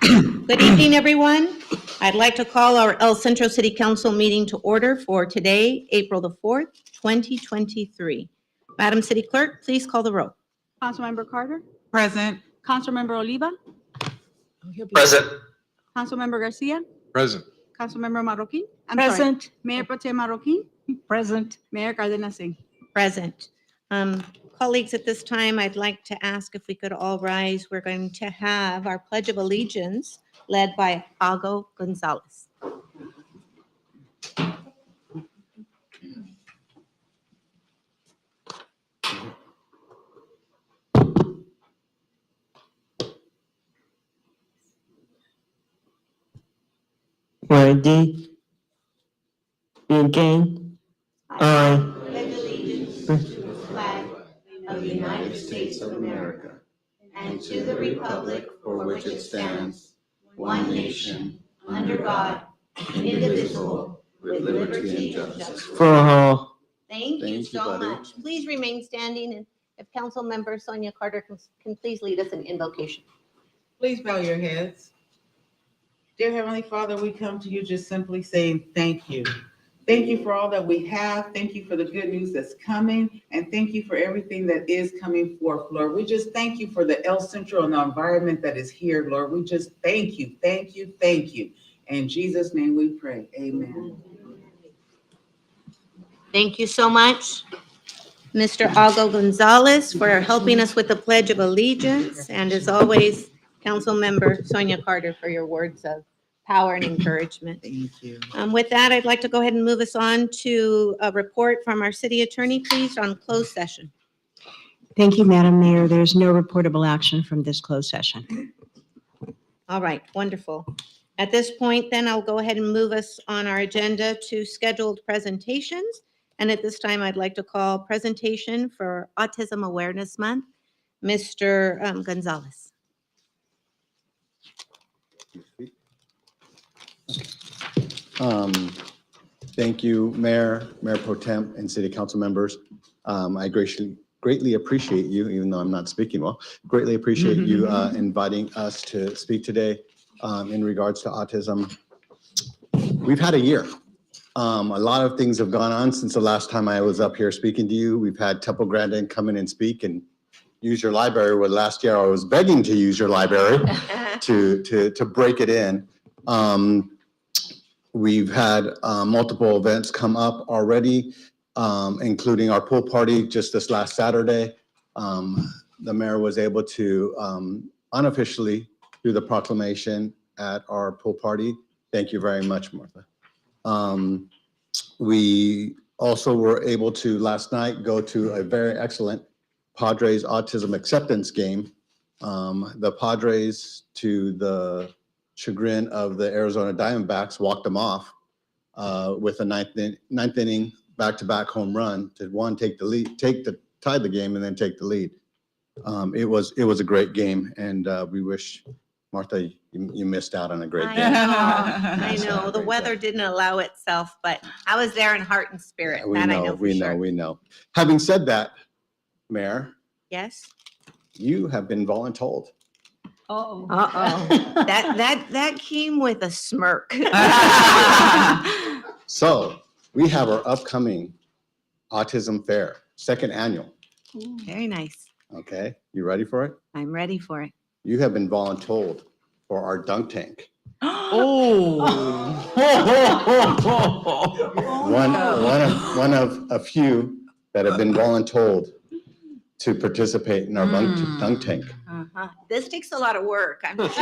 Good evening, everyone. I'd like to call our El Centro City Council meeting to order for today, April the 4th, 2023. Madam City Clerk, please call the roll. Councilmember Carter, Present. Councilmember Oliva, Present. Councilmember Garcia, Present. Councilmember Marroquin. Present. Mayor Pro Tem Marroquin, Present. Mayor Cardenas Singh. Present. Colleagues, at this time, I'd like to ask if we could all rise. We're going to have our Pledge of Allegiance led by Ago Gonzalez. Ready? Begin. I Pledge allegiance to the flag of the United States of America and to the republic for which it stands, one nation, under God, indivisible, with liberty and justice. for all. Thank you Thank you, so buddy. much. Please remain standing, and if Council Member Sonia Carter can please lead us in invocation. Please bow your heads. Dear Heavenly Father, we come to you just simply saying thank you. Thank you for all that we have. Thank you for the good news that's coming. And thank you for everything that is coming forth, Lord. We just thank you for the El Centro and the environment that is here, Lord. We just thank you, thank you, thank you. In Jesus' name we pray. Amen. Thank you so much, Mr. Ago Gonzalez, for helping us with the Pledge of Allegiance. And as always, Council Member Sonia Carter, for your words of power and encouragement. Thank you. With that, I'd like to go ahead and move us on to a report from our city attorney, please, on closed session. Thank you, Madam Mayor. There's no reportable action from this closed session. All right, wonderful. At this point, then, I'll go ahead and move us on our agenda to scheduled presentations. And at this time, I'd like to call presentation for Autism Awareness Month, Mr. Gonzalez. Thank you, Mayor Pro Tem, and City Council members. I greatly appreciate you, even though I'm not speaking well, greatly appreciate you inviting us to speak today in regards to autism. We've had a year. A lot of things have gone on since the last time I was up here speaking to you. We've had Temple Grandin come in and speak and use your library, where last year I was begging to use your library to break it in. We've had multiple events come up already, including our pool party just this last Saturday. The mayor was able to unofficially do the proclamation at our pool party. Thank you very much, Martha. We also were able to last night go to a very excellent Padres autism acceptance game. The Padres, to the chagrin of the Arizona Diamondbacks, walked them off with a ninth inning back-to-back home run to take the lead, tie the game, and then take the lead. It was a great game, and we wish, Martha, you missed out on a great game. I know. The weather didn't allow itself, but I was there in heart and spirit. We That I know, know for we sure. know, we know. Having said that, Mayor, Yes? you have been voluntold. Uh-oh. Uh-oh. That came with a smirk. So we have our upcoming Autism Fair, second annual. Very nice. Okay, you ready for it? I'm ready for it. You have been voluntold for our dunk tank. One of a few that have been voluntold to participate in our dunk tank. Uh-huh. This takes a lot of work. I'm just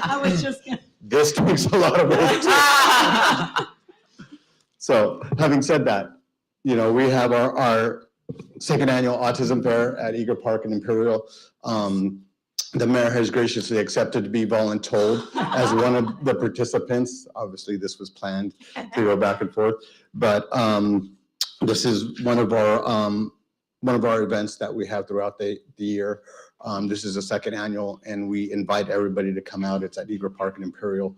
I was just gonna. This takes a lot of work. So having said that, we have our second annual Autism Fair at Eager Park and Imperial. The mayor has graciously accepted to be voluntold as one of the participants. Obviously, this was planned to go back and forth, but this is one of our events that we have throughout the year. This is the second annual, and we invite everybody to come out. It's at Eager Park and Imperial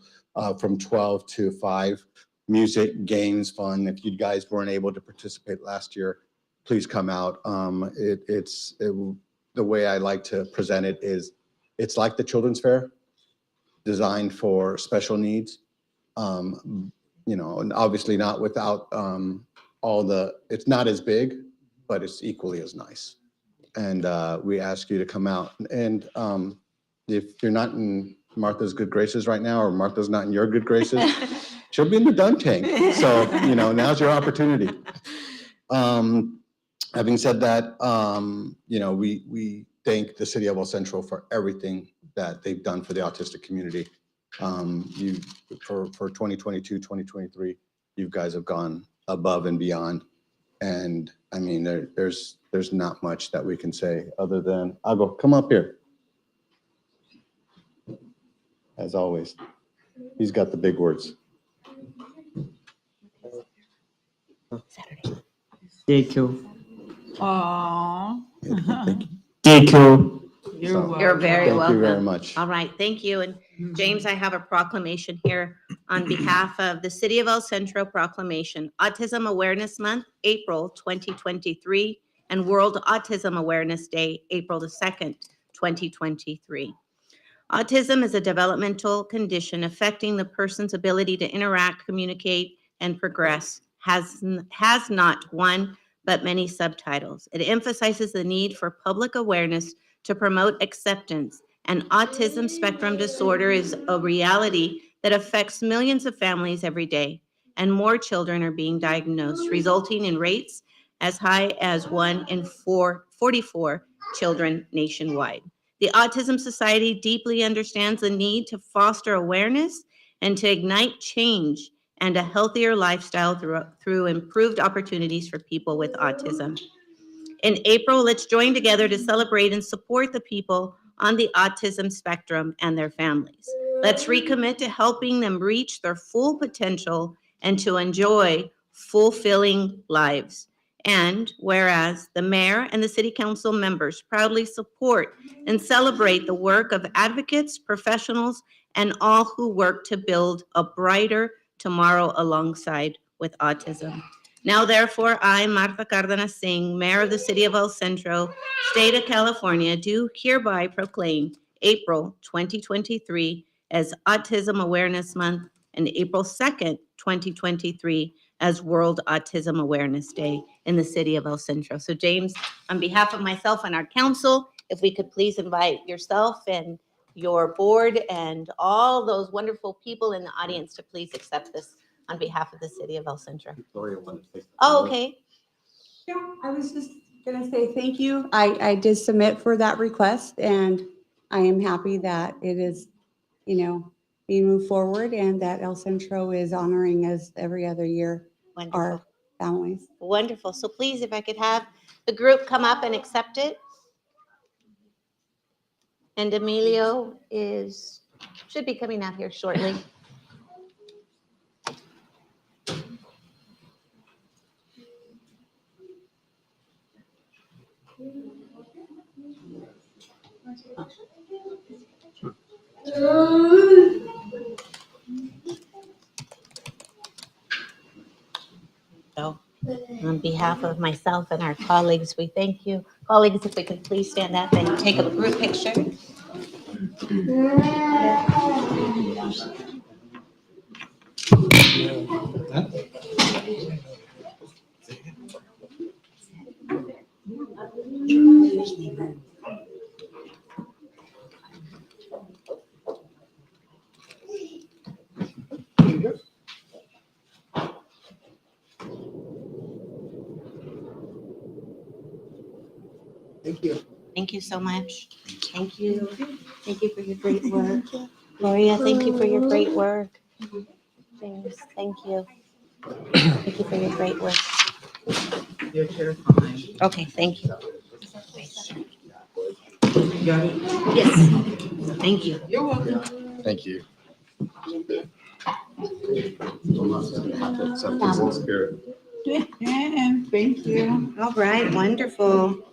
from 12 to 5. Music, games, fun. If you guys weren't able to participate last year, please come out. The way I like to present it is It's like the children's fair, designed for special needs. And obviously not without it's not as big, but it's equally as nice. And we ask you to come out. And if you're not in Martha's good graces right now, or Martha's not in your good graces, she'll be in the dunk tank. So, now's your opportunity. Having said that, we thank the city of El Centro for everything that they've done for the autistic community. For 2022, 2023, you guys have gone above and beyond. And I mean, there's not much that we can say other than, come up here. As always, he's got the big words. Thank you. Aw. Thank you. You're So, welcome. You're very Thank you very welcome. much. All right, thank you. And James, I have a proclamation here on behalf of the City of El Centro proclamation, Autism Awareness Month, April 2023, and World Autism Awareness Day, April the 2nd, 2023. Autism is a developmental condition affecting the person's ability to interact, communicate, and progress. Has not one, but many subtitles. It emphasizes the need for public awareness to promote acceptance. And autism spectrum disorder is a reality that affects millions of families every day. And more children are being diagnosed, resulting in rates as high as 1 in 44 children nationwide. The Autism Society deeply understands the need to foster awareness and to ignite change and a healthier lifestyle through improved opportunities for people with autism. In April, let's join together to celebrate and support the people on the autism spectrum and their families. Let's recommit to helping them reach their full potential and to enjoy fulfilling lives. And whereas the mayor and the city council members proudly support and celebrate the work of advocates, professionals, and all who work to build a brighter tomorrow alongside with autism. Now, therefore, I, Martha Cárdenas Singh, Mayor of the City of El Centro, State of California, do hereby proclaim April 2023 as Autism Awareness Month and April 2nd, 2023 as World Autism Awareness Day in the City of El Centro. So, James, on behalf of myself and our council, if we could please invite yourself and your board and all those wonderful people in the audience to please accept this on behalf of the City of El Centro. Oh, okay. Yeah, I was just gonna say thank you. I did submit for that request and I am happy that it is, being moved forward and that El Centro is honoring us every other year, Wonderful. our families. Wonderful. So please, if I could have the group come up and accept it. And Emilio should be coming out here shortly. So, on behalf of myself and our colleagues, we thank you. Colleagues, if we could please stand up and take a group picture. Thank you. Thank you so much. Thank you. Thank you for your great work. Gloria, thank you for your great work. James, thank you. Thank you for your great work. Your chair's fine. Okay, thank you. You got it? Yes, thank you. You're welcome. Thank you. And thank you. All right, wonderful.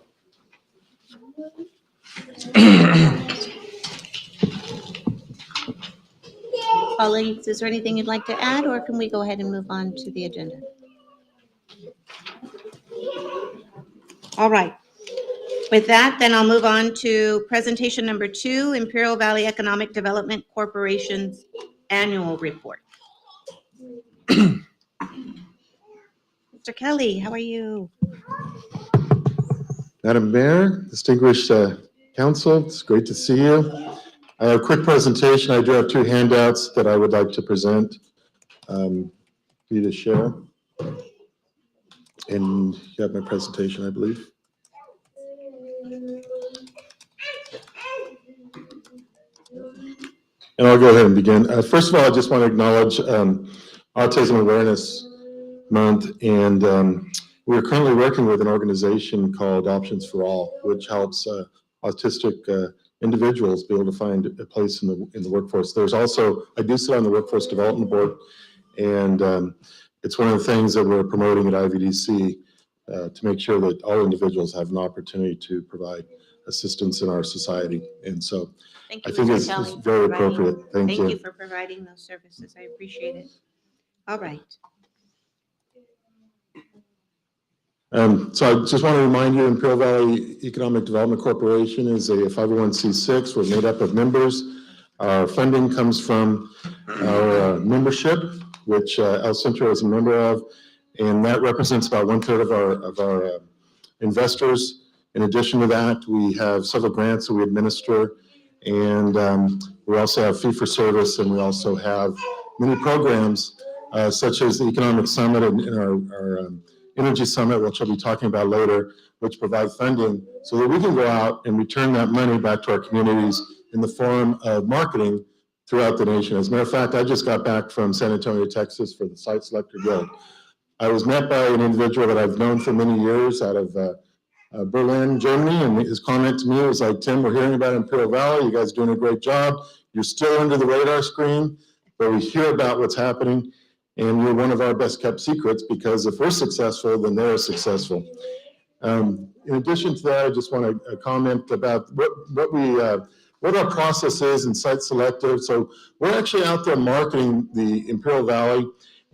Colleagues, is there anything you'd like to add, or can we go ahead and move on to the agenda? All right. With that, then I'll move on to presentation number 2, Imperial Valley Economic Development Corporation's annual report. Mr. Kelly, how are you? Madam Mayor, distinguished council, it's great to see you. A quick presentation. I do have 2 handouts that I would like to present for you to share. And you have my presentation, I believe. And I'll go ahead and begin. First of all, I just want to acknowledge Autism Awareness Month, and we're currently working with an organization called Options for All, which helps autistic individuals be able to find a place in the workforce. There's also, I do sit on the Workforce Development Board, and it's one of the things that we're promoting at IVDC to make sure that all individuals have an opportunity to provide assistance in our society. And so Thank I you, think Mr. it's Kelly, for very providing- appropriate. Thank Thank you you. for providing those services. I appreciate it. All right. So I just want to remind you, Imperial Valley Economic Development Corporation is a 501c6. We're made up of members. Our funding comes from our membership, which El Centro is a member of, and that represents about 1/3 of our investors. In addition to that, we have several grants that we administer, and we also have fee for service, and we also have many programs such as the Economic Summit and our Energy Summit, which I'll be talking about later, which provide funding so that we can go out and return that money back to our communities in the form of marketing throughout the nation. As a matter of fact, I just got back from San Antonio, Texas for the Site Selector Guild. I was met by an individual that I've known for many years out of Berlin, Germany, and his comment to me was like, Tim, we're hearing about Imperial Valley. You guys are doing a great job. You're still under the radar screen, but we hear about what's happening. And you're one of our best kept secrets because if we're successful, then they're successful. In addition to that, I just want to comment about what our process is in Site Selective. So we're actually out there marketing the Imperial Valley,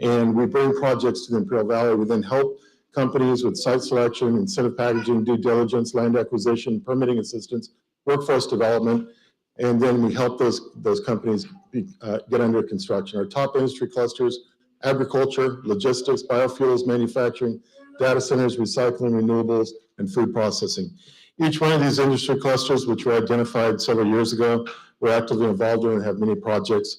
and we bring projects to the Imperial Valley. We then help companies with site selection, incentive packaging, due diligence, land acquisition, permitting assistance, workforce development, and then we help those companies get under construction. Our top industry clusters: agriculture, logistics, biofuels, manufacturing, data centers, recycling, renewables, and food processing. Each one of these industry clusters, which were identified several years ago, we're actively involved in and have many projects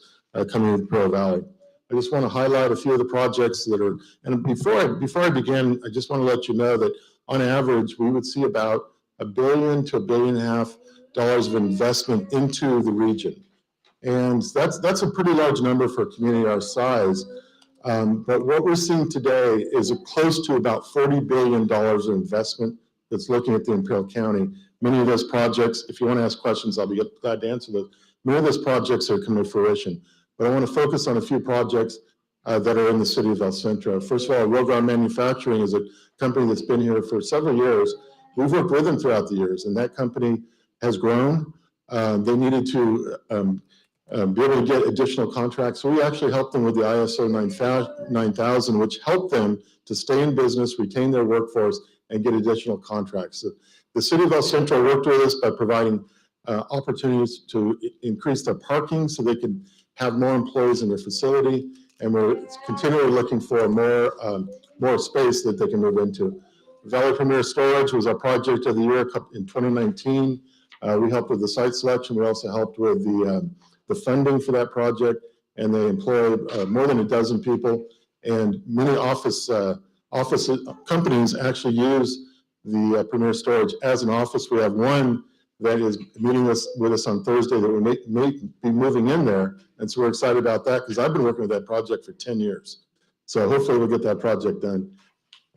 coming in the Imperial Valley. I just want to highlight a few of the projects that are, and before I begin, I just want to let you know that on average, we would see about $1 billion to $1.5 billion of investment into the region. And that's a pretty large number for a community our size. But what we're seeing today is close to about $40 billion of investment that's looking at the Imperial County. Many of those projects, if you want to ask questions, I'll be glad to answer those. Many of those projects are coming to fruition. But I want to focus on a few projects that are in the city of El Centro. First of all, Rogar Manufacturing is a company that's been here for several years. We've worked with them throughout the years, and that company has grown. They needed to be able to get additional contracts. So we actually helped them with the ISO 9000, which helped them to stay in business, retain their workforce, and get additional contracts. So the city of El Centro worked with us by providing opportunities to increase their parking so they could have more employees in their facility. And we're continually looking for more space that they can move into. Valley Premier Storage was our project of the year in 2019. We helped with the site selection. We also helped with the funding for that project, and they employ more than a dozen people. And many office companies actually use the Premier Storage as an office. We have one that is meeting with us on Thursday that we may be moving in there. And so we're excited about that because I've been working with that project for 10 years. So hopefully we'll get that project done.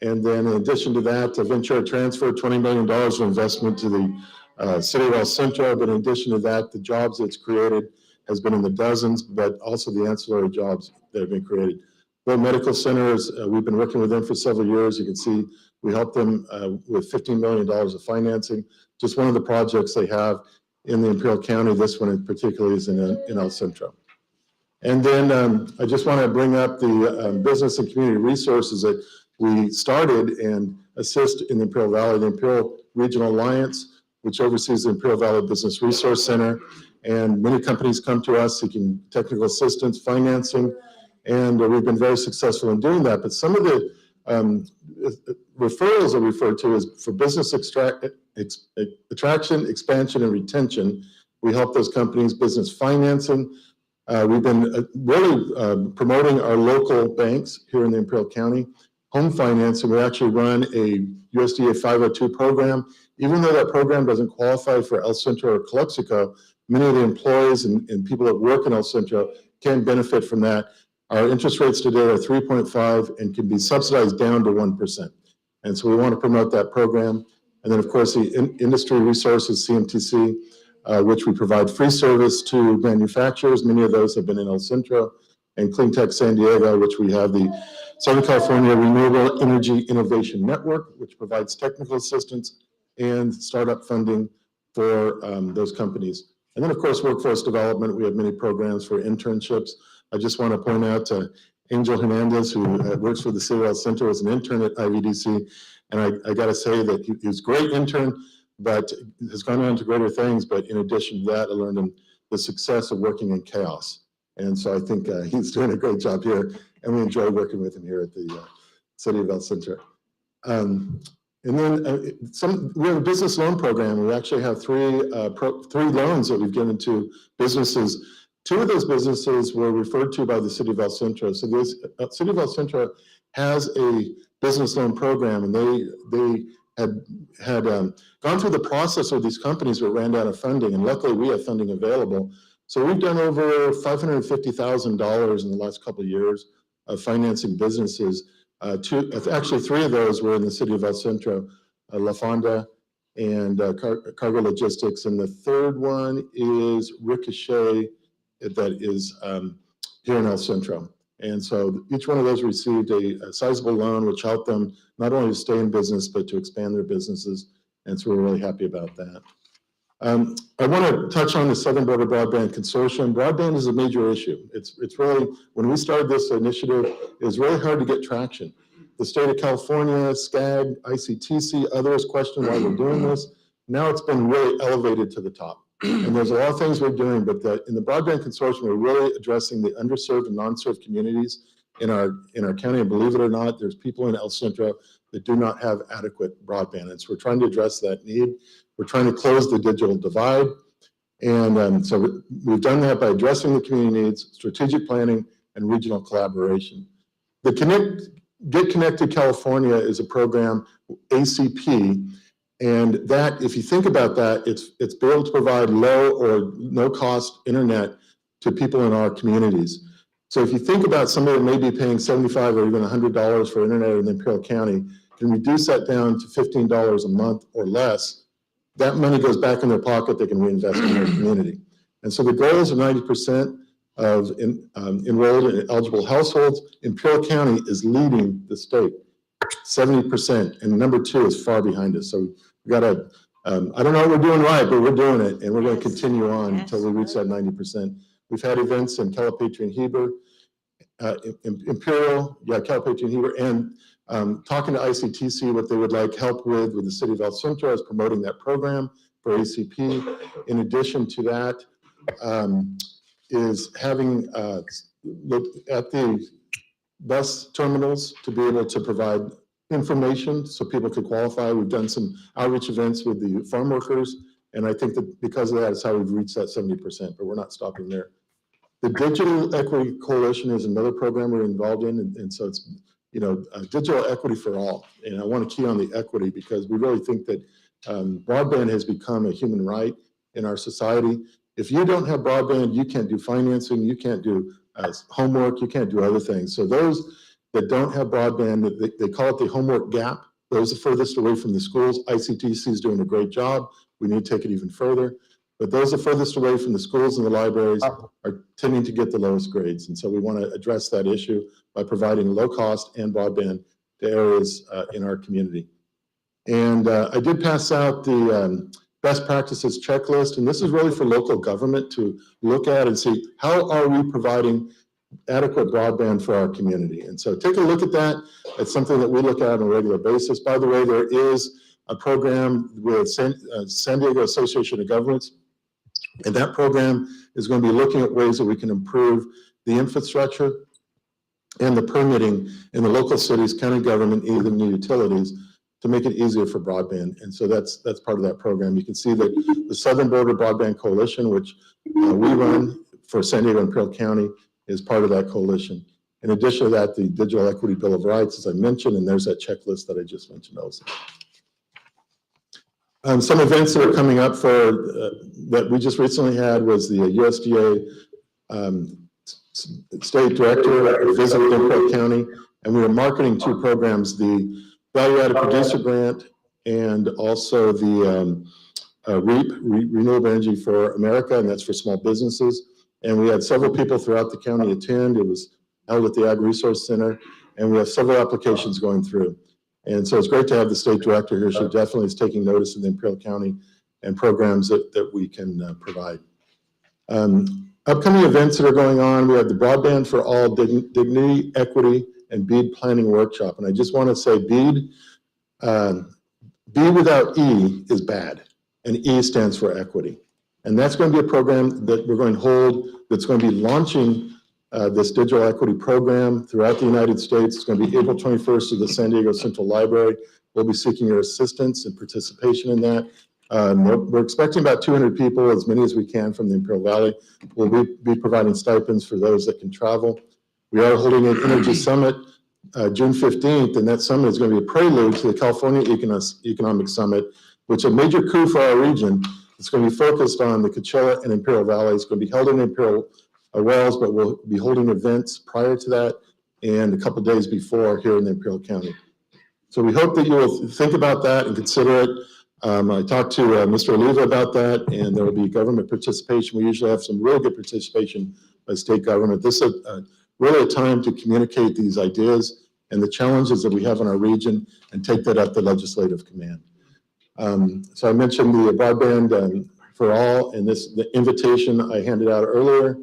And then in addition to that, Ventura transferred $20 million of investment to the city of El Centro. But in addition to that, the jobs it's created has been in the dozens, but also the ancillary jobs that have been created. The medical centers, we've been working with them for several years. You can see we helped them with $15 million of financing. Just one of the projects they have in the Imperial County. This one in particular is in El Centro. And then I just want to bring up the business and community resources that we started, and assist in the Imperial Valley. The Imperial Regional Alliance, which oversees the Imperial Valley Business Resource Center, and many companies come to us seeking technical assistance, financing, and we've been very successful in doing that. But some of the referrals are referred to as for business attraction, expansion, and retention. We help those companies business financing. We've been really promoting our local banks here in the Imperial County. Home financing, we actually run a USDA 502 program. Even though that program doesn't qualify for El Centro or Calexico, many of the employees and people that work in El Centro can benefit from that. Our interest rates today are 3.5 and can be subsidized down to 1%. And so we want to promote that program. And then, of course, the industry resources, CMTC, which we provide free service to manufacturers. Many of those have been in El Centro, and Clean Tech San Diego, which we have the Southern California Renewable Energy Innovation Network, which provides technical assistance and startup funding for those companies. And then, of course, workforce development. We have many programs for internships. I just want to point out to Angel Hernandez, who works for the City of El Centro as an intern at IVDC. And I got to say that he was a great intern, but has gone on to greater things. But in addition to that, I learned the success of working in chaos. And so I think he's doing a great job here. And we enjoy working with him here at the City of El Centro. And then we have a business loan program. We actually have three loans that we've given to businesses. Two of those businesses were referred to by the City of El Centro. So the City of El Centro has a business loan program, and they had gone through the process with these companies that ran out of funding, and luckily we have funding available. So we've done over $550,000 in the last couple of years of financing businesses. Actually, three of those were in the City of El Centro, La Fonda and Cargo Logistics, and the third one is Ricochet, that is here in El Centro. And so each one of those received a sizable loan, which helped them not only to stay in business, but to expand their businesses. And so we're really happy about that. I want to touch on the Southern Border Broadband Consortium. Broadband is a major issue. It's really, when we started this initiative, it was really hard to get traction. The state of California, SCAG, ICTC, others questioned why we're doing this. Now it's been really elevated to the top. And there's a lot of things we're doing, but in the Broadband Consortium, we're really addressing the underserved and non-served communities in our county. And believe it or not, there's people in El Centro that do not have adequate broadband. And so we're trying to address that need. We're trying to close the digital divide. And so we've done that by addressing the community needs, strategic planning, and regional collaboration. The Get Connected California is a program, ACP, and that, if you think about that, it's be able to provide low or no cost internet to people in our communities. So if you think about somebody that may be paying $75 or even $100 for internet in Imperial County, can reduce that down to $15 a month or less, that money goes back in their pocket, they can reinvest in their community. And so the goals are 90% of enrolled and eligible households. Imperial County is leading the state, 70%, and number 2 is far behind us. So we got to, I don't know what we're doing right, but we're doing it, and we're going to continue on until we reach that 90%. We've had events in Calipatria and Heber, Imperial, Calipatria and Heber, and talking to ICTC what they would like help with the City of El Centro is promoting that program for ACP. In addition to that, is having looked at the bus terminals to be able to provide information so people could qualify. We've done some outreach events with the farm workers, and I think that because of that is how we've reached that 70%, but we're not stopping there. The Digital Equity Coalition is another program we're involved in, and so it's, digital equity for all. And I want to key on the equity because we really think that broadband has become a human right in our society. If you don't have broadband, you can't do financing, you can't do homework, you can't do other things. So those that don't have broadband, they call it the homework gap. Those are furthest away from the schools. ICTC is doing a great job. We need to take it even further. But those are furthest away from the schools and the libraries are tending to get the lowest grades. And so we want to address that issue by providing low cost and broadband to areas in our community. And I did pass out the best practices checklist, and this is really for local government to look at and see how are we providing adequate broadband for our community. And so take a look at that. It's something that we look at on a regular basis. By the way, there is a program with San Diego Association of Governments, and that program is going to be looking at ways that we can improve the infrastructure and the permitting in the local cities, county government, even the utilities, to make it easier for broadband. And so that's part of that program. You can see that the Southern Border Broadband Coalition, which we run for San Diego and Imperial County, is part of that coalition. In addition to that, the Digital Equity Bill of Rights, as I mentioned, and there's that checklist that I just mentioned also. Some events that are coming up for that we just recently had was the USDA State Director visited Imperial County, and we were marketing two programs, the Value Added Producer Grant and also the REAP, Renewable Energy for America, and that's for small businesses. And we had several people throughout the county attend. It was held at the Ag Resource Center, and we have several applications going through. And so it's great to have the state director here. She definitely is taking notice of the Imperial County and programs that we can provide. Upcoming events that are going on, we have the Broadband for All Dignity, Equity, and BEAD Planning Workshop. And I just want to say BEAD, B without E is bad, and E stands for equity. And that's going to be a program that we're going to hold that's going to be launching this digital equity program throughout the United States. It's going to be April 21st at the San Diego Central Library. We'll be seeking your assistance and participation in that. We're expecting about 200 people, as many as we can from the Imperial Valley. We'll be providing stipends for those that can travel. We are holding an Energy Summit June 15th, and that summit is going to be a prelude to the California Economic Summit, which is a major coup for our region. It's going to be focused on the Coachella and Imperial Valley. It's going to be held in Imperial Wells, but we'll be holding events prior to that and a couple days before here in the Imperial County. So we hope that you will think about that and consider it. I talked to Mr. Oliva about that, and there will be government participation. We usually have some really good participation by state government. This is really a time to communicate these ideas and the challenges that we have in our region and take that up the legislative command. So I mentioned the broadband for all, and the invitation I handed out earlier.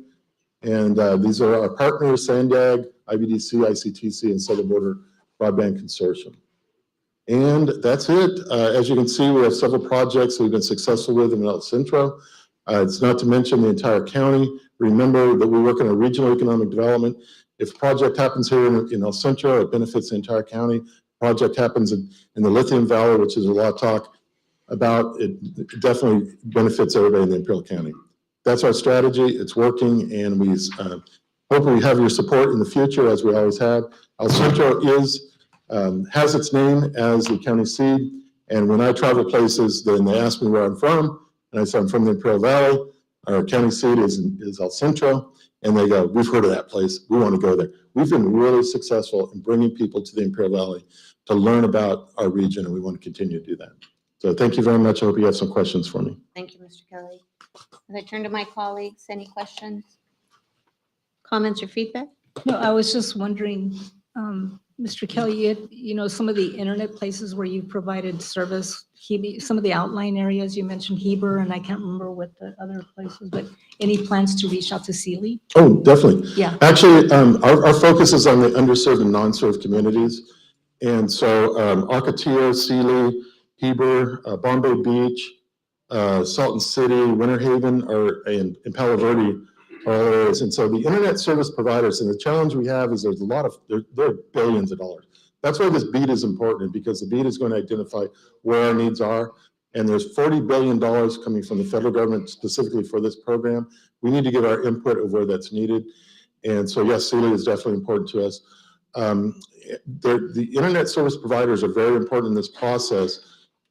And these are our partners, SANDAG, IBDC, ICTC, and Southern Border Broadband Consortium. And that's it. As you can see, we have several projects we've been successful with in El Centro. It's not to mention the entire county. Remember that we work in a regional economic development. If a project happens here in El Centro, it benefits the entire county. Project happens in the Lithium Valley, which is a lot of talk about, it definitely benefits everybody in the Imperial County. That's our strategy. It's working, and we hope we have your support in the future, as we always have. El Centro has its name as the county seat, and when I travel places, then they ask me where I'm from, and I say I'm from the Imperial Valley. Our county seat is El Centro, and they go, we've heard of that place. We want to go there. We've been really successful in bringing people to the Imperial Valley to learn about our region, and we want to continue to do that. So thank you very much. I hope you have some questions for me. Thank you, Mr. Kelly. As I turn to my colleagues, any questions, comments, or feedback? No, I was just wondering, Mr. Kelly, some of the internet places where you've provided service, some of the outlying areas, you mentioned Heber, and I can't remember what the other places, but any plans to reach out to Sealy? Oh, definitely. Yeah. Actually, our focus is on the underserved and non-served communities. And so Ocotillo, Sealy, Heber, Bombay Beach, Salton City, Winter Haven, and Palo Verde are all areas. And so the internet service providers, and the challenge we have is there's a lot of, there are billions of dollars. That's why this BEAD is important, because the BEAD is going to identify where our needs are. And there's $40 billion coming from the federal government specifically for this program. We need to give our input of where that's needed. And so yes, Sealy is definitely important to us. The internet service providers are very important in this process.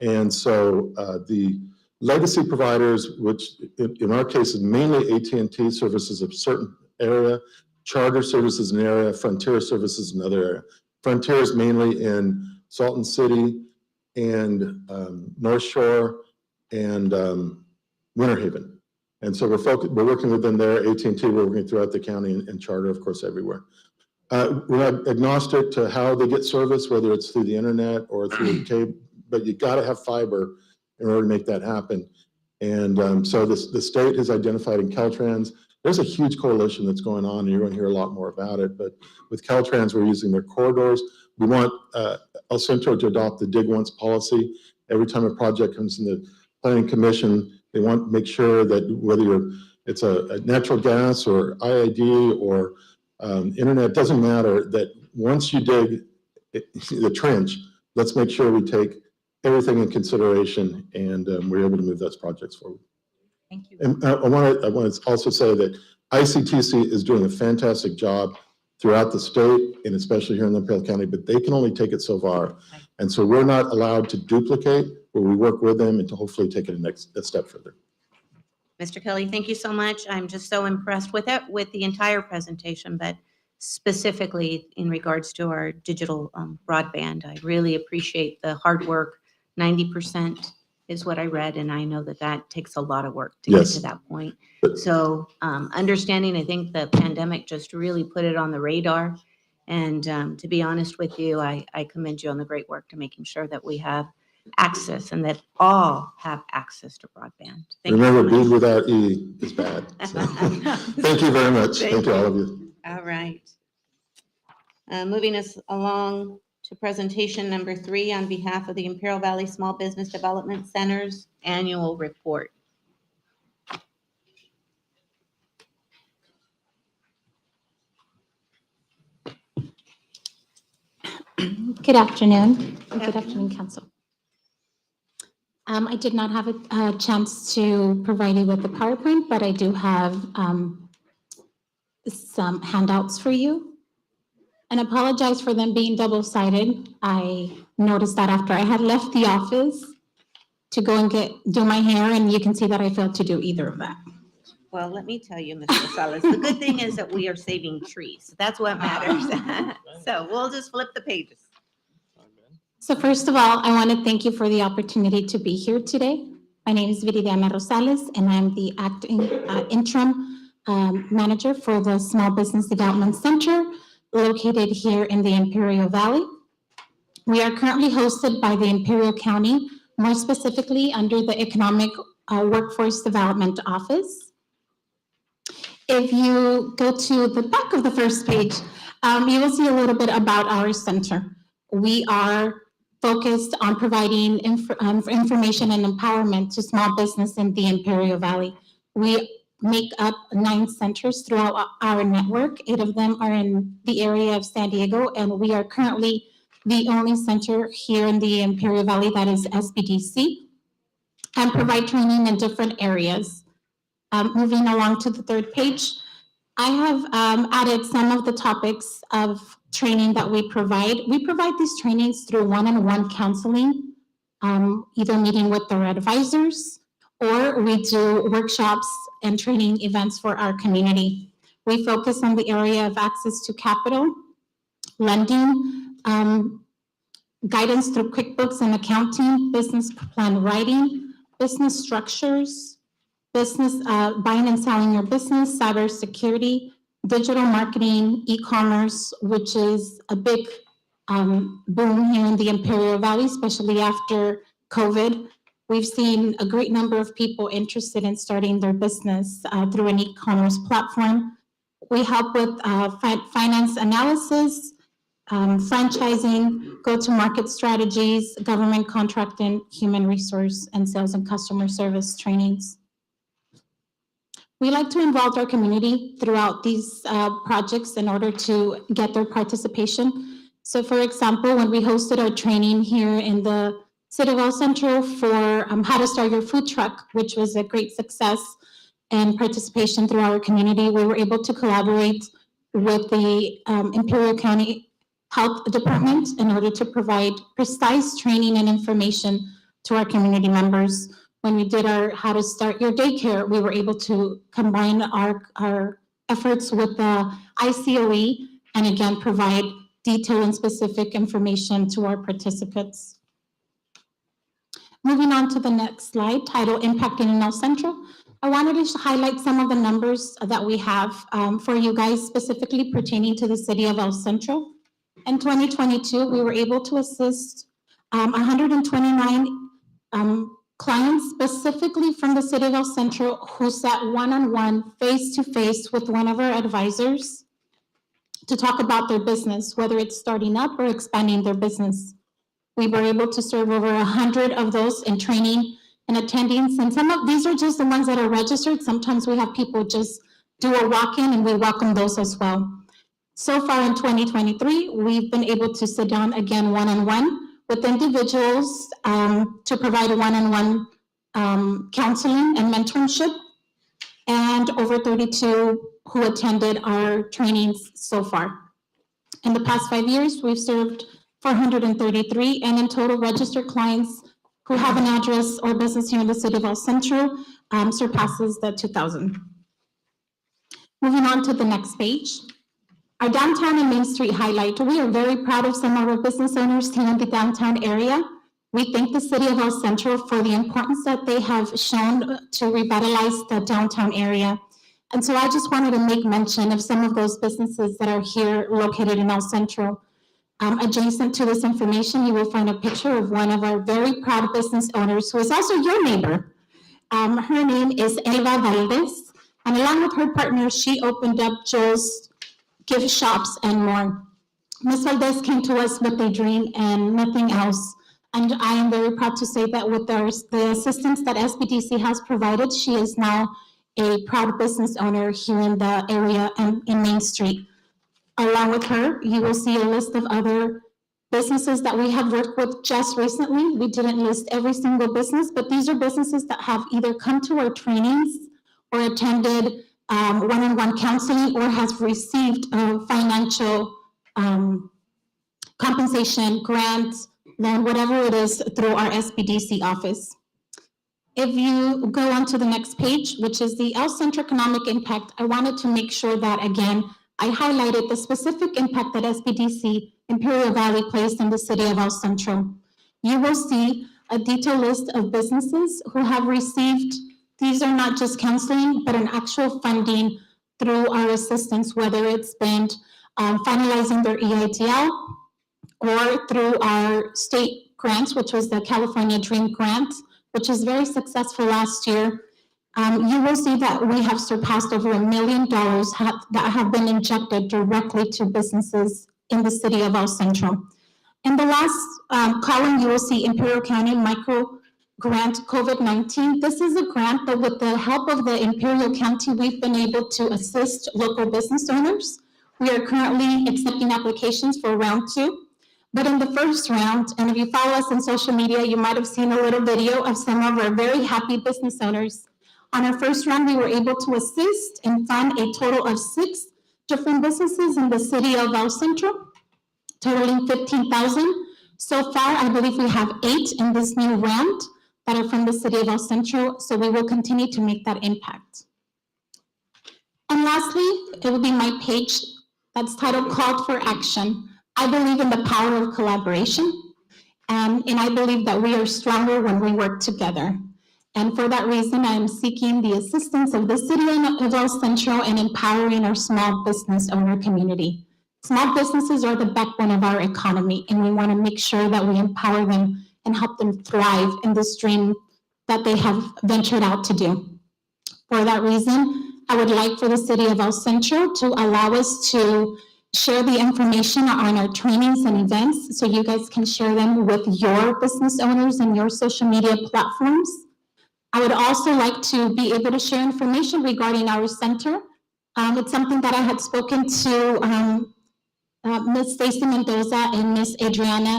And so the legacy providers, which in our case is mainly AT&T services of a certain area, Charter services an area, Frontier services another area. Frontier is mainly in Salton City and North Shore and Winter Haven. And so we're working with them there. AT&T, we're working throughout the county, and Charter, of course, everywhere. We're agnostic to how they get service, whether it's through the internet or through cable, but you got to have fiber in order to make that happen. And so the state has identified in Caltrans there's a huge coalition that's going on, and you're going to hear a lot more about it. But with Caltrans, we're using their corridors. We want El Centro to adopt the dig once policy. Every time a project comes in the planning commission, they want to make sure that whether it's a natural gas or IID or internet, doesn't matter, that once you dig the trench, let's make sure we take everything in consideration, and we're able to move those projects forward. Thank you. And I want to also say that ICTC is doing a fantastic job throughout the state and especially here in Imperial County, but they can only take it so far. And so we're not allowed to duplicate, but we work with them and to hopefully take it a step further. Mr. Kelly, thank you so much. I'm just so impressed with it, with the entire presentation, but specifically in regards to our digital broadband. I really appreciate the hard work. 90% is what I read, and I know that that takes a lot of work to get Yes. to that point. So understanding, I think the pandemic just really put it on the radar. And to be honest with you, I commend you on the great work to making sure that we have access and that all have access to broadband. Thank Remember, you B so much. without E is bad. So, thank you very much. Thank you, all of you. All right. Moving us along to presentation number 3 on behalf of the Imperial Valley Small Business Development Center's annual report. Good afternoon. Good afternoon, Council. I did not have a chance to provide you with the PowerPoint, but I do have some handouts for you. And apologize for them being double-sided. I noticed that after I had left the office to go and do my hair, and you can see that I failed to do either of that. Well, let me tell you, Mr. Salas, the good thing is that we are saving trees. That's what matters. So we'll just flip the pages. So first of all, I want to thank you for the opportunity to be here today. My name is Viridiana Rosales, and I'm the acting interim manager for the Small Business Development Center located here in the Imperial Valley. We are currently hosted by the Imperial County, more specifically under the Economic Workforce Development Office. If you go to the back of the first page, you will see a little bit about our center. We are focused on providing information and empowerment to small business in the Imperial Valley. We make up 9 centers throughout our network. 8 of them are in the area of San Diego, and we are currently the only center here in the Imperial Valley that is SBDC, and provide training in different areas. Moving along to the third page, I have added some of the topics of training that we provide. We provide these trainings through one-on-one counseling, either meeting with our advisors, or we do workshops and training events for our community. We focus on the area of access to capital, lending, guidance through QuickBooks and accounting, business plan writing, business structures, business buying and selling your business, cybersecurity, digital marketing, e-commerce, which is a big boom here in the Imperial Valley, especially after COVID. We've seen a great number of people interested in starting their business through an e-commerce platform. We help with finance analysis, franchising, go-to-market strategies, government contracting, human resource, and sales and customer service trainings. We like to involve our community throughout these projects in order to get their participation. So for example, when we hosted our training here in the City of El Centro for how to start your food truck, which was a great success and participation through our community, we were able to collaborate with the Imperial County Health Department in order to provide precise training and information to our community members. When we did our how to start your daycare, we were able to combine our efforts with the ICOE and again provide detailed and specific information to our participants. Moving on to the next slide, titled Impacting in El Centro. I wanted to highlight some of the numbers that we have for you guys, specifically pertaining to the city of El Centro. In 2022, we were able to assist 129 clients specifically from the city of El Centro who sat one-on-one, face-to-face with one of our advisors to talk about their business, whether it's starting up or expanding their business. We were able to serve over 100 of those in training and attendings, and some of these are just the ones that are registered. Sometimes we have people just do a walk-in, and we welcome those as well. So far in 2023, we've been able to sit down again one-on-one with individuals to provide one-on-one counseling and mentorship, and over 32 who attended our trainings so far. In the past 5 years, we've served 433, and in total registered clients who have an address or business here in the city of El Centro surpasses the 2,000. Moving on to the next page. Our downtown and Main Street highlight. We are very proud of some of our business owners here in the downtown area. We thank the city of El Centro for the importance that they have shown to revitalize the downtown area. And so I just wanted to make mention of some of those businesses that are here located in El Centro. Adjacent to this information, you will find a picture of one of our very proud business owners who is also your neighbor. Her name is Eva Valdez, and along with her partner, she opened up Joel's gift shops and more. Ms. Valdez came to us with a dream and nothing else. And I am very proud to say that with the assistance that SBDC has provided, she is now a proud business owner here in the area and in Main Street. Along with her, you will see a list of other businesses that we have worked with just recently. We didn't list every single business, but these are businesses that have either come to our trainings or attended one-on-one counseling or has received financial compensation, grant, loan, whatever it is through our SBDC office. If you go on to the next page, which is the El Centro Economic Impact, I wanted to make sure that, again, I highlighted the specific impact that SBDC Imperial Valley placed in the city of El Centro. You will see a detailed list of businesses who have received, these are not just counseling, but an actual funding through our assistance, whether it's been finalizing their EITL or through our state grants, which was the California Dream Grant, which is very successful last year. You will see that we have surpassed over $1 million that have been injected directly to businesses in the city of El Centro. In the last column, you will see Imperial County Micro Grant COVID-19. This is a grant that with the help of the Imperial County, we've been able to assist local business owners. We are currently accepting applications for round 2. But in the first round, and if you follow us on social media, you might have seen a little video of some of our very happy business owners. On our first round, we were able to assist and fund a total of 6 different businesses in the city of El Centro, totaling $15,000. So far, I believe we have 8 in this new round that are from the city of El Centro, so we will continue to make that impact. And lastly, it will be my page that's titled Called for Action. I believe in the power of collaboration, and I believe that we are stronger when we work together. And for that reason, I am seeking the assistance of the city of El Centro and empowering our small business owner community. Small businesses are the backbone of our economy, and we want to make sure that we empower them and help them thrive in this dream that they have ventured out to do. For that reason, I would like for the city of El Centro to allow us to share the information on our trainings and events so you guys can share them with your business owners and your social media platforms. I would also like to be able to share information regarding our center. It's something that I had spoken to Ms. Stacy Mendoza and Ms. Adriana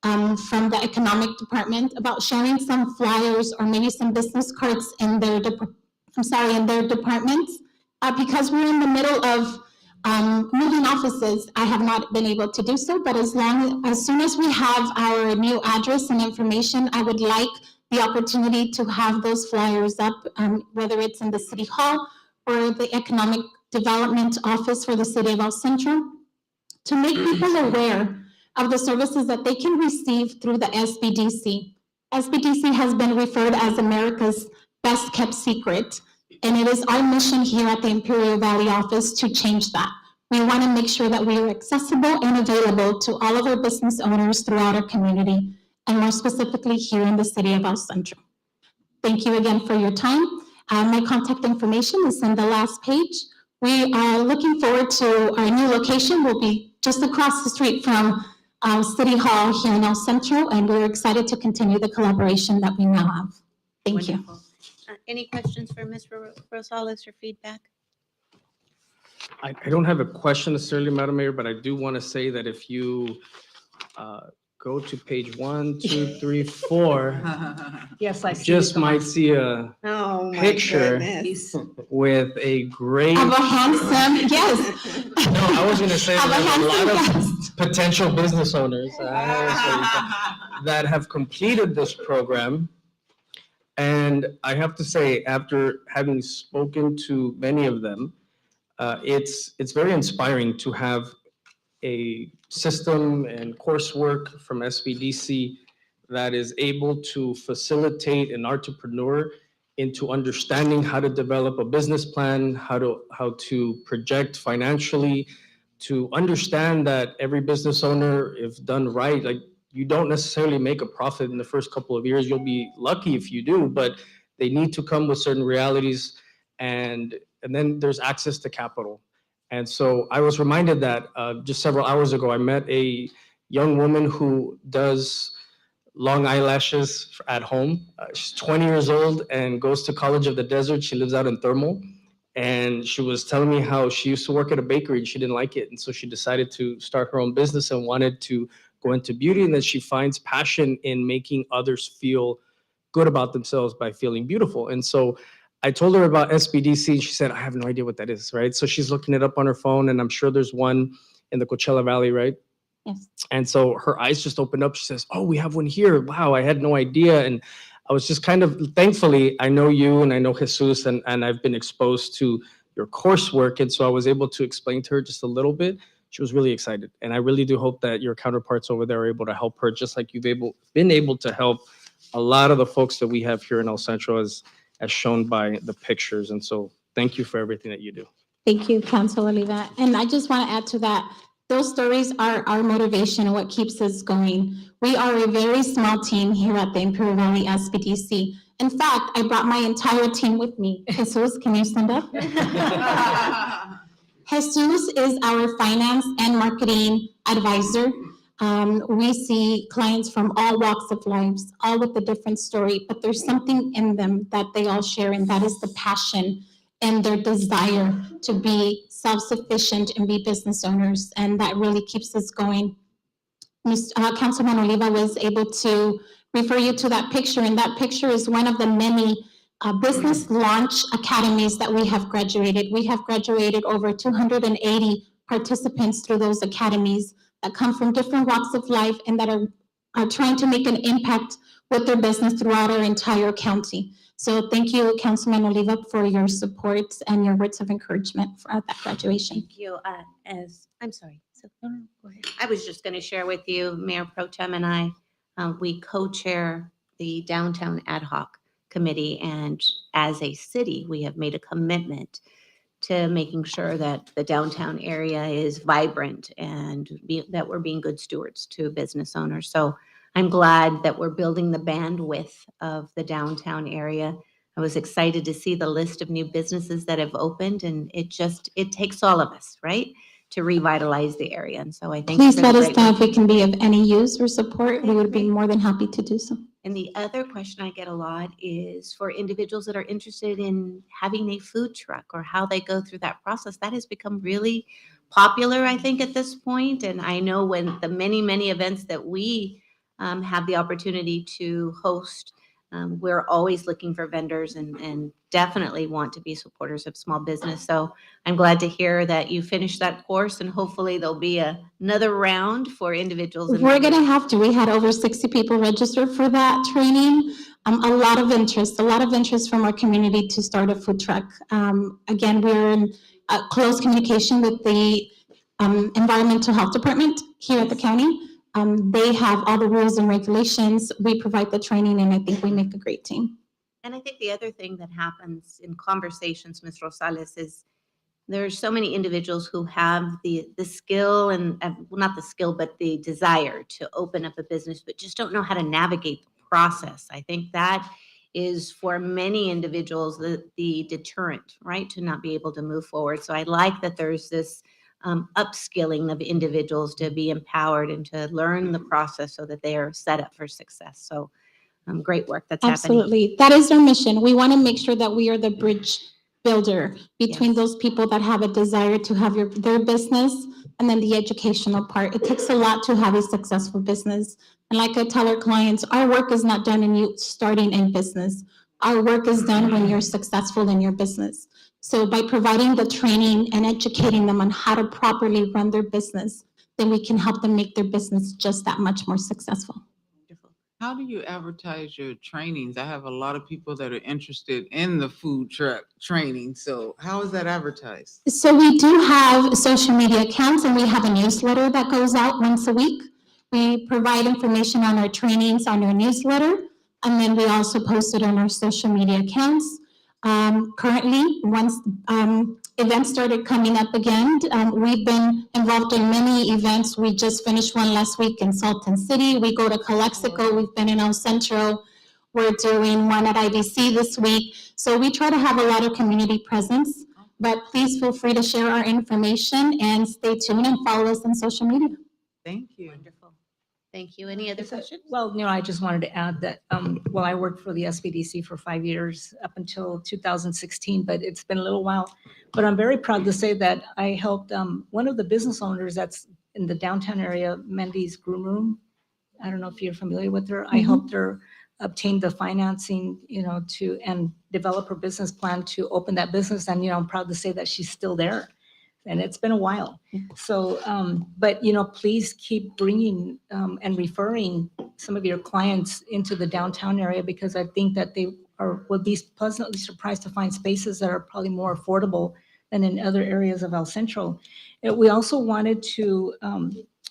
from the economic department about sharing some flyers or maybe some business cards in their departments. Because we're in the middle of moving offices, I have not been able to do so, but as soon as we have our new address and information, I would like the opportunity to have those flyers up, whether it's in the City Hall or the Economic Development Office for the City of El Centro, to make people aware of the services that they can receive through the SBDC. SBDC has been referred as America's best kept secret, and it is our mission here at the Imperial Valley office to change that. We want to make sure that we are accessible and available to all of our business owners throughout our community, and more specifically here in the city of El Centro. thank you again for your time. My contact information is on the last page. We are looking forward to our new location. We'll be just across the street from City Hall here in El Centro, and we're excited to continue the collaboration that we now have. Thank you. Wonderful. Any questions for Ms. Rosales or feedback? I don't have a question necessarily, Madam Mayor, but I do want to say that if you go to page 1, 2, 3, 4, Yes, I you see. just it, might Dawn. see a Oh, my Picture. goodness. with a great. Have a handsome, yes. No, I was going to say Have a there's a lot handsome of guest. potential business owners that have completed this program. And I have to say, after having spoken to many of them, it's very inspiring to have a system and coursework from SBDC that is able to facilitate an entrepreneur into understanding how to develop a business plan, how to project financially, to understand that every business owner, if done right, like you don't necessarily make a profit in the first couple of years. You'll be lucky if you do, but they need to come with certain realities, and then there's access to capital. And so I was reminded that just several hours ago, I met a young woman who does long eyelashes at home. She's 20 years old and goes to College of the Desert. She lives out in Thermal. And she was telling me how she used to work at a bakery and she didn't like it. And so she decided to start her own business and wanted to go into beauty. And then she finds passion in making others feel good about themselves by feeling beautiful. And so I told her about SBDC and she said, I have no idea what that is, right? So she's looking it up on her phone, and I'm sure there's one in the Coachella Valley, right? Yes. And so her eyes just opened up. She says, oh, we have one here. Wow, I had no idea. And I was just kind of, thankfully, I know you and I know Jesus, and I've been exposed to your coursework. And so I was able to explain to her just a little bit. She was really excited. And I really do hope that your counterparts over there are able to help her, just like you've been able to help a lot of the folks that we have here in El Centro, as shown by the pictures. And so thank you for everything that you do. Thank you, Council Oliva. And I just want to add to that, those stories are our motivation and what keeps us going. We are a very small team here at the Imperial Valley SBDC. In fact, I brought my entire team with me. Jesus, can you stand up? Jesus is our finance and marketing advisor. We see clients from all walks of lives, all with a different story, but there's something in them that they all share, and that is the passion and their desire to be self-sufficient and be business owners, and that really keeps us going. Councilman Oliva was able to refer you to that picture, and that picture is one of the many business launch academies that we have graduated. We have graduated over 280 participants through those academies that come from different walks of life and that are trying to make an impact with their business throughout our entire county. So thank you, Councilman Oliva, for your support and your words of encouragement for at that graduation. Thank you. I'm sorry. So, no, go ahead. I was just going to share with you, Mayor Pro Tem and I, we co-chair the Downtown Ad Hoc Committee, and as a city, we have made a commitment to making sure that the downtown area is vibrant and that we're being good stewards to business owners. So I'm glad that we're building the bandwidth of the downtown area. I was excited to see the list of new businesses that have opened, and it takes all of us, right, to revitalize the area. And so I thank you Please for the let us great know work. if we can be of any use or support. Okay, We would be great. more than happy to do so. And the other question I get a lot is for individuals that are interested in having a food truck or how they go through that process. That has become really popular, I think, at this point. And I know when the many, many events that we have the opportunity to host, we're always looking for vendors and definitely want to be supporters of small business. So I'm glad to hear that you finished that course, and hopefully there'll be another round for individuals. We're going to have to. We had over 60 people registered for that training. A lot of interest from our community to start a food truck. Again, we're in close communication with the Environmental Health Department here at the county. They have all the rules and regulations. We provide the training, and I think we make a great team. And I think the other thing that happens in conversations, Ms. Rosales, is there's so many individuals who have the skill and well, not the skill, but the desire to open up a business, but just don't know how to navigate the process. I think that is for many individuals the deterrent, right, to not be able to move forward. So I like that there's this upskilling of individuals to be empowered and to learn the process so that they are set up for success. So great work that's happening. Absolutely. That is our mission. We want to make sure that we are the bridge builder between Yes. those people that have a desire to have their business and then the educational part. It takes a lot to have a successful business. And like I tell our clients, our work is not done in you starting a business. Our work is done when you're successful in your business. So by providing the training and educating them on how to properly run their business, then we can help them make their business just that much more successful. How do you advertise your trainings? I have a lot of people that are interested in the food truck training. So how is that advertised? So we do have social media accounts and we have a newsletter that goes out once a week. We provide information on our trainings on our newsletter, and then we also post it on our social media accounts. Currently, once events started coming up again, we've been involved in many events. We just finished one last week in Salton City. We go to Calexico. We've been in El Centro. We're doing one at IBC this week. So we try to have a lot of community presence, but please feel free to share our information and stay tuned and follow us on social media. Thank you. Wonderful. Thank you. Any other questions? Well, I just wanted to add that, I worked for the SBDC for 5 years up until 2016, but it's been a little while. But I'm very proud to say that I helped one of the business owners that's in the downtown area, Mendy's Groom Room. I don't know if you're familiar with her. I helped her obtain the financing, and develop her business plan to open that business. And, I'm proud to say that she's still there. And it's been a while. So, but, please keep bringing and referring some of your clients into the downtown area, because I think that they would be pleasantly surprised to find spaces that are probably more affordable than in other areas of El Centro. And we also wanted to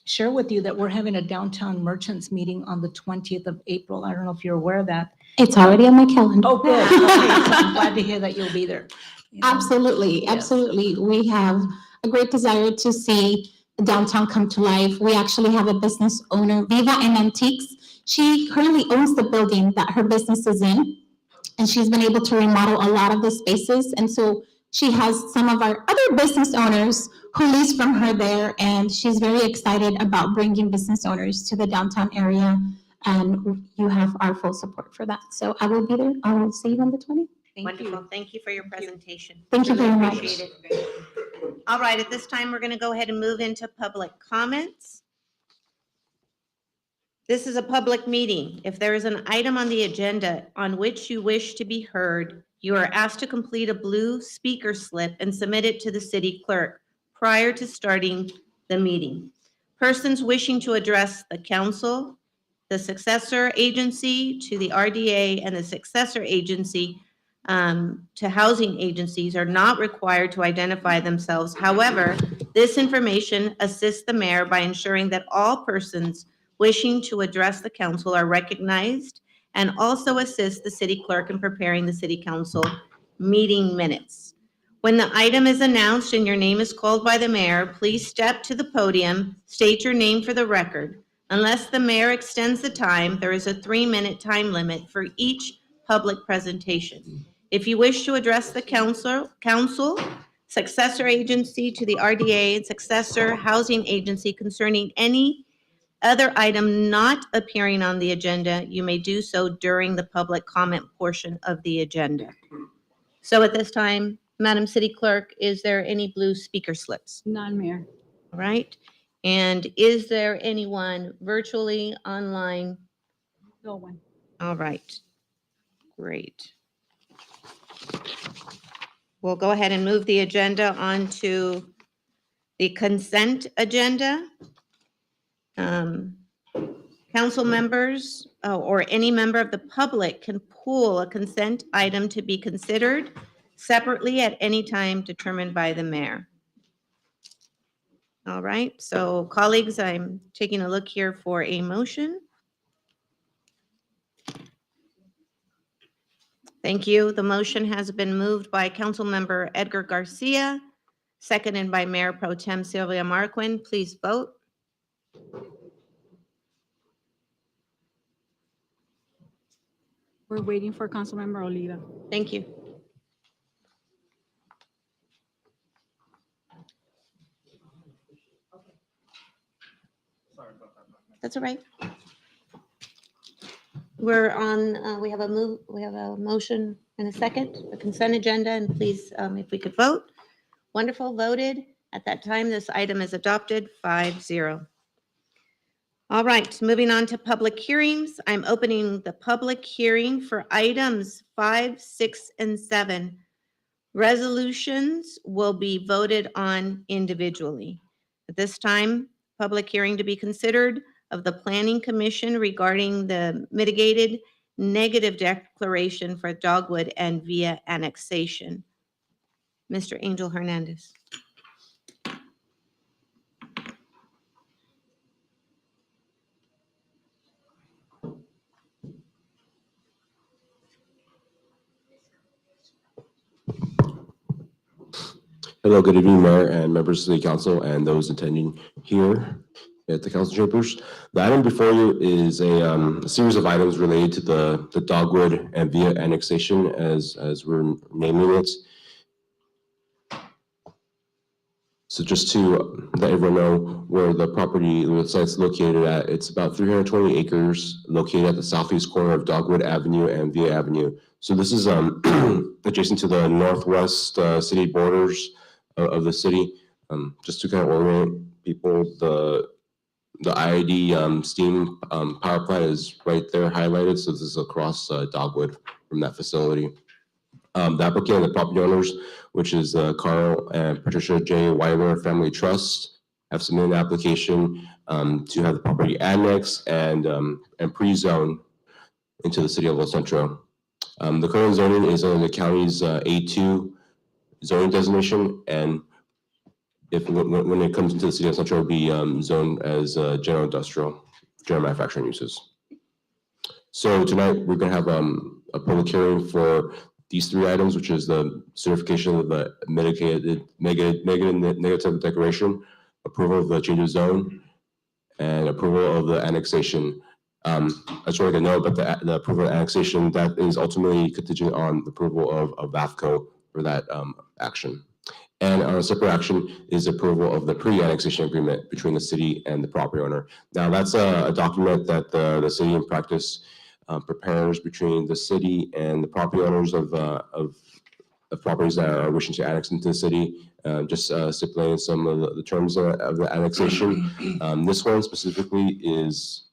share with you that we're having a downtown merchants meeting on the 20th of April. I don't know if you're aware of that. It's already on my calendar. Oh, good. Okay, so I'm glad to hear that you'll be there. Absolutely, Yes. absolutely. We have a great desire to see downtown come to life. We actually have a business owner, Viva and Antiques. She currently owns the building that her business is in, and she's been able to remodel a lot of the spaces. And so she has some of our other business owners who lease from her there, and she's very excited about bringing business owners to the downtown area. And you have our full support for that. So I will be there. I will see you on the 20th. Wonderful. Thank you for your presentation. Thank you Really very much. appreciate it. All right, at this time, we're going to go ahead and move into public comments. This is a public meeting. If there is an item on the agenda on which you wish to be heard, you are asked to complete a blue speaker slip and submit it to the city clerk prior to starting the meeting. Persons wishing to address the council, the successor agency to the RDA, and the successor agency to housing agencies are not required to identify themselves. However, this information assists the mayor by ensuring that all persons wishing to address the council are recognized, and also assists the city clerk in preparing the city council meeting minutes. When the item is announced and your name is called by the mayor, please step to the podium, state your name for the record. Unless the mayor extends the time, there is a 3-minute time limit for each public presentation. If you wish to address the council, successor agency to the RDA, and successor housing agency concerning any other item not appearing on the agenda, you may do so during the public comment portion of the agenda. So at this time, Madam City Clerk, is there any blue speaker slips? None, Mayor. All right. And is there anyone virtually online? No one. All right. Great. We'll go ahead and move the agenda onto the consent agenda. Council members or any member of the public can pull a consent item to be considered separately at any time determined by the mayor. All right, so colleagues, I'm taking a look here for a motion. Thank you. The motion has been moved by Councilmember Edgar Garcia, seconded by Mayor Pro Tem Sylvia Marquin. Please vote. We're waiting for Councilmember Oliva. Thank you. That's all right. We're on, we have a motion and a second, the consent agenda, and please, if we could vote. Wonderful, voted. At that time, this item is adopted 5-0. All right, moving on to public hearings. I'm opening the public hearing for items 5, 6, and 7. Resolutions will be voted on individually. At this time, public hearing to be considered of the Planning Commission regarding the mitigated negative declaration for Dogwood and via annexation. Mr. Angel Hernandez. Hello, good evening, Mayor and members of the council and those attending here at the council chambers. The item before you is a series of items related to the Dogwood and via annexation as we're naming it. So just to let everyone know where the property, the site's located at, it's about 320 acres located at the southeast corner of Dogwood Avenue and Via Avenue. So this is adjacent to the northwest city borders of the city. Just to kind of orient people, the IID steam power plant is right there highlighted. So this is across Dogwood from that facility. The applicant and the property owners, which is Carl and Patricia J. Weiler Family Trust, have submitted an application to have the property annexed and pre-zone into the city of El Centro. The current zoning is under the county's A2 zoning designation, and when it comes into the city of El Centro, it'll be zoned as general industrial, general manufacturing uses. So tonight we're going to have a public hearing for these three items, which is the certification of the mitigated negative declaration, approval of the change of zone, and approval of the annexation. I just wanted to know about the approval of annexation that is ultimately contingent on the approval of VAFCO for that action. And our separate action is approval of the pre-annexation agreement between the city and the property owner. Now that's a document that the city in practice prepares between the city and the property owners of properties that are wishing to annex into the city, just stipulating some of the terms of the annexation. This one specifically is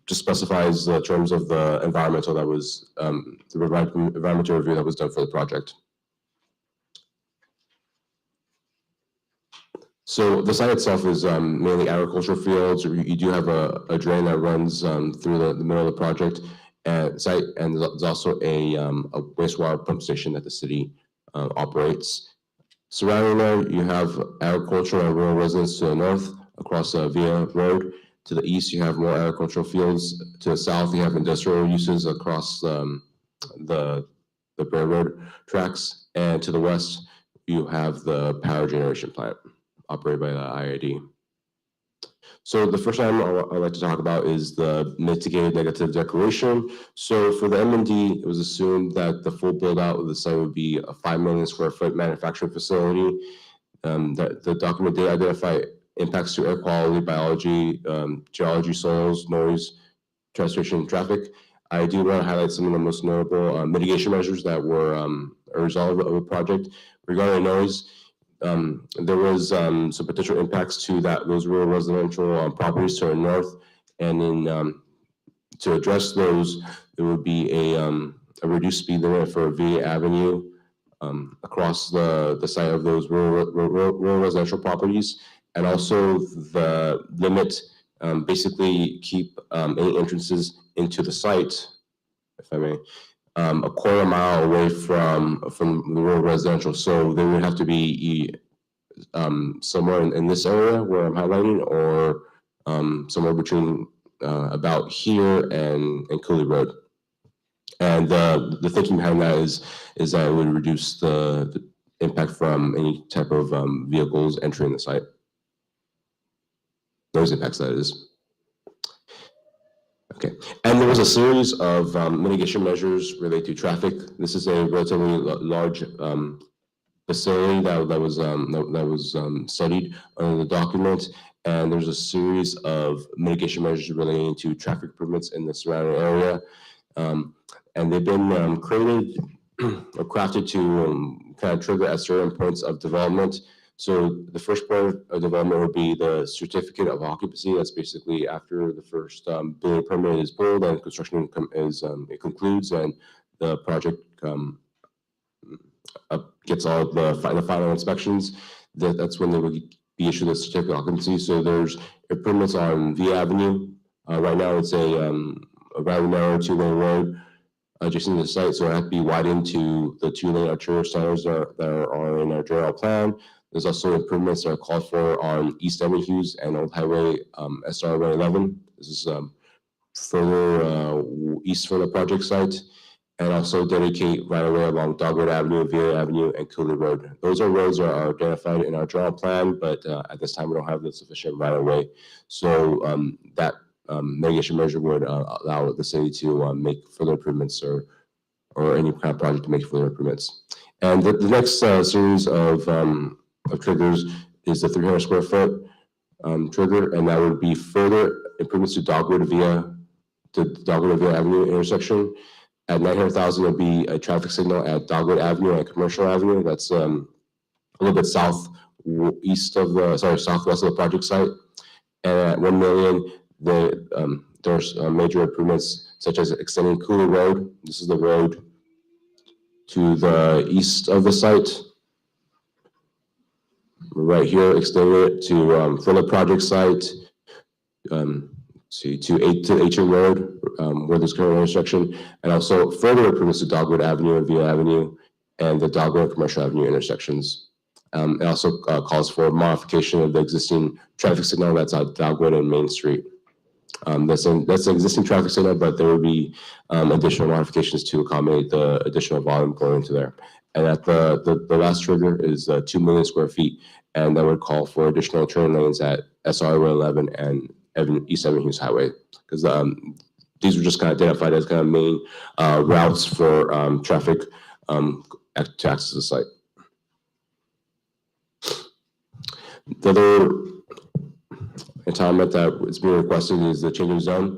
just specifies the terms of the environmental that was the environmental review that was done for the project. So the site itself is mainly agricultural fields. You do have a drain that runs through the middle of the project site, and there's also a wastewater pump station that the city operates. Surrounding there, you have agricultural and rural residents to the north across Via Road. To the east, you have more agricultural fields. To the south, you have industrial uses across the railroad tracks. And to the west, you have the power generation plant operated by the IID. So the first item I'd like to talk about is the mitigated negative declaration. So for the M&D, it was assumed that the full build out of the site would be a 5 million square foot manufacturing facility. That the document did identify impacts to air quality, biology, geology, soils, noise, transportation, traffic. I do want to highlight some of the most notable mitigation measures that were a result of the project. Regarding noise, there was some potential impacts to those rural residential properties to our north, and then to address those, there would be a reduced speed limit for Via Avenue across the site of those rural residential properties, and also the limit basically keep any entrances into the site, if I may, a quarter mile away from the rural residential. So they would have to be somewhere in this area where I'm highlighting, or somewhere between about here and Cooley Road. And the thinking behind that is that it would reduce the impact from any type of vehicles entering the site. Those impacts, that is. Okay, and there was a series of mitigation measures related to traffic. This is a relatively large facility that was studied under the document, and there's a series of mitigation measures relating to traffic improvements in the surrounding area, and they've been created or crafted to kind of trigger at certain points of development. So the first part of development would be the certificate of occupancy. That's basically after the first building permit is pulled and construction it concludes and the project gets all the final inspections. That's when they would be issued a certificate of occupancy. So there's improvements on V Avenue. Right now it's a rather narrow two-lane road adjacent to the site, so it has to be widened to the two-lane arterial standards that are in our general plan. There's also improvements that are called for on East Hughes and Old Highway SR 111. This is further east from the project site, and also dedicate right-of-way along Dogwood Avenue, Villa Avenue, and Cooley Road. Those are roads that are identified in our general plan, but at this time we don't have the sufficient right-of-way. So that mitigation measure would allow the city to make further improvements or any kind of project to make further improvements. And the next series of triggers is the 300 square foot trigger, and that would be further improvements to Dogwood Villa Avenue intersection. At 900,000, there'll be a traffic signal at Dogwood Avenue and Commercial Avenue. That's a little bit southwest of the project site. And at 1 million, there's major improvements such as extending Cooley Road. This is the road to the east of the site. Right here, extending it to from the project site to H.M. Road, where there's current intersection, and also further improvements to Dogwood Avenue and Villa Avenue and the Dogwood and Commercial Avenue intersections. It also calls for modification of the existing traffic signal that's at Dogwood and Main Street. That's an existing traffic signal, but there will be additional modifications to accommodate the additional volume going into there. And at the last trigger is 2 million square feet, and that would call for additional turn lanes at SR 111 and East Hughes Highway, because these were just kind of identified as kind of main routes for traffic to access the site. The other entitlement that is being requested is the change of zone.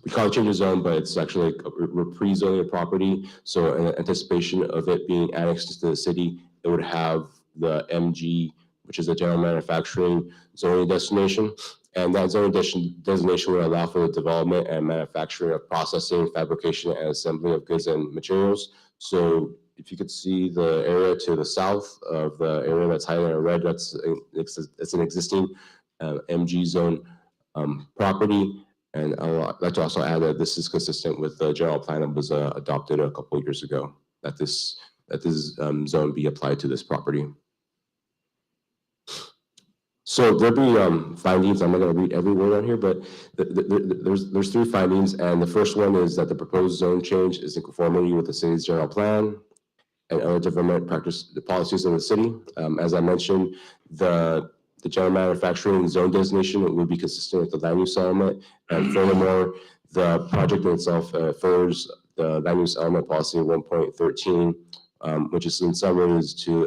We call it change of zone, but it's actually like we're pre-zoning a property. So in anticipation of it being annexed to the city, it would have the MG, which is a general manufacturing zoning destination. And that zoning designation would allow for the development and manufacturing of processing, fabrication, and assembly of goods and materials. So if you could see the area to the south of the area that's highlighted in red, it's an existing MG zone property. And I'd like to also add that this is consistent with the general plan that was adopted a couple of years ago, that this zone be applied to this property. So there'll be findings. I'm not going to read every word on here, but there's 3 findings, and the first one is that the proposed zone change is in conformity with the city's general plan and other development the policies of the city. As I mentioned, the general manufacturing zone designation would be consistent with the land use element, and furthermore, the project itself furthers the land use element policy 1.13. Which is in summary is to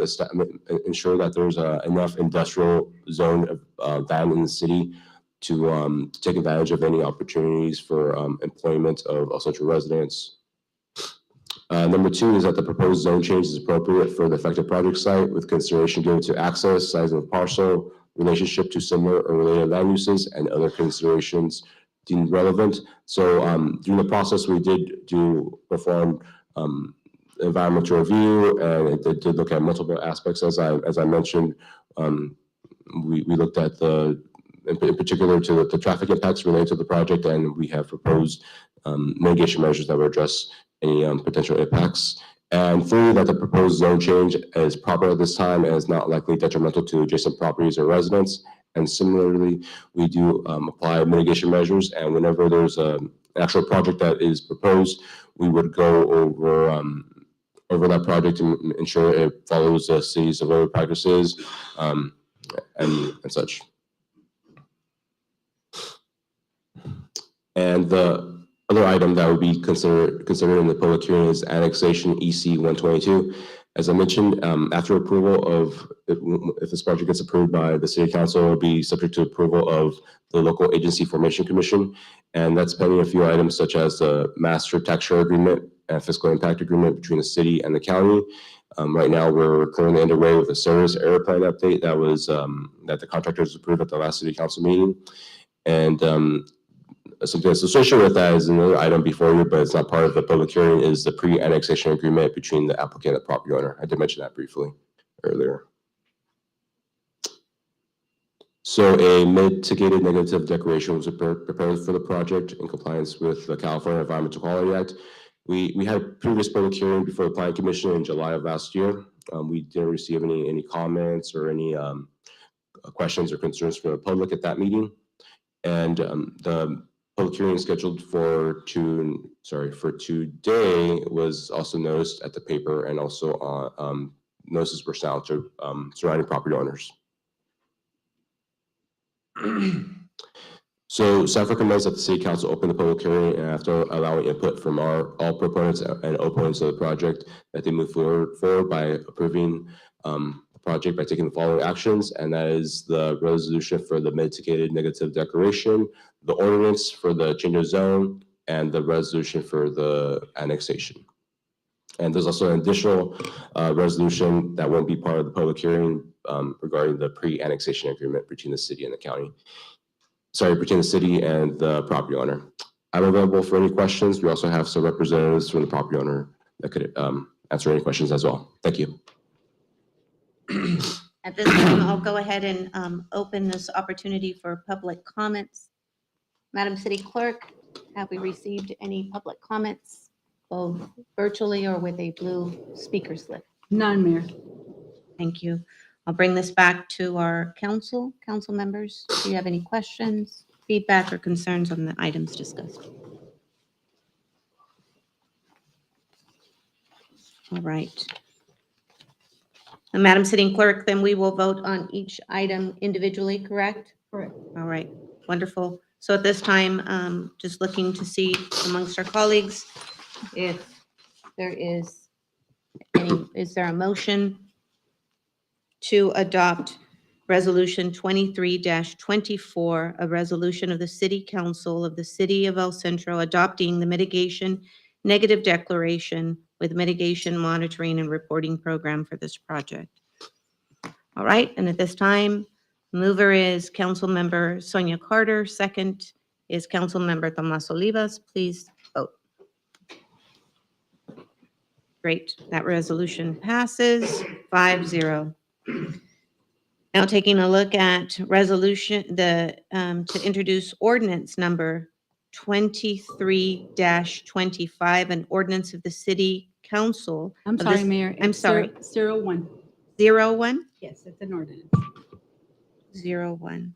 ensure that there's enough industrial zone land in the city to take advantage of any opportunities for employment of Centro residents. Number 2 is that the proposed zone change is appropriate for the affected project site with consideration given to access, size of the parcel, relationship to similar or related land uses, and other considerations deemed relevant. So during the process, we did perform environmental review, and it did look at multiple aspects. As I mentioned, we looked at in particular to the traffic impacts related to the project, and we have proposed mitigation measures that would address any potential impacts. And 3, that the proposed zone change is proper at this time and is not likely detrimental to adjacent properties or residents. And similarly, we do apply mitigation measures, and whenever there's an actual project that is proposed, we would go over that project to ensure it follows the city's development practices and such. And the other item that would be considered in the public hearing is annexation EC 122. As I mentioned, after approval of, if this project gets approved by the city council, it will be subject to approval of the local agency formation commission. And that's pending a few items such as the master tax share agreement and fiscal impact agreement between the city and the county. Right now, we're currently underway with a service area plan update that was, that the contractors approved at the last city council meeting. And something that's associated with that is another item before you, but it's not part of the public hearing, is the pre-annexation agreement between the applicant and the property owner. I did mention that briefly earlier. So a mitigated negative declaration was prepared for the project in compliance with the California Environmental Quality Act. We had a previous public hearing before the Planning Commission in July of last year. We didn't receive any comments or any questions or concerns from the public at that meeting. And the public hearing scheduled for today was also noticed at the paper, and also notices were sent out to surrounding property owners. So staff recommends that the city council open the public hearing, and after allowing input from all proponents and opponents of the project, that they move forward by approving the project by taking the following actions, and that is the resolution for the mitigated negative declaration, the ordinance for the change of zone, and the resolution for the annexation. And there's also an additional resolution that won't be part of the public hearing regarding the pre-annexation agreement between the city and the county. Sorry, between the city and the property owner. I'm available for any questions. We also have some representatives from the property owner that could answer any questions as well. Thank you. At this time, I'll go ahead and open this opportunity for public comments. Madam City Clerk, have we received any public comments, both virtually or with a blue speaker slip? None, Mayor. Thank you. I'll bring this back to our council members. Do you have any questions, feedback, or concerns on the items discussed? All right. Madam Sitting Clerk, then we will vote on each item individually, correct? Correct. All right, wonderful. So at this time, just looking to see amongst our colleagues if there is there a motion to adopt Resolution 23-24, a resolution of the City Council of the City of El Centro adopting the mitigation negative declaration with mitigation monitoring and reporting program for this project. All right, and at this time, mover is Councilmember Sonia Carter. Second is Councilmember Tomas Olivas. Please vote. Great, that resolution passes 5-0. Now taking a look at resolution, to introduce ordinance number 23-25, an ordinance of the City Council. I'm of sorry, the- Mayor. I'm It's sorry. 01. 01? Yes, it's an ordinance. 01.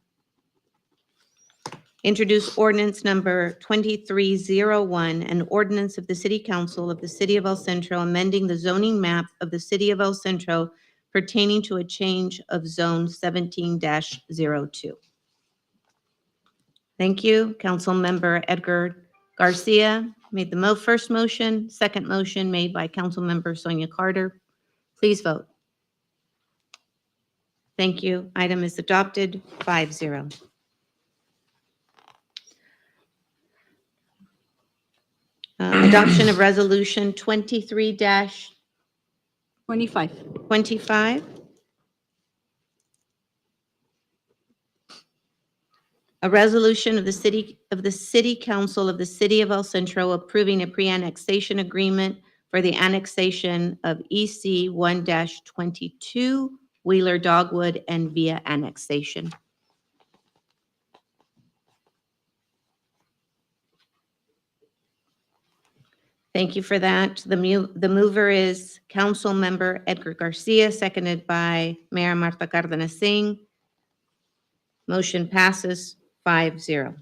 Introduce ordinance number 2301, an ordinance of the City Council of the City of El Centro amending the zoning map of the City of El Centro pertaining to a change of zone 17-02. Thank you. Councilmember Edgar Garcia made the first motion. Second motion made by Councilmember Sonia Carter. Please vote. Thank you. Item is adopted 5-0. Adoption of resolution 23-25. 25. A resolution of the City Council of the City of El Centro approving a pre-annexation agreement for the annexation of EC 1-22 Wheeler Dogwood and via annexation. Thank you for that. The mover is Councilmember Edgar Garcia, seconded by Mayor Martha Cardenas Singh. Motion passes 5-0.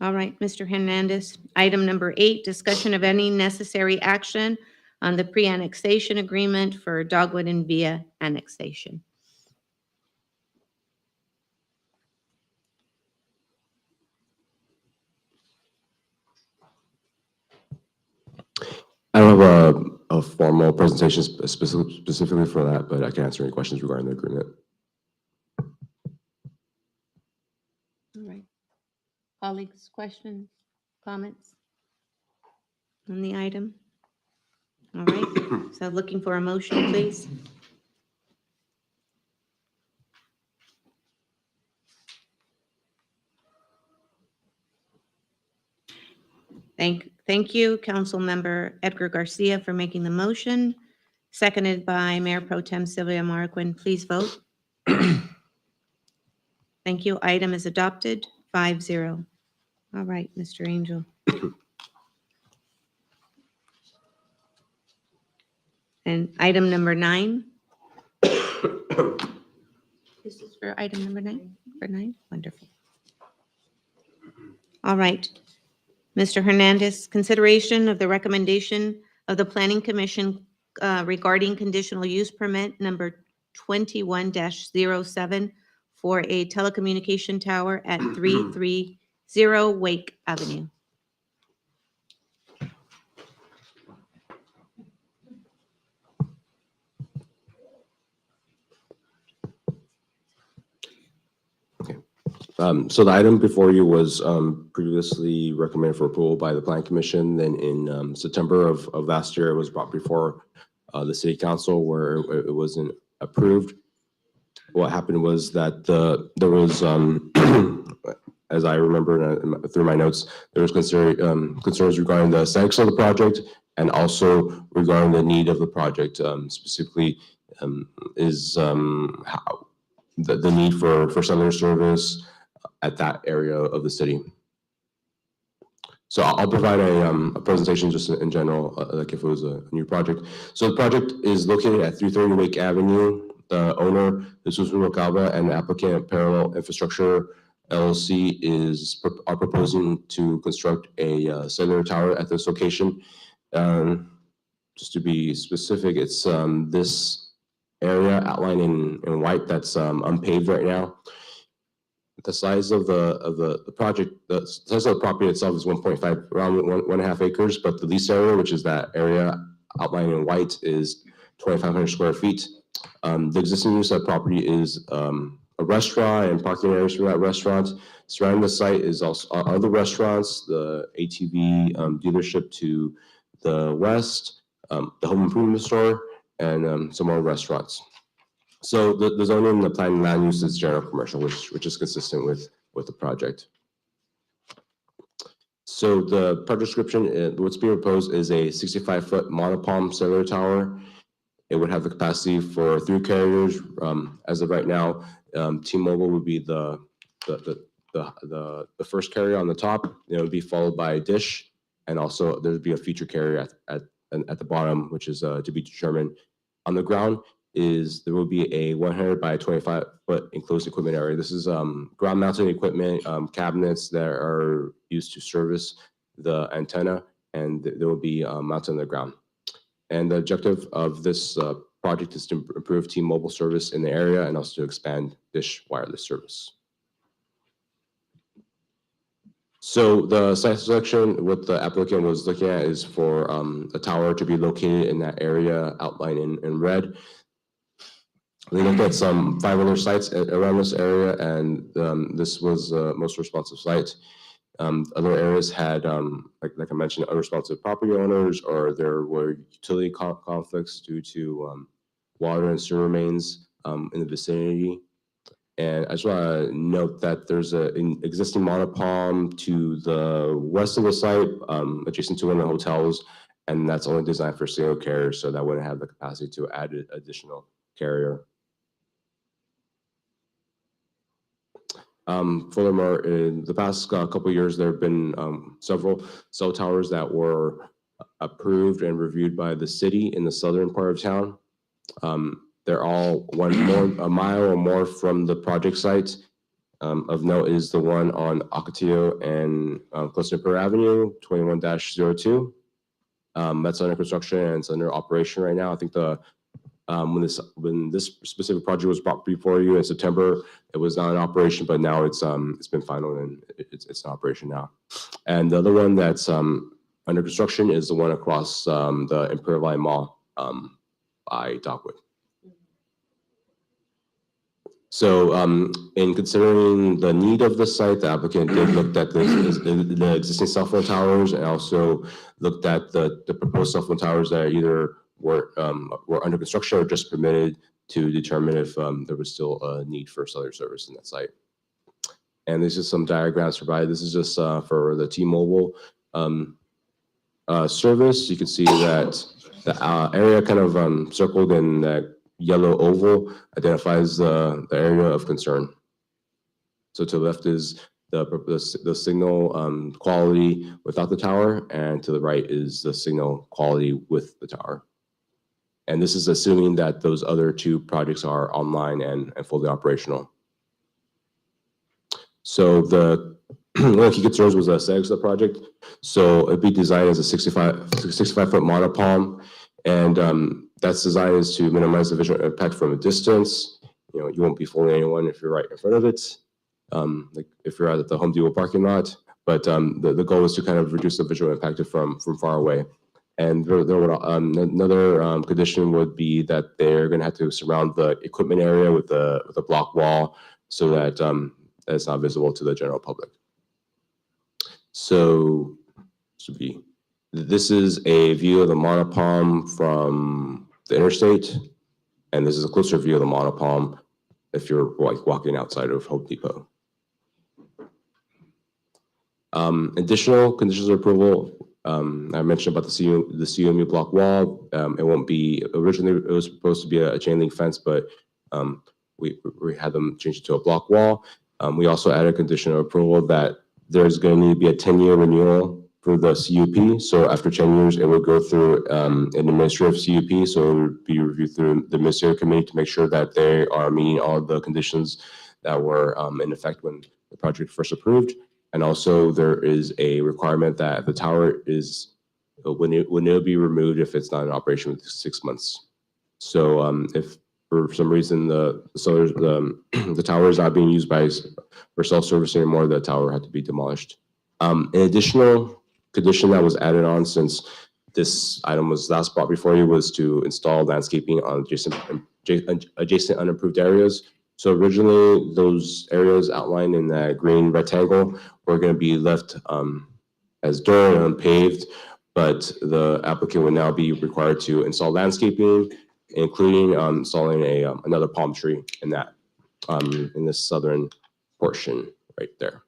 All right, Mr. Hernandez. Item number 8, discussion of any necessary action on the pre-annexation agreement for Dogwood and via annexation. a formal presentation specifically for that, but I can answer any questions regarding the agreement. All right. Colleagues, questions, comments on the item? All right, so looking for a motion, please. Thank you, Councilmember Edgar Garcia, for making the motion, seconded by Mayor Pro Tem Sylvia Marquin. Please vote. Thank you. Item is adopted, 5-0. All right, Mr. Angel. And item number 9. This is for item number 9? For 9? Wonderful. All right. Mr. Hernandez, consideration of the recommendation of the Planning Commission regarding conditional use permit number 21-07 for a telecommunication tower at 330 Wake Avenue. So the item before you was previously recommended for approval by the Plan Commission. Then in September of last year, it was brought before the City Council where it wasn't approved. What happened was that there was, as I remember through my notes, there was concerns regarding the aesthetics of the project and also regarding the need of the project, specifically is how the need for cellular service at that area of the city. So I'll provide a presentation just in general, like if it was a new project. So the project is located at 330 Wake Avenue. The owner, Jesus Rubalcaba, and the applicant, Parallel Infrastructure LLC, are proposing to construct a cellular tower at this location. Just to be specific, it's this area outlined in white that's unpaved right now. The size of the project, the size of the property itself is 1.5, around 1.5 acres, but the lease area, which is that area outlined in white, is 2,500 square feet. The existing use of that property is a restaurant and parking areas for that restaurant. Surrounding the site is also other restaurants, the ATV dealership to the west, the home improvement store, and some more restaurants. So the zoning and the planning land use is general commercial, which is consistent with the project. So the project description, what's being proposed is a 65-foot monopalm cellular tower. It would have the capacity for 3 carriers. As of right now, T-Mobile would be the first carrier on the top. It would be followed by Dish, and also there would be a feature carrier at the bottom, which is to be determined. On the ground there will be a 100 by 25-foot enclosed equipment area. This is ground-mounted equipment, cabinets that are used to service the antenna, and they will be mounted on the ground. And the objective of this project is to improve T-Mobile service in the area and also to expand Dish wireless service. So the site selection, what the applicant was looking at is for a tower to be located in that area outlined in red. They looked at some 5 other sites around this area, and this was the most responsive site. Other areas had, like I mentioned, unresponsive property owners, or there were utility conflicts due to water and sewer mains in the vicinity. And I just want to note that there's an existing monopalm to the west of the site, adjacent to one of the hotels, and that's only designed for single carriers, so that wouldn't have the capacity to add an additional carrier. Furthermore, in the past couple of years, there have been several cell towers that were approved and reviewed by the city in the southern part of town. They're all a mile or more from the project site. Of note is the one on Ocotillo and Cluster Avenue, 21-02. That's under construction and it's under operation right now. I think when this specific project was brought before you in September, it was not in operation, but now it's been final and it's in operation now. And the other one that's under construction is the one across the Imperial Valley Mall by Dockwood. So in considering the need of the site, the applicant did look at the existing cell phone towers and also looked at the proposed cell phone towers that either were under construction or just permitted to determine if there was still a need for cellular service in that site. And this is some diagrams provided. This is just for the T-Mobile service. You can see that the area kind of circled in that yellow oval identifies the area of concern. So to the left is the signal quality without the tower, and to the right is the signal quality with the tower. And this is assuming that those other two projects are online and fully operational. So the one of the key concerns was the aesthetics of the project. So it'd be designed as a 65-foot monopalm, and that's designed is to minimize the visual impact from a distance. You know, you won't be fooling anyone if you're right in front of it, like if you're at the Home Depot parking lot. But the goal is to kind of reduce the visual impact from far away. And there would, another condition would be that they're going to have to surround the equipment area with a block wall so that it's not visible to the general public. So this is a view of the monopalm from the interstate, and this is a closer view of the monopalm if you're like walking outside of Home Depot. Additional conditions of approval. I mentioned about the CUMU block wall. It won't be, originally it was supposed to be a chain link fence, but we had them change it to a block wall. We also added a condition of approval that there's going to need to be a 10-year renewal for the CUP. So after 10 years, it would go through an administrative CUP. So it would be reviewed through the administrative committee to make sure that they are meeting all the conditions that were in effect when the project first approved. And also there is a requirement that the tower is, when it'll be removed if it's not in operation within 6 months. So if for some reason the tower is not being used for self-service anymore, the tower had to be demolished. An additional condition that was added on since this item was last brought before you was to install landscaping on adjacent unimproved areas. So originally those areas outlined in that green rectangle were going to be left as dirt and unpaved, but the applicant would now be required to install landscaping, including installing another palm tree in that in this southern portion right there.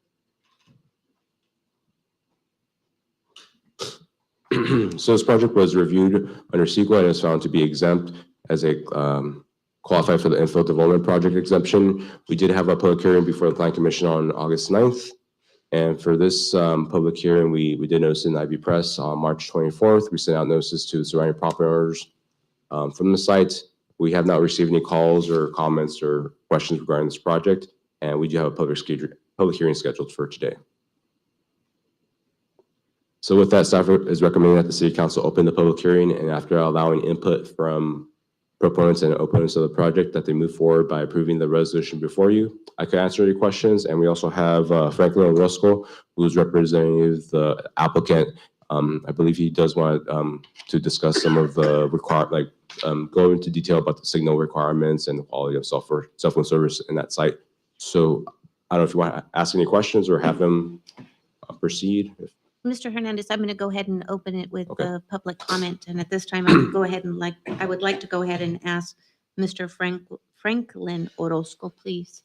So this project was reviewed under CEQA and is found to be exempt as a qualified for the infill development project exemption. We did have a public hearing before the Planning Commission on August 9th. And for this public hearing, we did notice in IB Press on March 24th. We sent out notices to surrounding property owners from the site. We have not received any calls or comments or questions regarding this project. And we do have a public hearing scheduled for today. So with that, staff is recommending that the City Council open the public hearing, and after allowing input from proponents and opponents of the project, that they move forward by approving the resolution before you. I can answer any questions, and we also have Franklin Orozco, who's representing the applicant. I believe he does want to discuss some of the go into detail about the signal requirements and the quality of cell phone service in that site. So I don't know if you want to ask any questions or have him proceed. Mr. Hernandez, I'm going to go ahead and open it with Okay. the public comment. And at this time, I would like to go ahead and ask Mr. Franklin Orozco, please.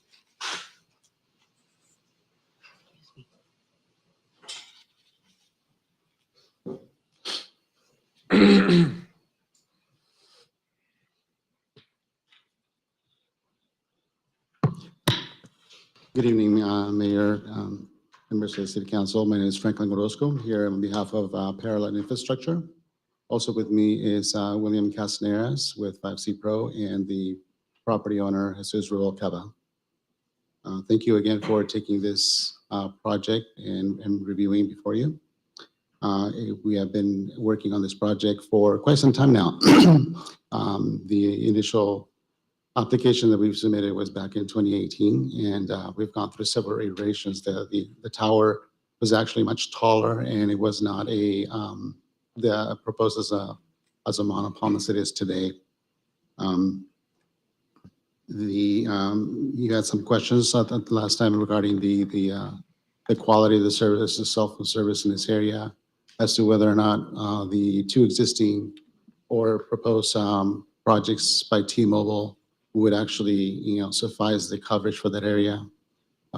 Good evening, Mayor, members of the City Council. My name is Franklin Orozco, here on behalf of Parallel Infrastructure. Also with me is William Castaneras with 5C Pro and the property owner, Jesus Ruel Cava. Thank you again for taking this project and reviewing before you. We have been working on this project for quite some time now. The initial application that we've submitted was back in 2018, and we've gone through several iterations. The tower was actually much taller, and it was not proposed as a monopole as it is today. You had some questions at the last time regarding the quality of the service, the cell phone service in this area, as to whether or not the two existing or proposed projects by T-Mobile would actually, suffice the coverage for that area.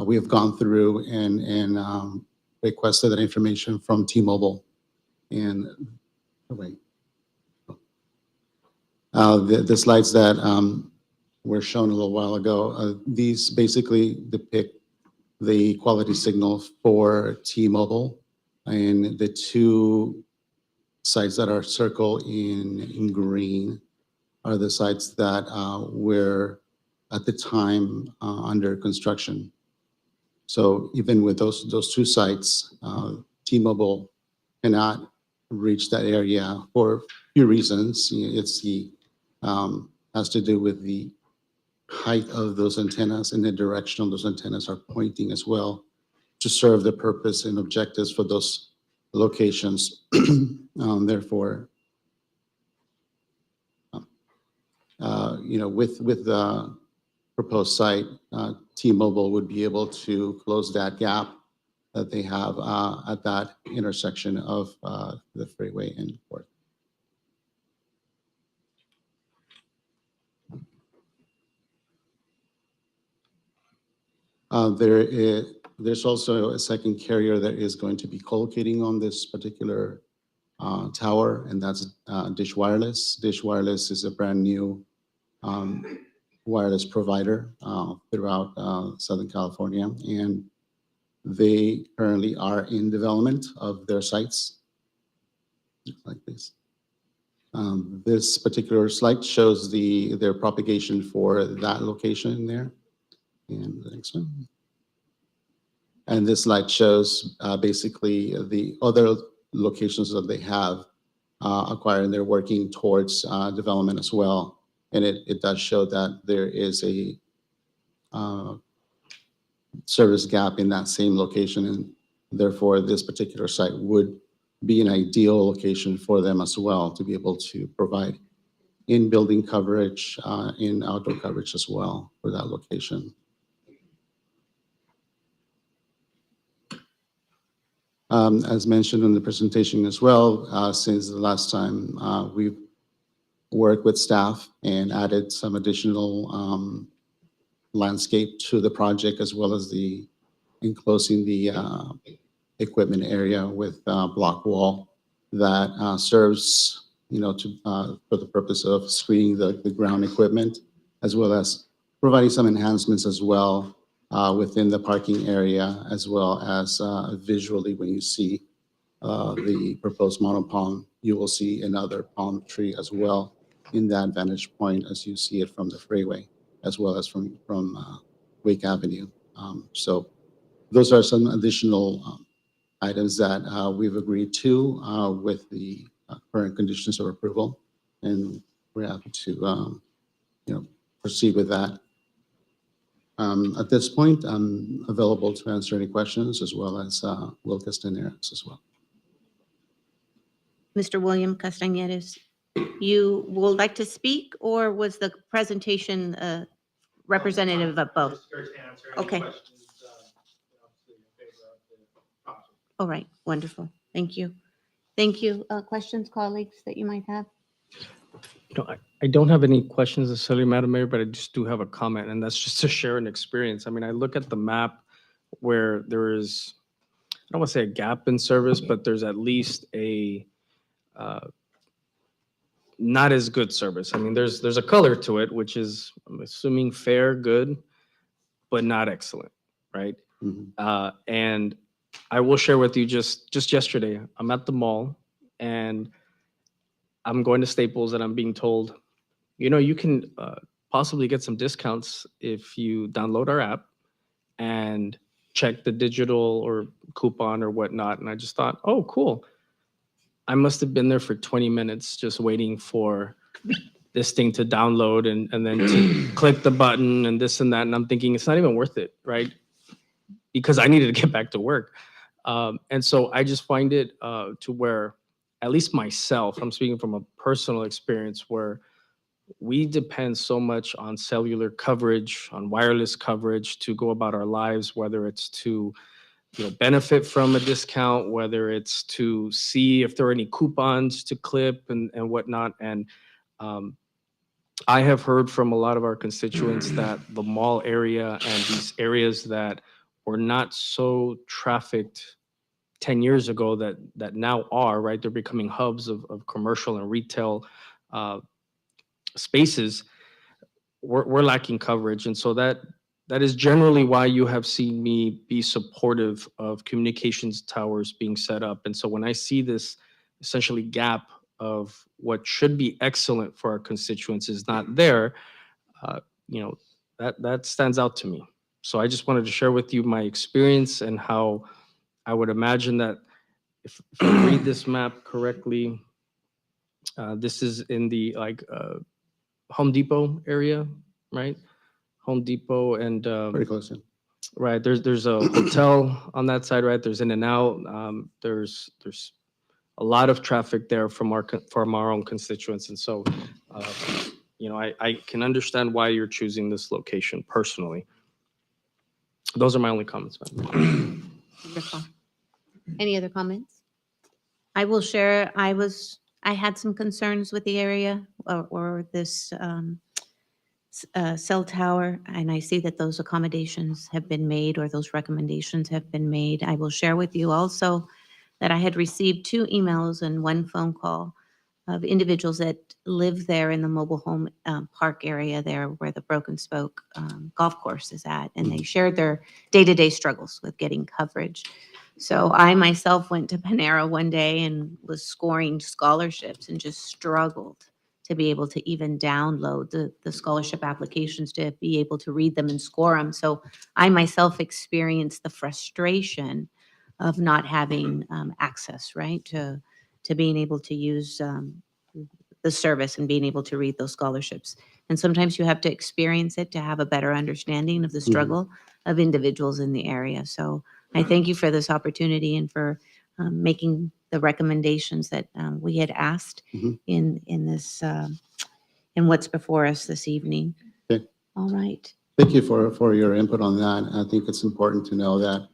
We have gone through and requested that information from T-Mobile. And, wait. The slides that were shown a little while ago, these basically depict the quality signal for T-Mobile, and the two sites that are circled in green are the sites that were at the time under construction. So even with those two sites, T-Mobile cannot reach that area for a few reasons. It's has to do with the height of those antennas and the direction of those antennas are pointing as well to serve the purpose and objectives for those locations. Therefore, with the proposed site, T-Mobile would be able to close that gap that they have at that intersection of the freeway and Fourth. There's also a second carrier that is going to be co-locating on this particular tower, and that's Dish Wireless. Dish Wireless is a brand new wireless provider throughout Southern California, and they currently are in development of their sites. Like this. This particular slide shows their propagation for that location there. And the next one. And this slide shows basically the other locations that they have acquired, and they're working towards development as well. And it does show that there is a service gap in that same location, and therefore this particular site would be an ideal location for them as well to be able to provide in-building coverage, in outdoor coverage as well for that location. As mentioned in the presentation as well, since the last time we've worked with staff and added some additional landscape to the project, as well as enclosing the equipment area with block wall that serves, for the purpose of screening the ground equipment, as well as providing some enhancements as well within the parking area, as well as visually when you see the proposed monopole, you will see another palm tree as well in that vantage point as you see it from the freeway, as well as from Wake Avenue. So those are some additional items that we've agreed to with the current conditions of approval, and we're happy to proceed with that. At this point, I'm available to answer any questions, as well as Will Castaneras as well. Mr. William Castañedas, you would like to speak, or was the presentation representative of both? Okay. All right, wonderful. Thank you. Thank you. Questions, colleagues, that you might have? I don't have any questions necessarily, Madam Mayor, but I just do have a comment, and that's just to share an experience. I mean, I look at the map where there is, I don't want to say a gap in service, but there's at least a not as good service. I mean, there's a color to it, which is, I'm assuming, fair, good, but not excellent, right? Mhm. And I will share with you just yesterday, I'm at the mall and I'm going to Staples and I'm being told, you can possibly get some discounts if you download our app and check the digital or coupon or whatnot. And I just thought, oh, cool. I must have been there for 20 minutes just waiting for this thing to download and then to click the button and this and that. And I'm thinking it's not even worth it, right? Because I needed to get back to work. And so I just find it to where, at least myself, I'm speaking from a personal experience where we depend so much on cellular coverage, on wireless coverage to go about our lives, whether it's to benefit from a discount, whether it's to see if there are any coupons to clip and whatnot. And I have heard from a lot of our constituents that the mall area and these areas that were not so trafficked 10 years ago that now are, right? They're becoming hubs of commercial and retail spaces. We're lacking coverage. And so that is generally why you have seen me be supportive of communications towers being set up. And so when I see this essentially gap of what should be excellent for our constituents is not there, that stands out to me. So I just wanted to share with you my experience and how I would imagine that if I read this map correctly, this is in the Home Depot area, right? Home Depot and Very close, yeah. right, there's a hotel on that side, right? There's In-N-Out. There's a lot of traffic there from our own constituents, and so I can understand why you're choosing this location personally. Those are my only comments, ma'am. Wonderful. Any other comments? I will share, I had some concerns with the area or this cell tower, and I see that those accommodations have been made or those recommendations have been made. I will share with you also that I had received 2 emails and 1 phone call of individuals that live there in the mobile home park area there where the Broken Spoke golf course is at, and they shared their day-to-day struggles with getting coverage. So I myself went to Panera one day and was scoring scholarships and just struggled to be able to even download the scholarship applications to be able to read them and score them. So I myself experienced the frustration of not having access, right, to being able to use the service and being able to read those scholarships. And sometimes you have to experience it to have a better understanding of the struggle of individuals in the area. So I thank you for this opportunity and for making the recommendations that we had asked in this, in what's before us this evening. Okay. All right. Thank you for your input on that. I think it's important to know that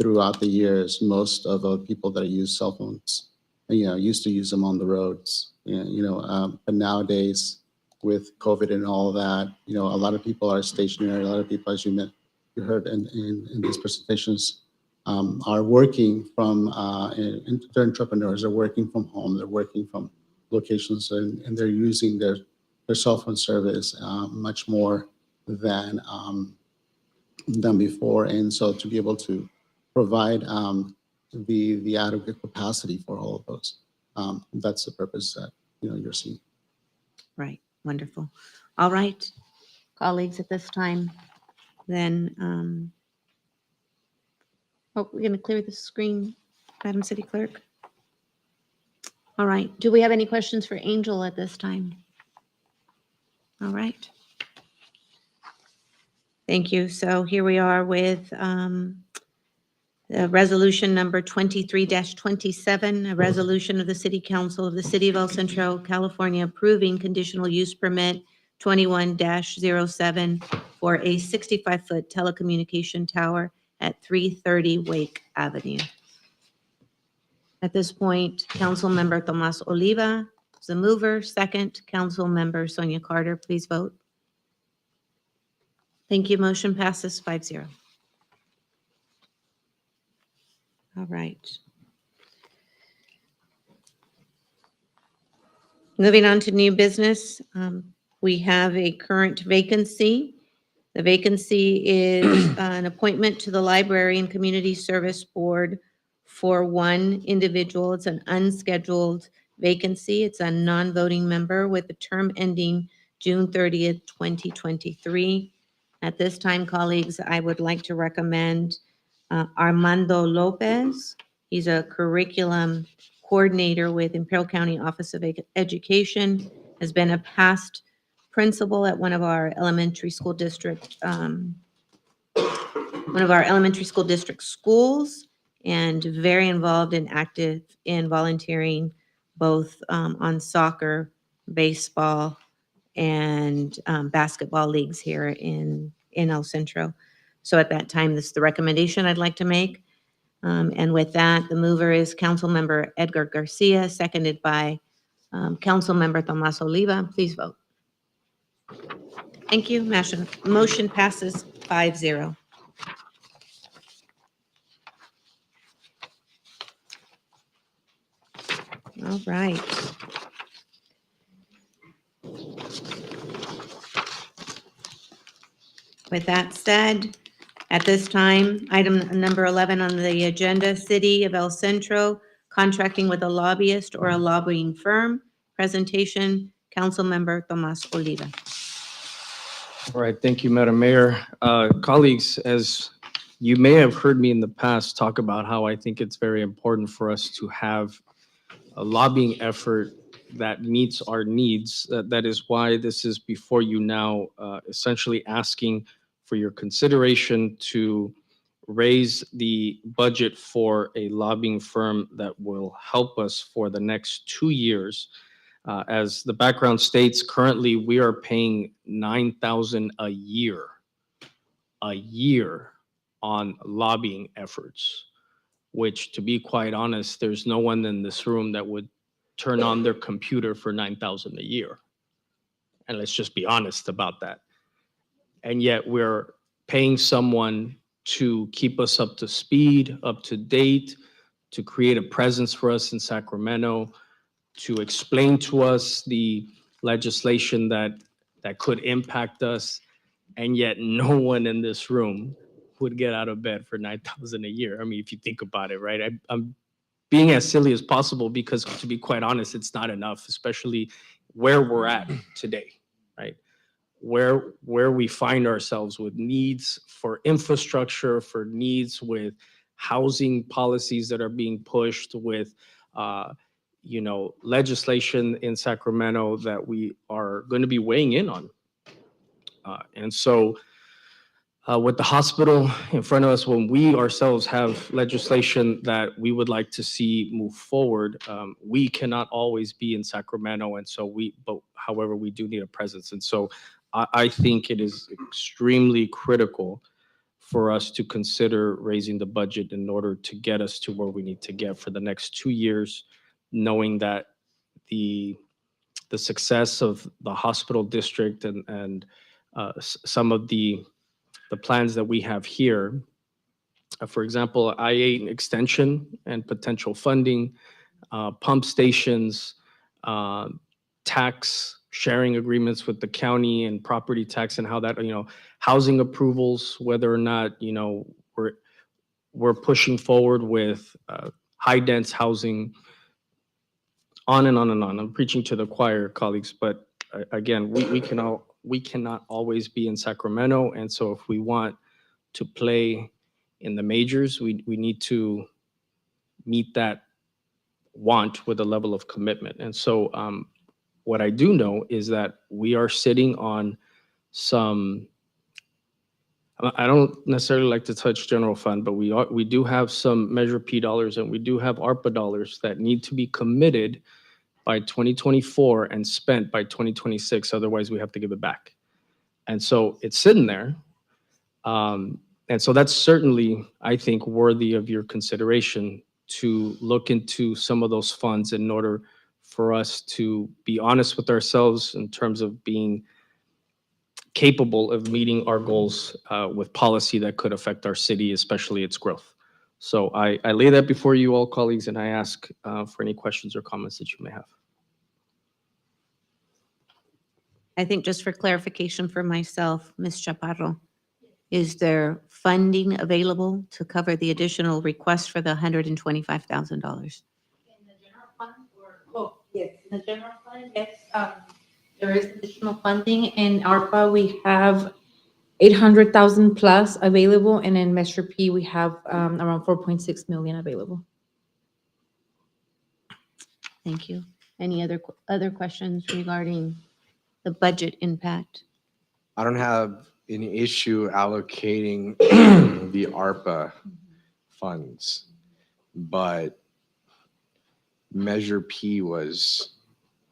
throughout the years, most of the people that use cell phones, used to use them on the roads. But nowadays, with COVID and all that, a lot of people are stationary. A lot of people, as you heard in these presentations, are working from. They're entrepreneurs. They're working from home. They're working from locations, and they're using their cell phone service much more than before. And so to be able to provide the adequate capacity for all of those, that's the purpose that you're seeing. Right. Wonderful. All right, colleagues, at this time, then, we're going to clear the screen, Madam City Clerk. All right. Do we have any questions for Angel at this time? All right. Thank you. So here we are with resolution number 23-27, a resolution of the City Council of the City of El Centro, California, approving conditional use permit 21-07 for a 65-foot telecommunication tower at 330 Wake Avenue. At this point, Councilmember Tomas Oliva is the mover. Second, Councilmember Sonia Carter, please vote. Thank you. Motion passes 5-0. All right. Moving on to new business, we have a current vacancy. The vacancy is an appointment to the Library and Community Service Board for 1 individual. It's an unscheduled vacancy. It's a non-voting member with a term ending June 30th, 2023. At this time, colleagues, I would like to recommend Armando Lopez. He's a curriculum coordinator with Imperial County Office of Education, has been a past principal at one of our elementary school district schools, and very involved and active in volunteering, both on soccer, baseball, and basketball leagues here in El Centro. So at that time, this is the recommendation I'd like to make. And with that, the mover is Councilmember Edgar Garcia, seconded by Councilmember Tomas Oliva. Please vote. Thank you. Motion passes 5-0. All right. With that said, at this time, item number 11 on the agenda, City of El Centro, contracting with a lobbyist or a lobbying firm. Presentation, Councilmember Tomas Oliva. All right, thank you, Madam Mayor. Colleagues, as you may have heard me in the past talk about how I think it's very important for us to have a lobbying effort that meets our needs. That is why this is before you now, essentially asking for your consideration to raise the budget for a lobbying firm that will help us for the next 2 years. As the background states, currently we are paying $9,000 a year on lobbying efforts, which, to be quite honest, there's no one in this room that would turn on their computer for $9,000 a year. And let's just be honest about that. And yet we're paying someone to keep us up to speed, up to date, to create a presence for us in Sacramento, to explain to us the legislation that could impact us. And yet no one in this room would get out of bed for $9,000 a year. I mean, if you think about it, right? I'm being as silly as possible because, to be quite honest, it's not enough, especially where we're at today, right? Where we find ourselves with needs for infrastructure, for needs with housing policies that are being pushed, with legislation in Sacramento that we are going to be weighing in on. And so with the hospital in front of us, when we ourselves have legislation that we would like to see move forward, we cannot always be in Sacramento. And so however, we do need a presence. And so I think it is extremely critical for us to consider raising the budget in order to get us to where we need to get for the next 2 years, knowing that the success of the hospital district and some of the plans that we have here, for example, I-8 extension and potential funding, pump stations, tax sharing agreements with the county and property tax and how that, housing approvals, whether or not, we're pushing forward with high dense housing, on and on and on. I'm preaching to the choir, colleagues, but again, we cannot always be in Sacramento. And so if we want to play in the majors, we need to meet that want with a level of commitment. And so what I do know is that we are sitting on some, I don't necessarily like to touch general fund, but we do have some Measure P dollars and we do have ARPA dollars that need to be committed by 2024 and spent by 2026. Otherwise, we have to give it back. And so it's sitting there. And so that's certainly, I think, worthy of your consideration to look into some of those funds in order for us to be honest with ourselves in terms of being capable of meeting our goals with policy that could affect our city, especially its growth. So I lay that before you all, colleagues, and I ask for any questions or comments that you may have. I think just for clarification for myself, Ms. Chaparro, is there funding available to cover the additional request for the $125,000? Oh, yes, in the general fund, yes, there is additional funding. In ARPA, we have 800,000 plus available, and in Measure P, we have around 4.6 million available. Thank you. Any other questions regarding the budget impact? I don't have any issue allocating the ARPA funds. but Measure P was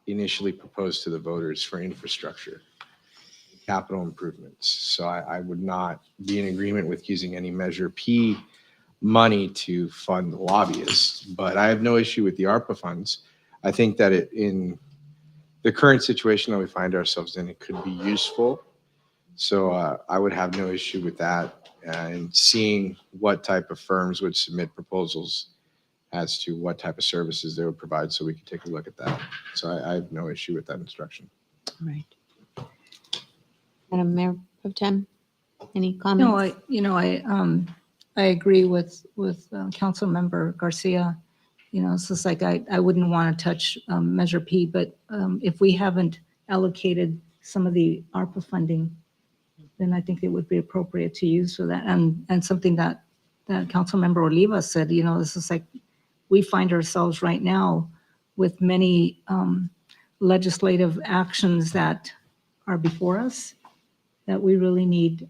initially proposed to the voters for infrastructure, capital improvements. So I would not be in agreement with using any Measure P money to fund lobbyists, but I have no issue with the ARPA funds. I think that in the current situation that we find ourselves in, it could be useful. So I would have no issue with that and seeing what type of firms would submit proposals as to what type of services they would provide, so we can take a look at that. So I have no issue with that instruction. All right. Madam Mayor Pro Tem, any No, comments? I agree with Councilmember Garcia. It's just like I wouldn't want to touch Measure P, but if we haven't allocated some of the ARPA funding, then I think it would be appropriate to use for that. And something that Councilmember Oliva said, this is like, we find ourselves right now with many legislative actions that are before us that we really need,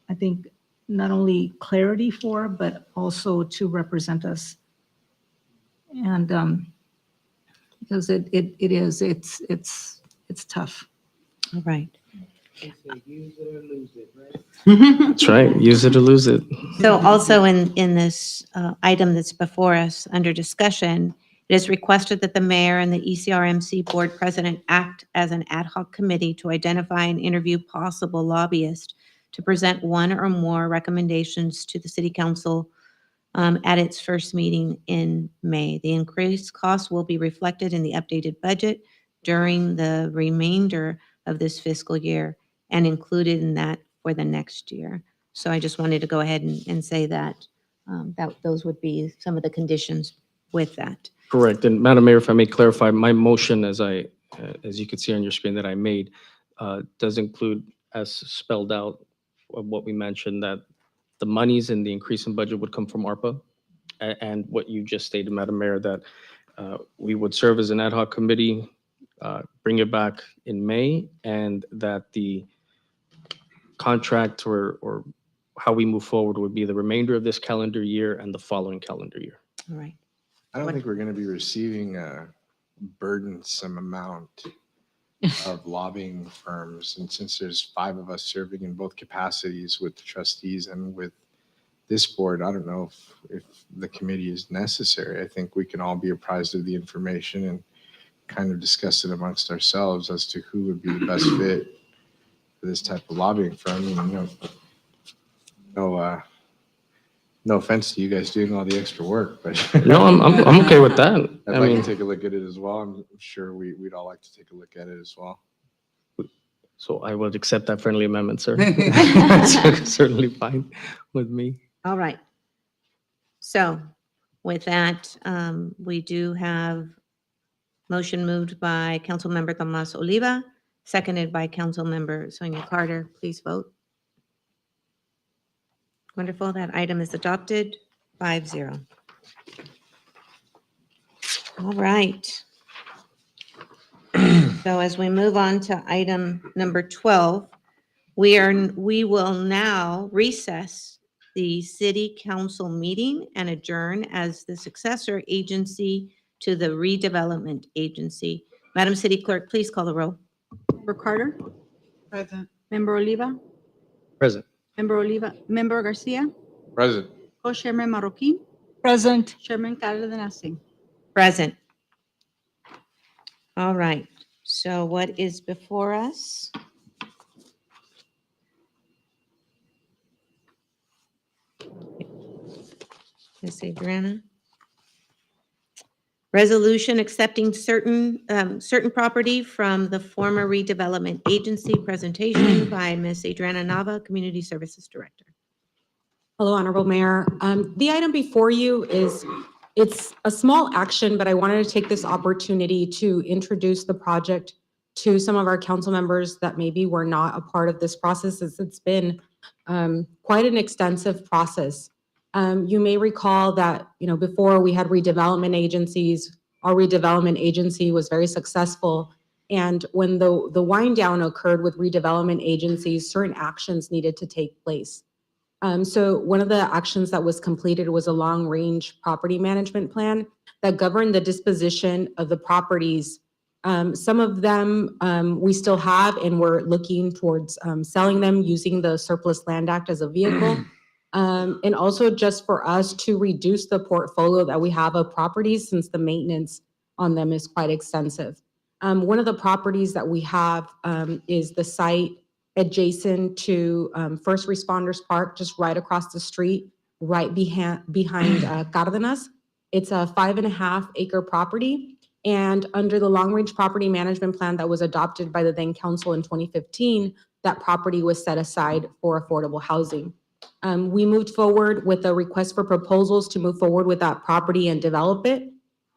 I think, not only clarity for, but also to represent us. And because it's tough. All right. That's right. Use it or lose it. So also in this item that's before us under discussion, it is requested that the mayor and the ECRMC board president act as an ad hoc committee to identify and interview possible lobbyists to present one or more recommendations to the city council at its first meeting in May. The increased cost will be reflected in the updated budget during the remainder of this fiscal year and included in that for the next year. So I just wanted to go ahead and say that, those would be some of the conditions with that. Correct. And Madam Mayor, if I may clarify, my motion, as you can see on your screen that I made, does include, as spelled out, of what we mentioned, that the monies and the increase in budget would come from ARPA. And what you just stated, Madam Mayor, that we would serve as an ad hoc committee, bring it back in May, and that the contract or how we move forward would be the remainder of this calendar year and the following calendar year. All right. I don't think we're going to be receiving a burdensome amount of lobbying firms. And since there's 5 of us serving in both capacities with the trustees and with this board, I don't know if the committee is necessary. I think we can all be apprised of the information and kind of discuss it amongst ourselves as to who would be the best fit for this type of lobbying firm. And, no offense to you guys doing all the extra work, but No, I'm okay with that. I'd I like mean, to take a look at it as well. I'm sure we'd all like to take a look at it as well. so I would accept that friendly amendment, sir. That's certainly fine with me. All right. So with that, we do have motion moved by Councilmember Tomas Oliva, seconded by Councilmember Sonia Carter. Please vote. Wonderful. That item is adopted 5-0. All right. So as we move on to item number 12, we will now recess the city council meeting and adjourn as the successor agency to the redevelopment agency. Madam City Clerk, please call the roll. Member Carter, Present. Member Oliva, Present. Member Garcia, Present. Co-Chairman Marroquin, Present. Chairman Cardenas. Present. All right. So what is before us? Ms. Adriana. Resolution accepting certain property from the former redevelopment agency. Presentation by Ms. Adriana Nava, Community Services Director. Hello, Honorable Mayor. The item before you it's a small action, but I wanted to take this opportunity to introduce the project to some of our council members that maybe were not a part of this process, as it's been quite an extensive process. You may recall that, before we had redevelopment agencies, our redevelopment agency was very successful. And when the wind down occurred with redevelopment agencies, certain actions needed to take place. So one of the actions that was completed was a long-range property management plan that governed the disposition of the properties. Some of them we still have, and we're looking towards selling them using the Surplus Land Act as a vehicle. And also just for us to reduce the portfolio that we have of properties since the maintenance on them is quite extensive. One of the properties that we have is the site adjacent to First Responders Park, just right across the street, right behind Cardenas. It's a 5.5 acre property. And under the long range property management plan that was adopted by the then council in 2015, that property was set aside for affordable housing. We moved forward with a request for proposals to move forward with that property and develop it.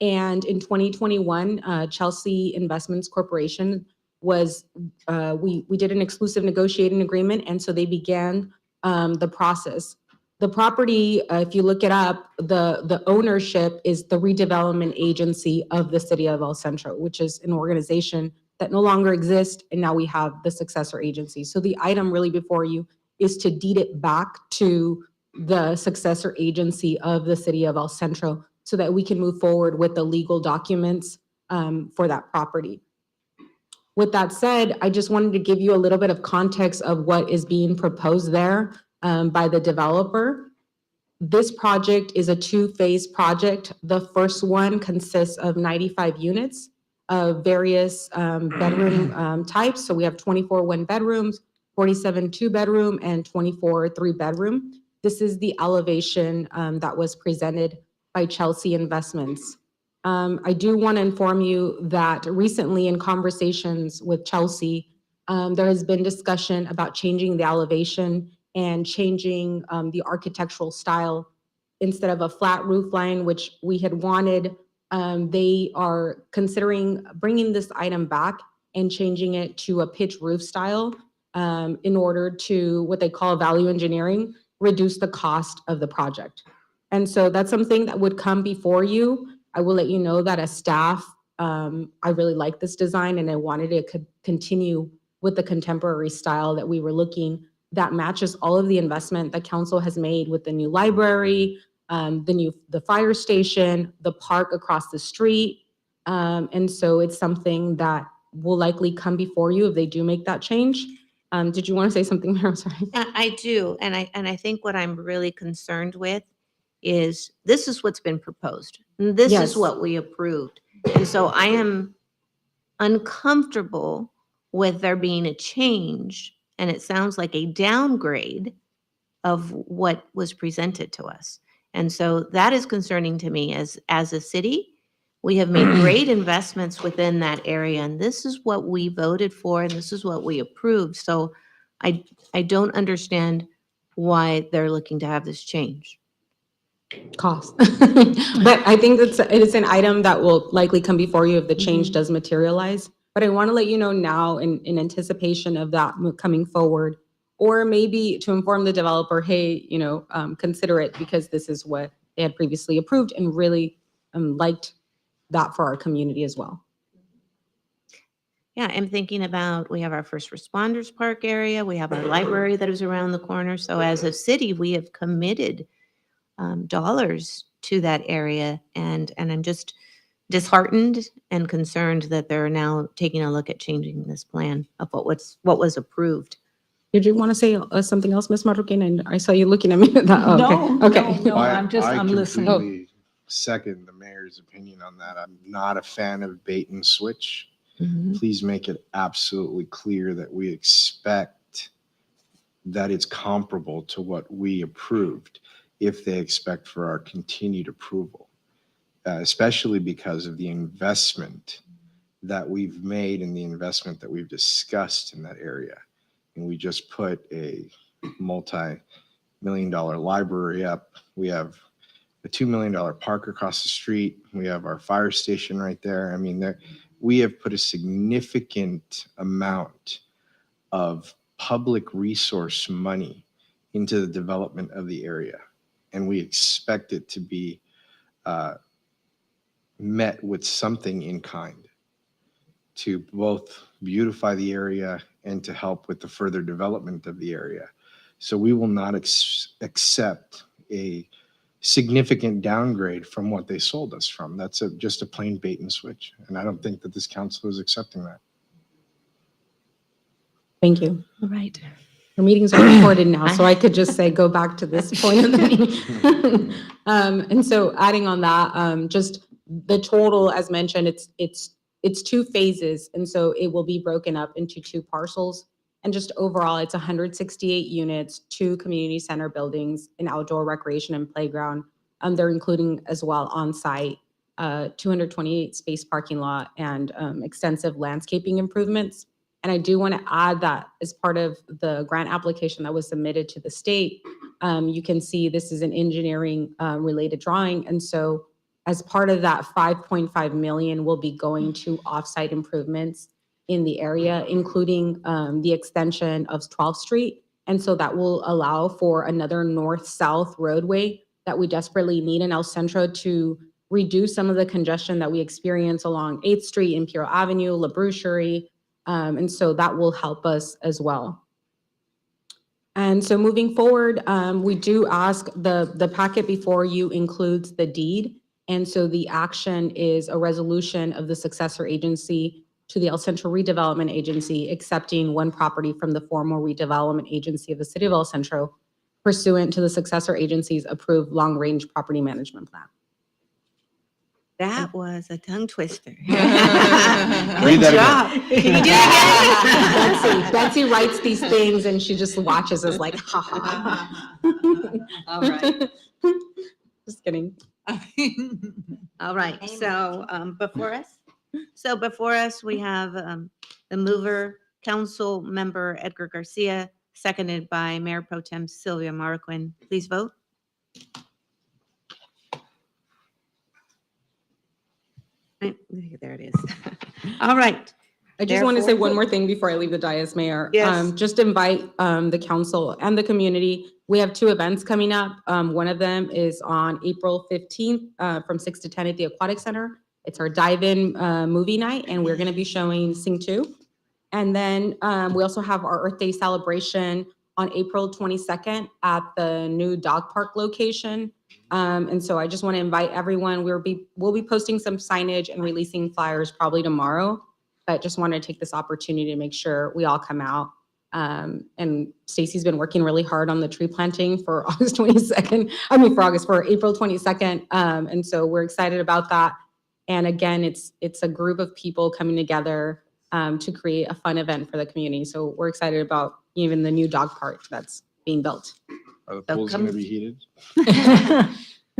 And in 2021, Chelsea Investments Corporation was, we did an exclusive negotiating agreement, and so they began the process. The property, if you look it up, the ownership is the redevelopment agency of the city of El Centro, which is an organization that no longer exists, and now we have the successor agency. So the item really before you is to deed it back to the successor agency of the city of El Centro so that we can move forward with the legal documents for that property. With that said, I just wanted to give you a little bit of context of what is being proposed there by the developer. This project is a two-phase project. The first one consists of 95 units of various bedroom types. So we have 24 one-bedrooms, 47 two-bedroom, and 24 three-bedroom. This is the elevation that was presented by Chelsea Investments. I do want to inform you that recently in conversations with Chelsea, there has been discussion about changing the elevation and changing the architectural style. Instead of a flat roof line, which we had wanted, they are considering bringing this item back and changing it to a pitch roof style in order to, what they call value engineering, reduce the cost of the project. And so that's something that would come before you. I will let you know that as staff, I really like this design and I wanted it to continue with the contemporary style that we were looking that matches all of the investment that council has made with the new library, the fire station, the park across the street. And so it's something that will likely come before you if they do make that change. Did you want to say something, Mayor? I'm sorry. I do, and I think what I'm really concerned with is this is what's been proposed. And this Yes. is what we approved. And so I am uncomfortable with there being a change, and it sounds like a downgrade of what was presented to us. And so that is concerning to me as a city. We have made great investments within that area, and this is what we voted for, and this is what we approved. So I don't understand why they're looking to have this change. Cost. But I think it is an item that will likely come before you if the change does materialize. But I want to let you know now in anticipation of that coming forward, or maybe to inform the developer, hey, consider it because this is what they had previously approved and really liked that for our community as well. Yeah, I'm thinking about, we have our first responders park area, we have our library that is around the corner. So as a city, we have committed dollars to that area, and I'm just disheartened and concerned that they're now taking a look at changing this plan of what was approved. Did you want to say something else, Ms. Marroquin? And I saw you looking at me. No, I'm listening. completely second the mayor's opinion on that. I'm not a fan of bait and switch. Please make it absolutely clear that we expect that it's comparable to what we approved if they expect for our continued approval, especially because of the investment that we've made and the investment that we've discussed in that area. And we just put a multi-million-dollar library up. We have a $2 million park across the street. We have our fire station right there. I mean, we have put a significant amount of public resource money into the development of the area. And we expect it to be met with something in kind to both beautify the area and to help with the further development of the area. So we will not accept a significant downgrade from what they sold us from. That's just a plain bait and switch. And I don't think that this council is accepting that. Thank you. All right. Our meetings are recorded now, so I could just say, go back to this point of the meeting. And so adding on that, just the total, as mentioned, it's 2 phases. And so it will be broken up into 2 parcels. And just overall, it's 168 units, 2 community center buildings, an outdoor recreation and playground. They're including as well on-site, 228 space parking lot and extensive landscaping improvements. And I do want to add that as part of the grant application that was submitted to the state, you can see this is an engineering related drawing. And so as part of that, 5.5 million will be going to offsite improvements in the area, including the extension of 12th Street. And so that will allow for another north-south roadway that we desperately need in El Centro to reduce some of the congestion that we experience along 8th Street, Imperial Avenue, La Brucherie. And so that will help us as well. And so moving forward, we do ask the packet before you includes the deed. And so the action is a resolution of the successor agency to the El Centro Redevelopment Agency, accepting 1 property from the former redevelopment agency of the city of El Centro pursuant to the successor agency's approved long-range property management plan. That was a tongue twister. Read Good that job. Can you do it again? Betsy writes these things and she just watches us like, ha ha. All right. Just kidding. All right, so before us, we have the mover, Council Member Edgar Garcia, seconded by Mayor Pro Tem Sylvia Marroquin. Please vote. Right, there it is. All right. I just want to say Therefore- one more thing before I leave the dais, Mayor. Yes. Just invite the council and the community. We have 2 events coming up. One of them is on April 15th from 6 to 10 at the Aquatic Center. It's our dive-in movie night, and we're going to be showing Sing 2. And then we also have our Earth Day celebration on April 22nd at the new dog park location. And so I just want to invite everyone. We'll be posting some signage and releasing flyers probably tomorrow. But just wanted to take this opportunity to make sure we all come out. And Stacy's been working really hard on the tree planting for August 22nd. For April 22nd. And so we're excited about that. And again, it's a group of people coming together to create a fun event for the community. So we're excited about even the new dog park that's being built. Are the pools going to be heated?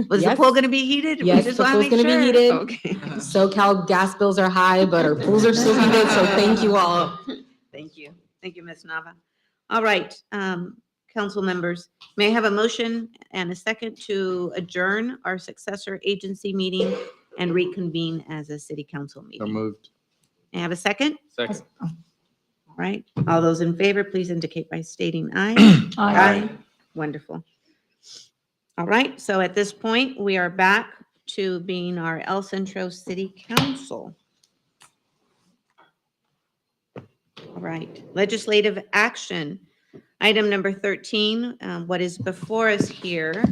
Was the Yes. pool going to be heated? We Yes, just the wanna pool's make gonna be sure. heated. Okay. SoCal gas bills are high, but our pools are still heated, so thank you all. Thank you. Thank you, Ms. Nava. All right, council members, may I have a motion and a second to adjourn our successor agency meeting and reconvene as a city council So meeting? moved. May I have a second? Second. All right, all those in favor, please indicate by stating aye. Aye. Wonderful. All right, so at this point, we are back to being our El Centro City Council. All right, legislative action. Item number 13, what is before us here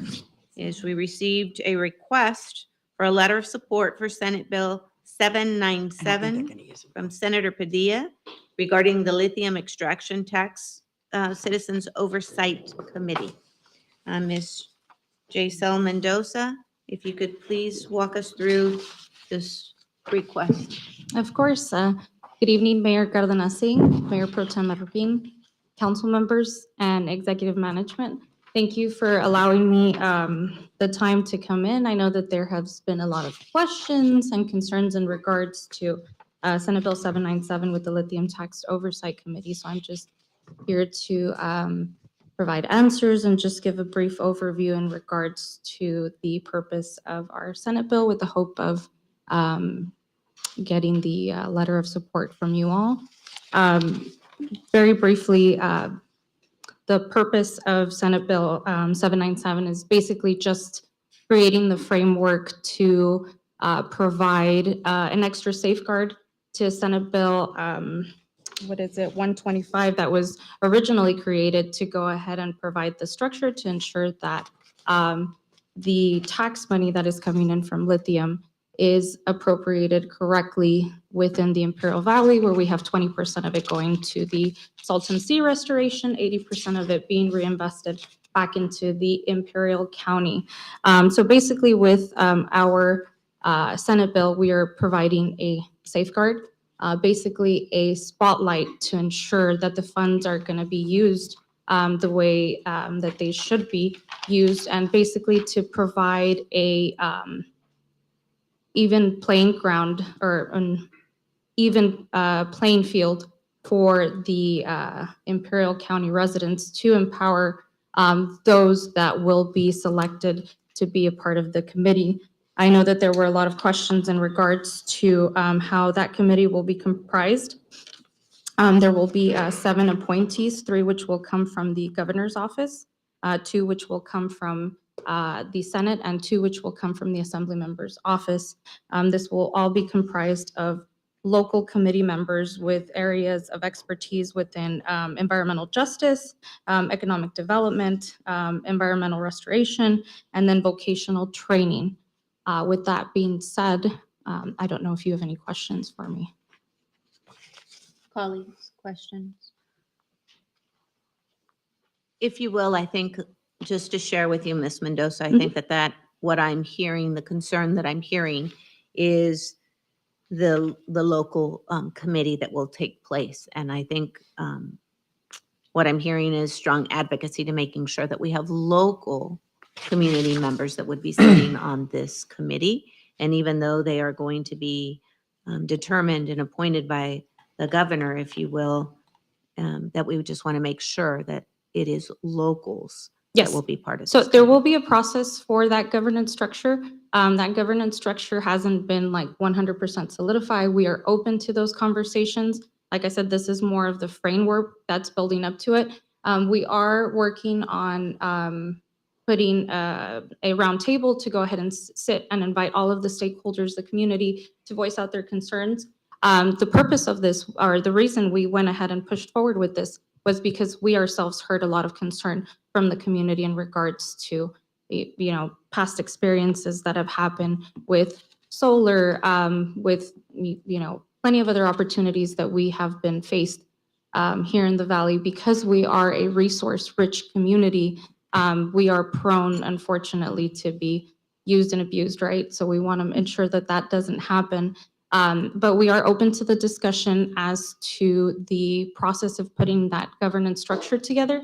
is we received a request for a letter of support for Senate Bill 797 from Senator Padilla regarding the lithium extraction tax Citizens Oversight Committee. Ms. Jaisel Mendoza, if you could please walk us through this request. Of course. Good evening, Mayor Cardenasing, Mayor Pro Tem Marroquin, council members, and executive management. Thank you for allowing me the time to come in. I know that there has been a lot of questions and concerns in regards to Senate Bill 797 with the Lithium Tax Oversight Committee. So I'm just here to provide answers and just give a brief overview in regards to the purpose of our Senate bill with the hope of getting the letter of support from you all. Very briefly, the purpose of Senate Bill 797 is basically just creating the framework to provide an extra safeguard to Senate Bill what is it, 125 that was originally created to go ahead and provide the structure to ensure that the tax money that is coming in from lithium is appropriated correctly within the Imperial Valley, where we have 20% of it going to the Salton Sea restoration, 80% of it being reinvested back into the Imperial County. So basically with our Senate bill, we are providing a safeguard, basically a spotlight to ensure that the funds are going to be used the way that they should be used, and basically to provide a even playing ground or an even playing field for the Imperial County residents to empower those that will be selected to be a part of the committee. I know that there were a lot of questions in regards to how that committee will be comprised. There will be 7 appointees, 3 which will come from the governor's office, 2 which will come from the Senate, and 2 which will come from the Assembly member's office. This will all be comprised of local committee members with areas of expertise within environmental justice, economic development, environmental restoration, and then vocational training. With that being said, I don't know if you have any questions for me. Colleagues, questions? If you will, I think, just to share with you, Ms. Mendoza, I think that what I'm hearing, the concern that I'm hearing is the local committee that will take place. And I think what I'm hearing is strong advocacy to making sure that we have local community members that would be sitting on this committee. And even though they are going to be determined and appointed by the governor, if you will, that we would just want to make sure that it is locals that Yes. will be part of So this there committee. will be a process for that governance structure. That governance structure hasn't been like 100% solidified. We are open to those conversations. Like I said, this is more of the framework that's building up to it. We are working on putting a round table to go ahead and sit and invite all of the stakeholders, the community, to voice out their concerns. The purpose of this, or the reason we went ahead and pushed forward with this, was because we ourselves heard a lot of concern from the community in regards to past experiences that have happened with solar, with plenty of other opportunities that we have been faced here in the Valley. Because we are a resource-rich community, we are prone, unfortunately, to be used and abused, right? So we want to ensure that that doesn't happen. But we are open to the discussion as to the process of putting that governance structure together.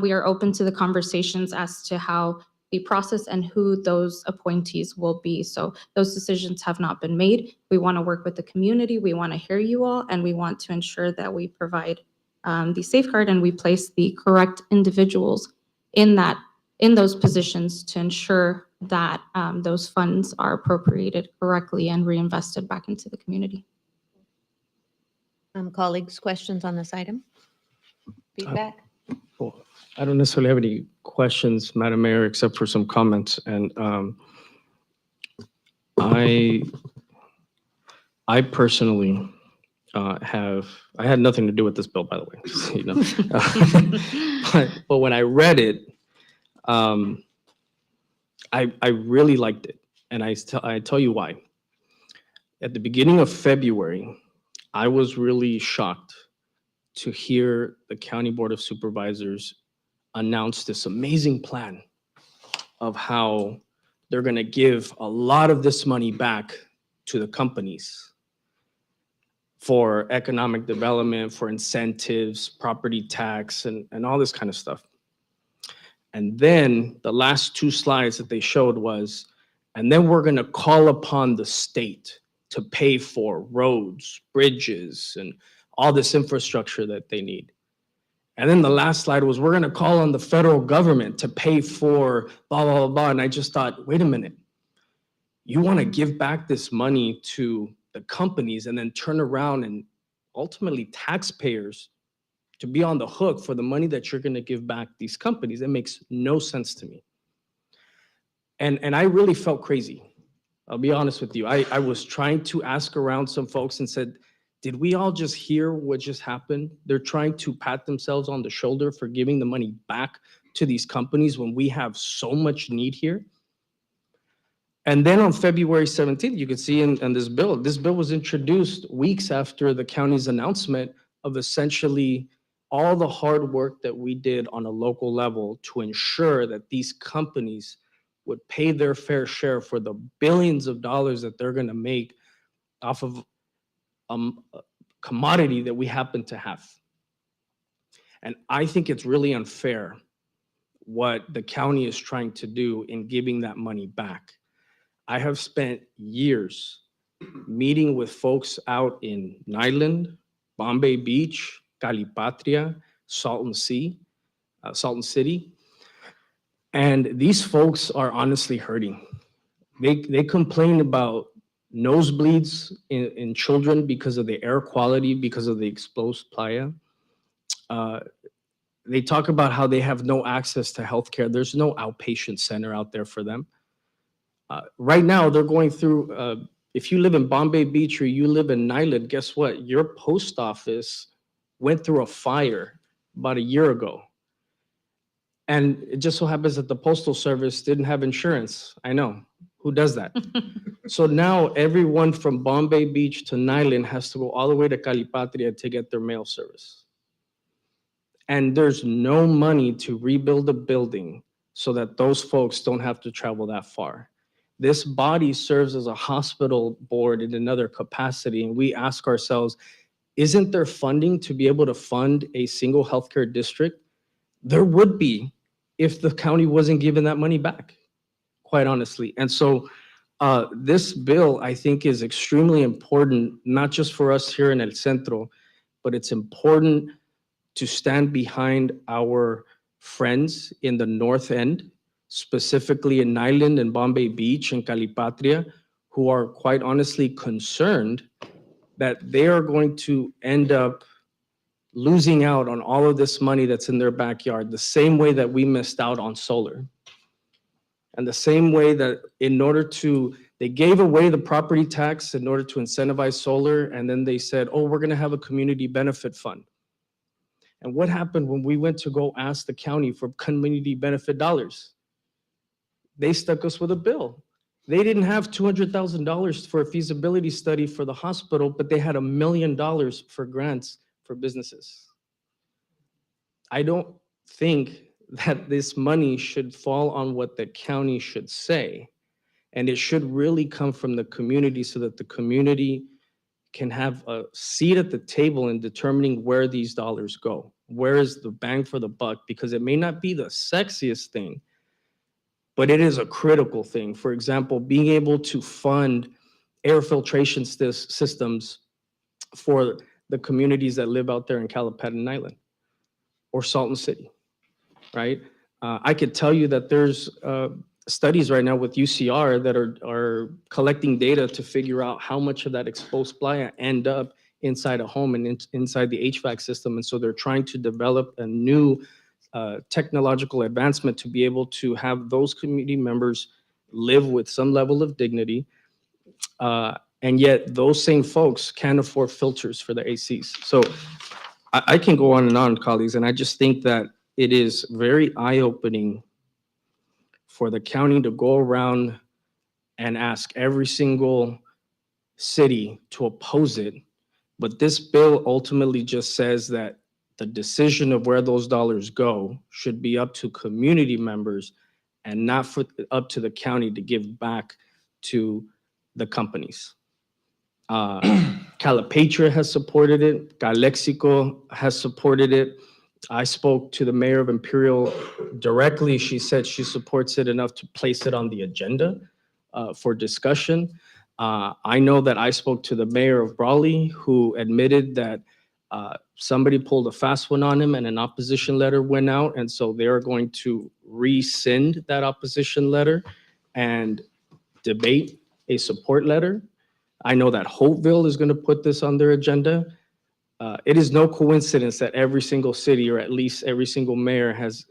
We are open to the conversations as to how the process and who those appointees will be. So those decisions have not been made. We want to work with the community. We want to hear you all, and we want to ensure that we provide the safeguard and we place the correct individuals in those positions to ensure that those funds are appropriated correctly and reinvested back into the community. Colleagues, questions on this item? Feedback? Well, I don't necessarily have any questions, Madam Mayor, except for some comments. And I personally I had nothing to do with this bill, by the way, just so you know. But when I read it, I really liked it. And I tell you why. At the beginning of February, I was really shocked to hear the County Board of Supervisors announce this amazing plan of how they're going to give a lot of this money back to the companies for economic development, for incentives, property tax, and all this kind of stuff. And then the last 2 slides that they showed was, and then we're going to call upon the state to pay for roads, bridges, and all this infrastructure that they need. And then the last slide was, we're going to call on the federal government to pay for blah, blah, blah, blah. And I just thought, wait a minute. You want to give back this money to the companies and then turn around and ultimately taxpayers to be on the hook for the money that you're going to give back these companies. It makes no sense to me. And I really felt crazy. I'll be honest with you. I was trying to ask around some folks and said, Did we all just hear what just happened? They're trying to pat themselves on the shoulder for giving the money back to these companies when we have so much need here. And then on February 17th, you can see in this bill was introduced weeks after the county's announcement of essentially all the hard work that we did on a local level to ensure that these companies would pay their fair share for the billions of dollars that they're going to make off of a commodity that we happen to have. And I think it's really unfair what the county is trying to do in giving that money back. I have spent years meeting with folks out in Nyland, Bombay Beach, Calipatria, Salton City, and these folks are honestly hurting. They complain about nosebleeds in children because of the air quality, because of the exposed playa. They talk about how they have no access to healthcare. There's no outpatient center out there for them. Right now, they're going through, if you live in Bombay Beach or you live in Nyland, guess what? Your post office went through a fire about a year ago. And it just so happens that the Postal Service didn't have insurance. I know. Who does that? So now everyone from Bombay Beach to Nyland has to go all the way to Calipatria to get their mail service. And there's no money to rebuild a building so that those folks don't have to travel that far. This body serves as a hospital board in another capacity, and we ask ourselves, isn't there funding to be able to fund a single healthcare district? There would be if the county wasn't giving that money back, quite honestly. And so this bill, I think, is extremely important, not just for us here in El Centro, but it's important to stand behind our friends in the North End, specifically in Nyland and Bombay Beach and Calipatria, who are quite honestly concerned that they are going to end up losing out on all of this money that's in their backyard, the same way that we missed out on solar. And the same way that they gave away the property tax in order to incentivize solar, and then they said, oh, we're gonna have a community benefit fund. And what happened when we went to go ask the county for community benefit dollars? They stuck us with a bill. They didn't have $200,000 for a feasibility study for the hospital, but they had $1 million for grants for businesses. I don't think that this money should fall on what the county should say. And it should really come from the community so that the community can have a seat at the table in determining where these dollars go. Where is the bang for the buck? Because it may not be the sexiest thing, but it is a critical thing. For example, being able to fund air filtration systems for the communities that live out there in Calipatria and Island or Salton City, right? I could tell you that there's studies right now with UCR that are collecting data to figure out how much of that exposed playa end up inside a home and inside the HVAC system. And so they're trying to develop a new technological advancement to be able to have those community members live with some level of dignity. And yet those same folks can't afford filters for the ACs. So I can go on and on, colleagues, and I just think that it is very eye-opening for the county to go around and ask every single city to oppose it. But this bill ultimately just says that the decision of where those dollars go should be up to community members and not up to the county to give back to the companies. Calipatria has supported it. Calexico has supported it. I spoke to the mayor of Imperial directly. She said she supports it enough to place it on the agenda for discussion. I know that I spoke to the mayor of Brawley, who admitted that somebody pulled a fast one on him and an opposition letter went out. And so they're going to rescind that opposition letter and debate a support letter. I know that Hopeville is going to put this on their agenda. It is no coincidence that every single city, or at least every single mayor has,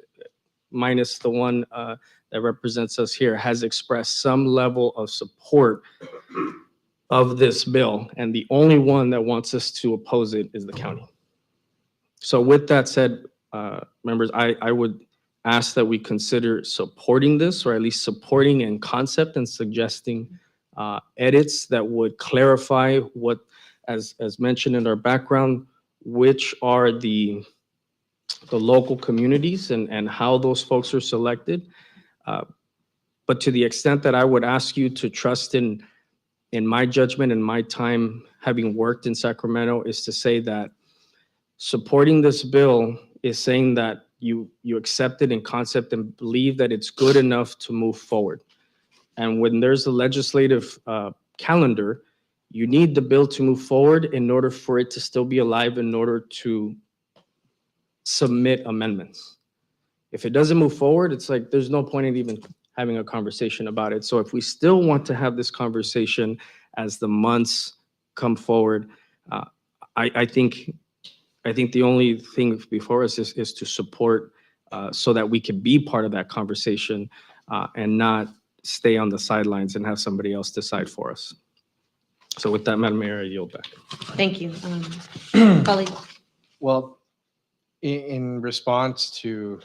minus the one that represents us here, has expressed some level of support of this bill, and the only one that wants us to oppose it is the county. So with that said, members, I would ask that we consider supporting this, or at least supporting in concept and suggesting edits that would clarify what, as mentioned in our background, which are the local communities and how those folks are selected. But to the extent that I would ask you to trust in my judgment and my time having worked in Sacramento, is to say that supporting this bill is saying that you accept it in concept and believe that it's good enough to move forward. And when there's a legislative calendar, you need the bill to move forward in order for it to still be alive, in order to submit amendments. If it doesn't move forward, it's like there's no point in even having a conversation about it. So if we still want to have this conversation as the months come forward, I think the only thing before us is to support, so that we can be part of that conversation and not stay on the sidelines and have somebody else decide for us. So with that, Madam Mayor, I yield back. Thank you. Colleague. Well, in response to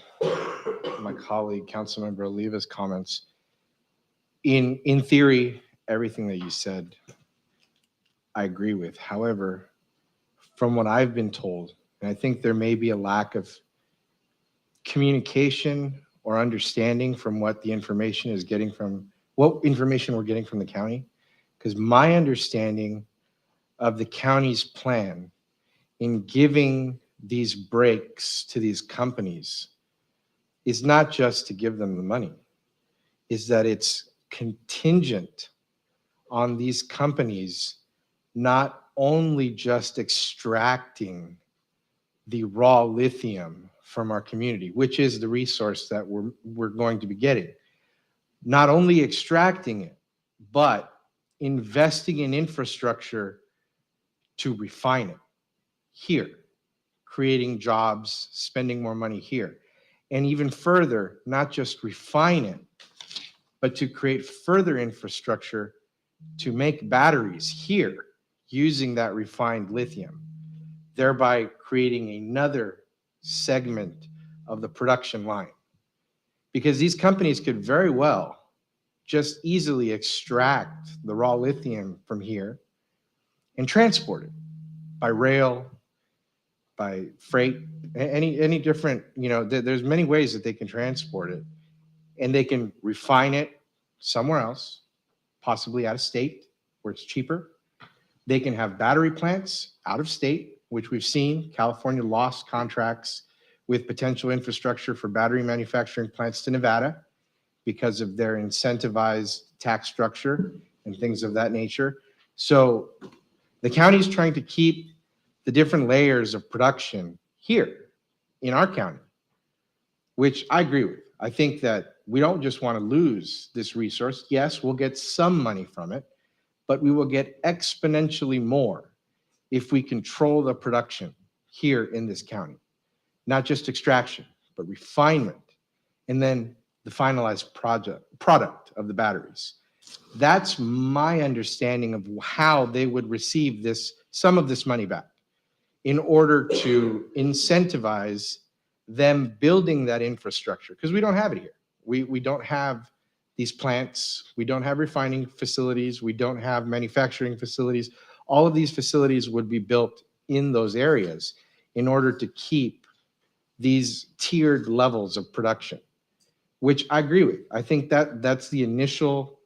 my colleague, Councilmember Oliva's comments, in theory, everything that you said, I agree with. However, from what I've been told, and I think there may be a lack of communication or understanding from what the information is getting from, what information we're getting from the county, because my understanding of the county's plan in giving these breaks to these companies is not just to give them the money, is that it's contingent on these companies not only just extracting the raw lithium from our community, which is the resource that we're going to be getting, not only extracting it, but investing in infrastructure to refine it here, creating jobs, spending more money here. And even further, not just refine it, but to create further infrastructure to make batteries here using that refined lithium, thereby creating another segment of the production line. Because these companies could very well just easily extract the raw lithium from here and transport it by rail, by freight, any different, there's many ways that they can transport it, and they can refine it somewhere else, possibly out of state where it's cheaper. They can have battery plants out of state, which we've seen. California lost contracts with potential infrastructure for battery manufacturing plants to Nevada because of their incentivized tax structure and things of that nature. So the county's trying to keep the different layers of production here in our county, which I agree with. I think that we don't just want to lose this resource. Yes, we'll get some money from it, but we will get exponentially more if we control the production here in this county. Not just extraction, but refinement, and then the finalized product of the batteries. That's my understanding of how they would receive some of this money back, in order to incentivize them building that infrastructure, because we don't have it here. We don't have these plants, we don't have refining facilities, we don't have manufacturing facilities. All of these facilities would be built in those areas in order to keep these tiered levels of production, which I agree with. I think that that's the initial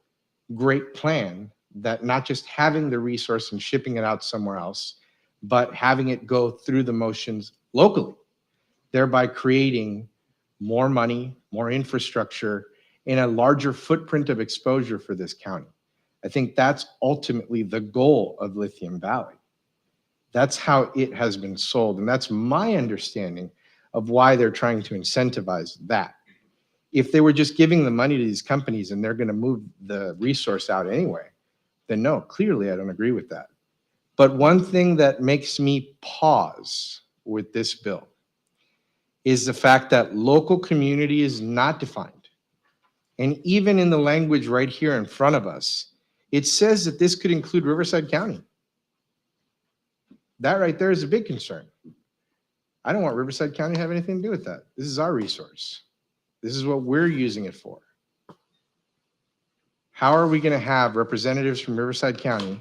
great plan, that not just having the resource and shipping it out somewhere else, but having it go through the motions locally, thereby creating more money, more infrastructure, and a larger footprint of exposure for this county. I think that's ultimately the goal of Lithium Valley. That's how it has been sold, and that's my understanding of why they're trying to incentivize that. If they were just giving the money to these companies and they're going to move the resource out anyway, then no, clearly I don't agree with that. But one thing that makes me pause with this bill is the fact that local community is not defined. And even in the language right here in front of us, it says that this could include Riverside County. That right there is a big concern. I don't want Riverside County to have anything to do with that. This is our resource. This is what we're using it for. How are we going to have representatives from Riverside County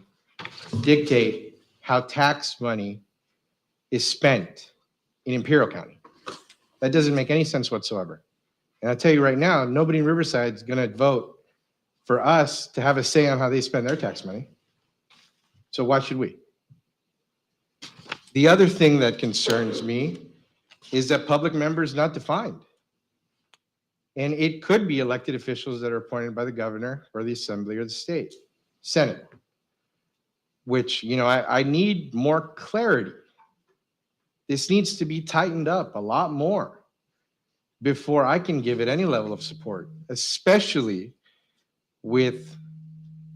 dictate how tax money is spent in Imperial County? That doesn't make any sense whatsoever. And I'll tell you right now, nobody in Riverside is going to vote for us to have a say on how they spend their tax money. So why should we? The other thing that concerns me is that public member is not defined. And it could be elected officials that are appointed by the governor or the assembly or the state, Senate, which, I need more clarity. This needs to be tightened up a lot more before I can give it any level of support, especially with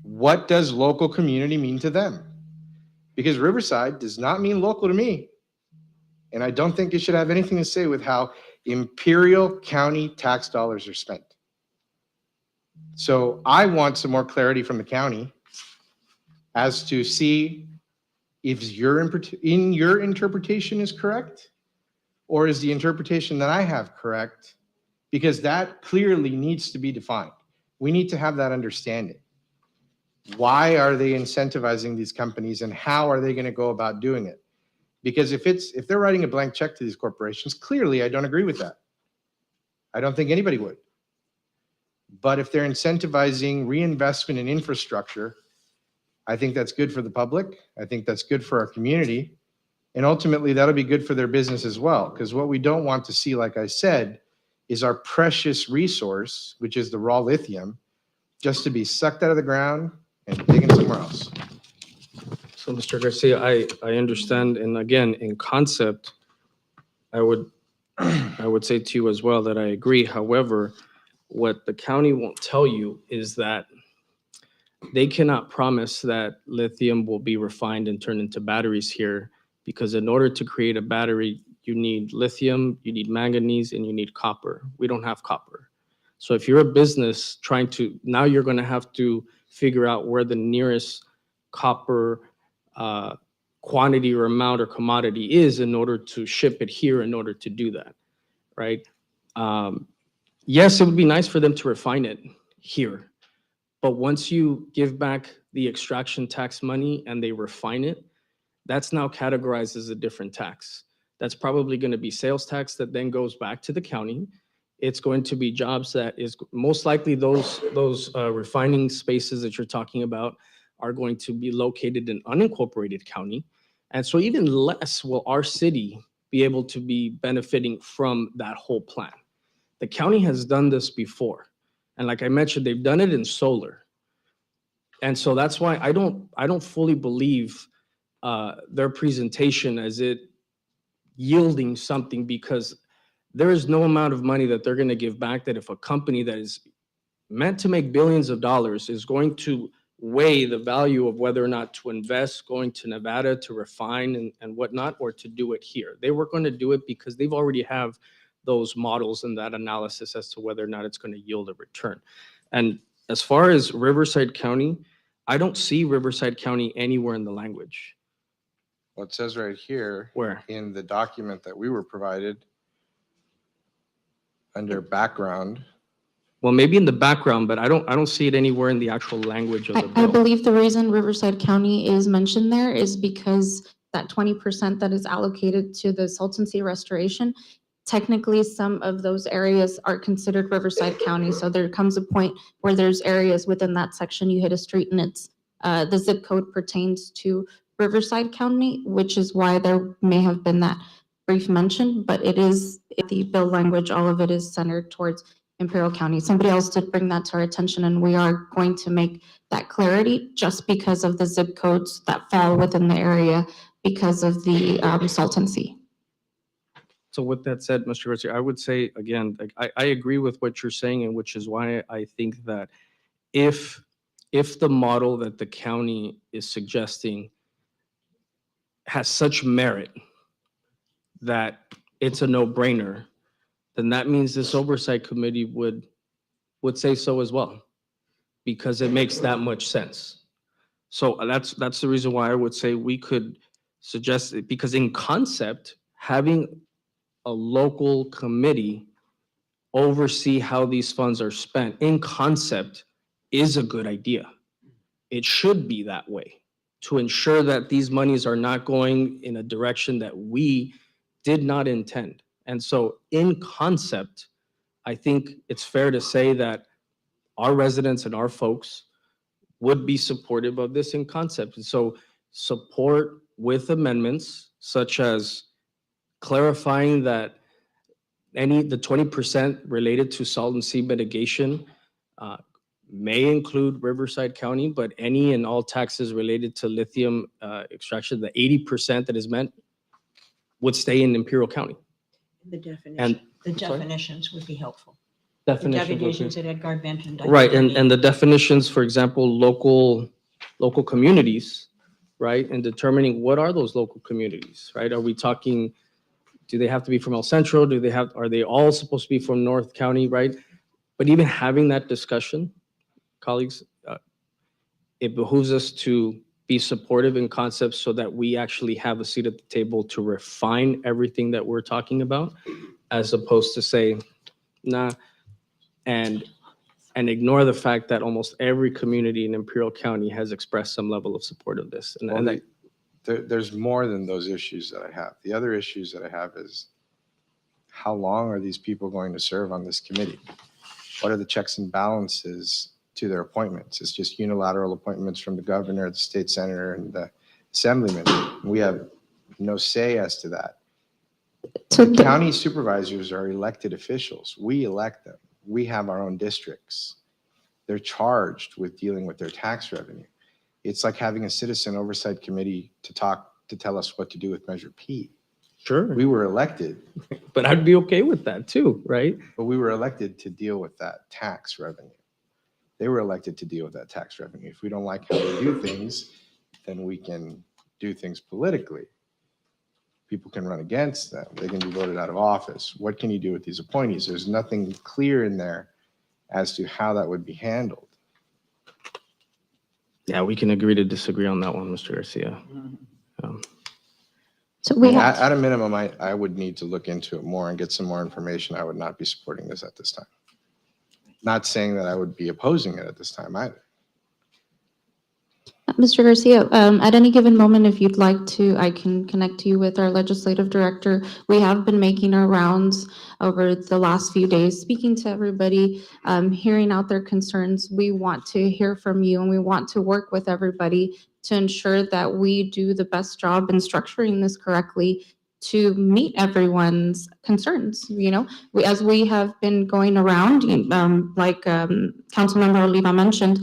what does local community mean to them? Because Riverside does not mean local to me. And I don't think it should have anything to say with how Imperial County tax dollars are spent. So I want some more clarity from the county as to see if your interpretation is correct, or is the interpretation that I have correct? Because that clearly needs to be defined. We need to have that understanding. Why are they incentivizing these companies, and how are they going to go about doing it? Because if they're writing a blank check to these corporations, clearly I don't agree with that. I don't think anybody would. But if they're incentivizing reinvestment in infrastructure, I think that's good for the public. I think that's good for our community. And ultimately, that'll be good for their business as well. Because what we don't want to see, like I said, is our precious resource, which is the raw lithium, just to be sucked out of the ground and taken somewhere else. So, Mr. Garcia, I understand, and again, in concept, I would say to you as well that I agree. However, what the county won't tell you is that they cannot promise that lithium will be refined and turned into batteries here, because in order to create a battery, you need lithium, you need manganese, and you need copper. We don't have copper. So if you're a business now you're going to have to figure out where the nearest copper quantity or amount or commodity is in order to ship it here in order to do that, right? Yes, it would be nice for them to refine it here, but once you give back the extraction tax money and they refine it, that's now categorized as a different tax. That's probably going to be sales tax that then goes back to the county. It's going to be jobs that is most likely those refining spaces that you're talking about are going to be located in unincorporated county. And so even less will our city be able to be benefiting from that whole plan. The county has done this before. And like I mentioned, they've done it in solar. And so that's why I don't fully believe their presentation as it yielding something, because there is no amount of money that they're going to give back that if a company that is meant to make billions of dollars is going to weigh the value of whether or not to invest going to Nevada to refine and whatnot, or to do it here. They were going to do it because they've already have those models and that analysis as to whether or not it's going to yield a return. And as far as Riverside County, I don't see Riverside County anywhere in the language. Well, it says right here. Where? In the document that we were provided under background. Well, maybe in the background, but I don't see it anywhere in the actual language of the I bill. believe the reason Riverside County is mentioned there is because that 20% that is allocated to the Salton restoration, technically some of those areas are considered Riverside County. So there comes a point where there's areas within that section, you hit a street and it's the zip code pertains to Riverside County, which is why there may have been that brief mention, but it is the bill language, all of it is centered towards Imperial County. Somebody else did bring that to our attention, and we are going to make that clarity just because of the zip codes that fall within the area because of the Salton Sea. So with that said, Mr. Garcia, I would say, again, like, I agree with what you're saying, and which is why I think that if the model that the county is suggesting has such merit that it's a no-brainer, then that means this oversight committee would say so as well, because it makes that much sense. So that's the reason why I would say we could suggest it, because in concept, having a local committee oversee how these funds are spent in concept is a good idea. It should be that way to ensure that these monies are not going in a direction that we did not intend. And so in concept, I think it's fair to say that our residents and our folks would be supportive of this in concept. And so support with amendments such as clarifying that the 20% related to solvency mitigation uh, may include Riverside County, but any and all taxes related to lithium extraction, the 80% that is meant would stay in Imperial County. The definition, And the I'm sorry? definitions would be helpful. The Definitions. definitions that Edgar mentioned. I Right, think and the definitions, for example, local communities, right? And determining what are those local communities, right? Are we talking, do they have to be from El Centro? Are they all supposed to be from North County, right? But even having that discussion, colleagues, it behooves us to be supportive in concepts so that we actually have a seat at the table to refine everything that we're talking about, as opposed to say, nah, and ignore the fact that almost every community in Imperial County has expressed some level of support of this. Well, there's more than those issues that I have. The other issues that I have is how long are these people going to serve on this committee? What are the checks and balances to their appointments? It's just unilateral appointments from the governor, the state senator, and the assemblyman. We have no say as to that. The county supervisors are elected officials. We elect them. We have our own districts. They're charged with dealing with their tax revenue. It's like having a citizen oversight committee to tell us what to do with Measure P. Sure. We were elected. But I'd be okay with that too, right? But we were elected to deal with that tax revenue. They were elected to deal with that tax revenue. If we don't like how they do things, then we can do things politically. People can run against them. They can be voted out of office. What can you do with these appointees? There's nothing clear in there as to how that would be handled. Yeah, we can agree to disagree on that one, Mr. Garcia. So we have, At a minimum, I would need to look into it more and get some more information. I would not be supporting this at this time. Not saying that I would be opposing it at this time either. Mr. Garcia, at any given moment, if you'd like to, I can connect you with our legislative director. We have been making our rounds over the last few days, speaking to everybody, hearing out their concerns. We want to hear from you, and we want to work with everybody to ensure that we do the best job in structuring this correctly to meet everyone's concerns. You know, as we have been going around, like Councilmember Oliva mentioned,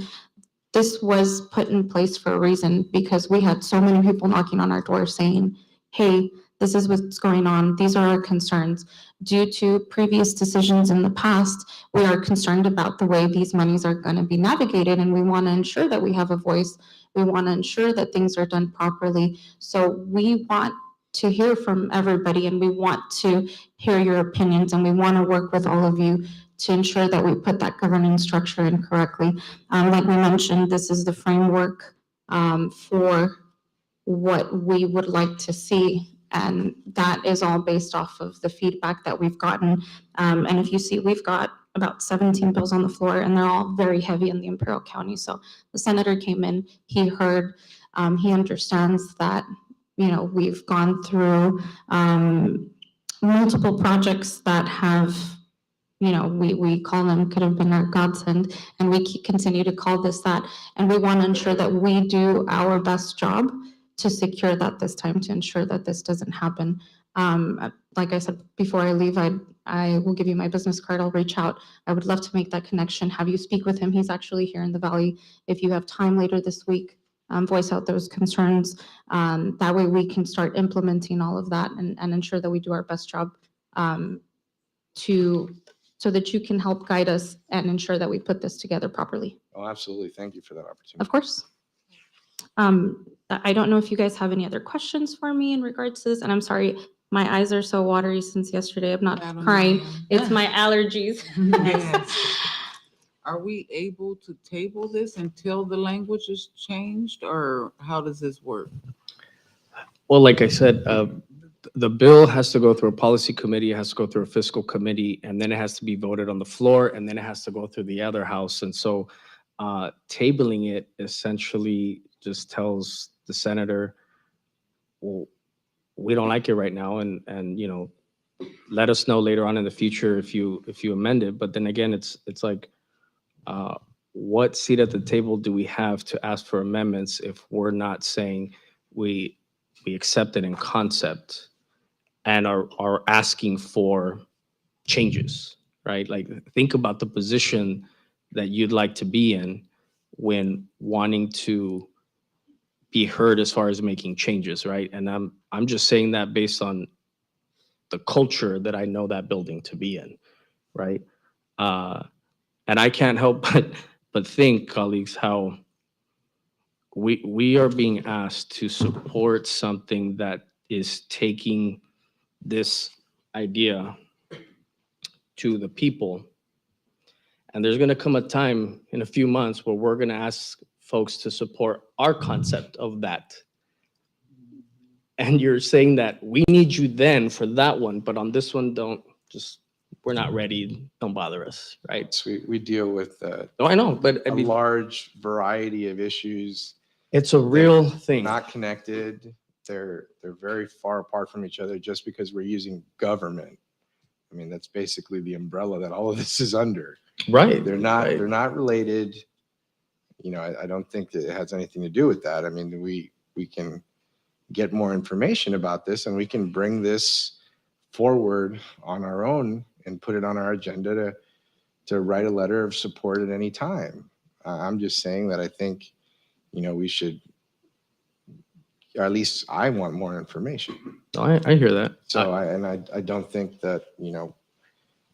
this was put in place for a reason, because we had so many people knocking on our door saying, hey, this is what's going on. These are our concerns. Due to previous decisions in the past, we are concerned about the way these monies are going to be navigated, and we want to ensure that we have a voice. We want to ensure that things are done properly. So we want to hear from everybody, and we want to hear your opinions, and we want to work with all of you to ensure that we put that governance structure in correctly. Like we mentioned, this is the framework for what we would like to see, and that is all based off of the feedback that we've gotten. And if you see, we've got about 17 bills on the floor, and they're all very heavy in the Imperial County. So the senator came in, he heard, he understands that, you know, we've gone through multiple projects that have, you know, we call them, could have been our godsend, and we continue to call this that. And we want to ensure that we do our best job to secure that this time, to ensure that this doesn't happen. Like I said, before I leave, I will give you my business card. I'll reach out. I would love to make that connection, have you speak with him. He's actually here in the Valley. If you have time later this week, voice out those concerns. That way we can start implementing all of that and ensure that we do our best job so that you can help guide us and ensure that we put this together properly. Oh, absolutely. Thank you for that opportunity. Of course. I don't know if you guys have any other questions for me in regards to this, and I'm sorry, my eyes are so watery since yesterday. I'm not crying. It's my allergies. are we able to table this until the language is changed, or how does this work? Well, like I said, the bill has to go through a policy committee, it has to go through a fiscal committee, and then it has to be voted on the floor, and then it has to go through the other house. And so tabling it essentially just tells the senator, well, we don't like it right now, and let us know later on in the future if you amend it. But then again, it's like, what seat at the table do we have to ask for amendments if we're not saying we accept it in concept and are asking for changes, right? Like, think about the position that you'd like to be in when wanting to be heard as far as making changes, right? And I'm just saying that based on the culture that I know that building to be in, right? And I can't help but think, colleagues, how we are being asked to support something that is taking this idea to the people. And there's going to come a time in a few months where we're going to ask folks to support our concept of that. And you're saying that we need you then for that one, but on this one, we're not ready, don't bother us, right? So we deal with Oh, I know, but I a mean, large variety of issues. it's a real thing. Not connected. They're very far apart from each other just because we're using government. I mean, that's basically the umbrella that all of this is under. Right. They're not right. they're not related. I don't think that it has anything to do with that. I mean, we can get more information about this and we can bring this forward on our own and put it on our agenda to write a letter of support at any time. I'm just saying that I think, we should, or at least I want more information. No, I hear that. So I don't think that,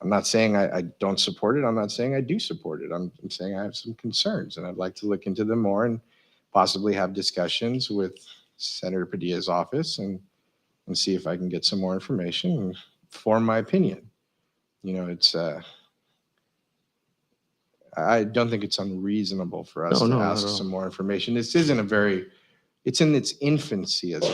I'm not saying I don't support it. I'm not saying I do support it. I'm saying I have some concerns and I'd like to look into them more and possibly have discussions with Senator Padilla's office and see if I can get some more information and form my opinion. I don't think it's unreasonable for us to No, not ask at all. some more information. This isn't it's in its infancy as a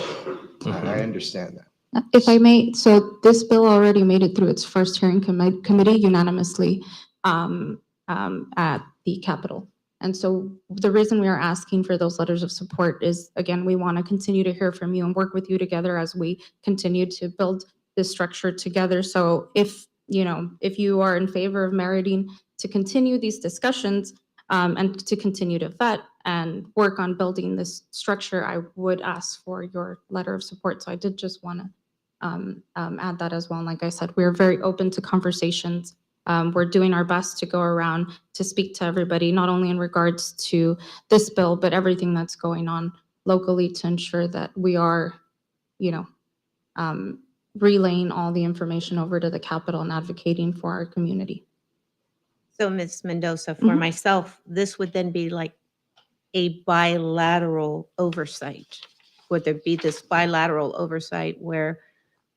bill. I understand that. If I may, so this bill already made it through its first hearing committee unanimously at the Capitol. And so the reason we are asking for those letters of support is, again, we want to continue to hear from you and work with you together as we continue to build this structure together. So if you are in favor of meriting to continue these discussions and to continue to vet and work on building this structure, I would ask for your letter of support. So I did just want to add that as well. And like I said, we're very open to conversations. We're doing our best to go around to speak to everybody, not only in regards to this bill, but everything that's going on locally to ensure that we are, relaying all the information over to the Capitol and advocating for our community. So Ms. Mendoza, for Mhm. myself, this would then be like a bilateral oversight. Would there be this bilateral oversight where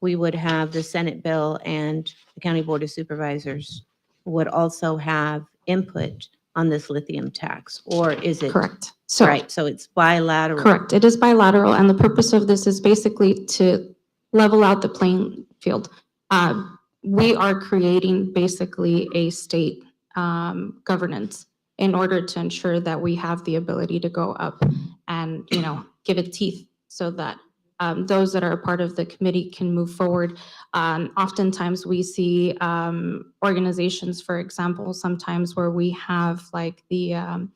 we would have the Senate bill and the County Board of Supervisors would also have input on this lithium tax? Or is it? Correct. So, Right, so it's bilateral. correct. It is bilateral. And the purpose of this is basically to level out the playing field. We are creating basically a state governance in order to ensure that we have the ability to go up and, give it teeth so that those that are a part of the committee can move forward. Oftentimes we see organizations, for example, sometimes where we have like the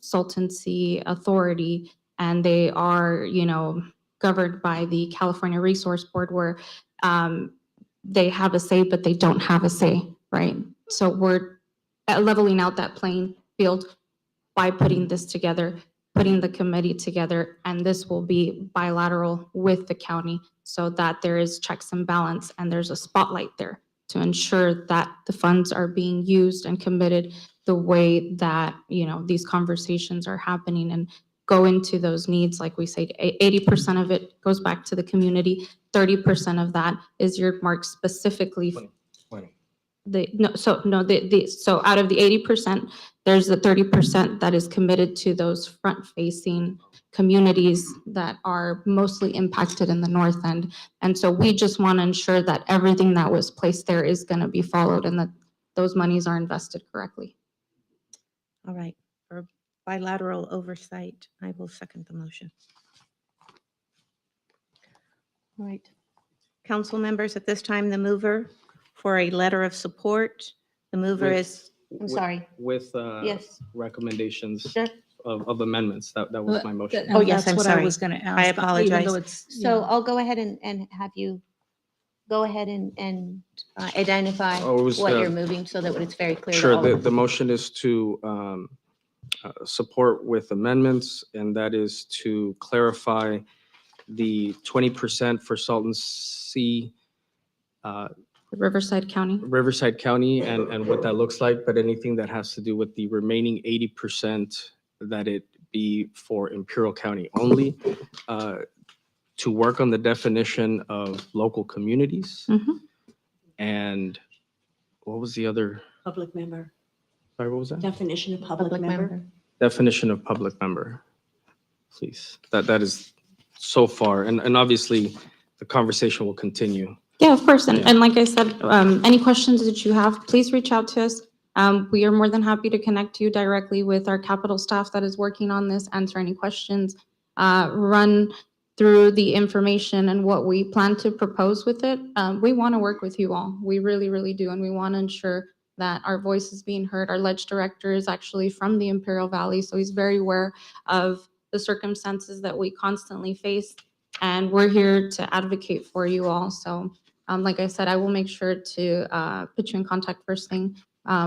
Salton Authority, and they are, governed by the California Resource Board, where they have a say, but they don't have a say, right? So we're leveling out that playing field by putting this together, putting the committee together, and this will be bilateral with the county so that there is checks and balance and there's a spotlight there to ensure that the funds are being used and committed the way that, these conversations are happening and go into those needs. Like we say, 80% of it goes back to the community, 30% of that is earmarked specifically. 20. so out of the 80%, there's the 30% that is committed to those front-facing communities that are mostly impacted in the north end. And so we just want to ensure that everything that was placed there is going to be followed and that those monies are invested correctly. All right, for bilateral oversight, I will second the motion. All right. Council members, at this time, the mover for a letter of support. The mover With- is, I'm sorry. With Yes. recommendations Sure. of amendments. That was my motion. Oh, yes, I'm That's what I sorry. was going to ask. I even though apologize. it's, you So know, I'll go ahead and have you go ahead and identify Oh, it was, what you're moving so that it's very clear to Sure, all the of us. motion is to support with amendments, and that is to clarify the 20% for Salton Sea, Riverside County. Riverside County, and what that looks like, but anything that has to do with the remaining 80%, that it be for Imperial County only, to work on the definition of local communities. Mhm. And what was the other, Public member, sorry, what was that? definition of public member. Definition of public member, please. That is so far, and obviously, the conversation will continue. Yeah, of course. And, Yeah. and like I said, any questions that you have, please reach out to us. We are more than happy to connect you directly with our capital staff that is working on this, answer any questions, run through the information and what we plan to propose with it. We want to work with you all. We really, really do. And we want to ensure that our voice is being heard. Our ledge director is actually from the Imperial Valley, so he's very aware of the circumstances that we constantly face. And we're here to advocate for you all. So like I said, I will make sure to put you in contact first thing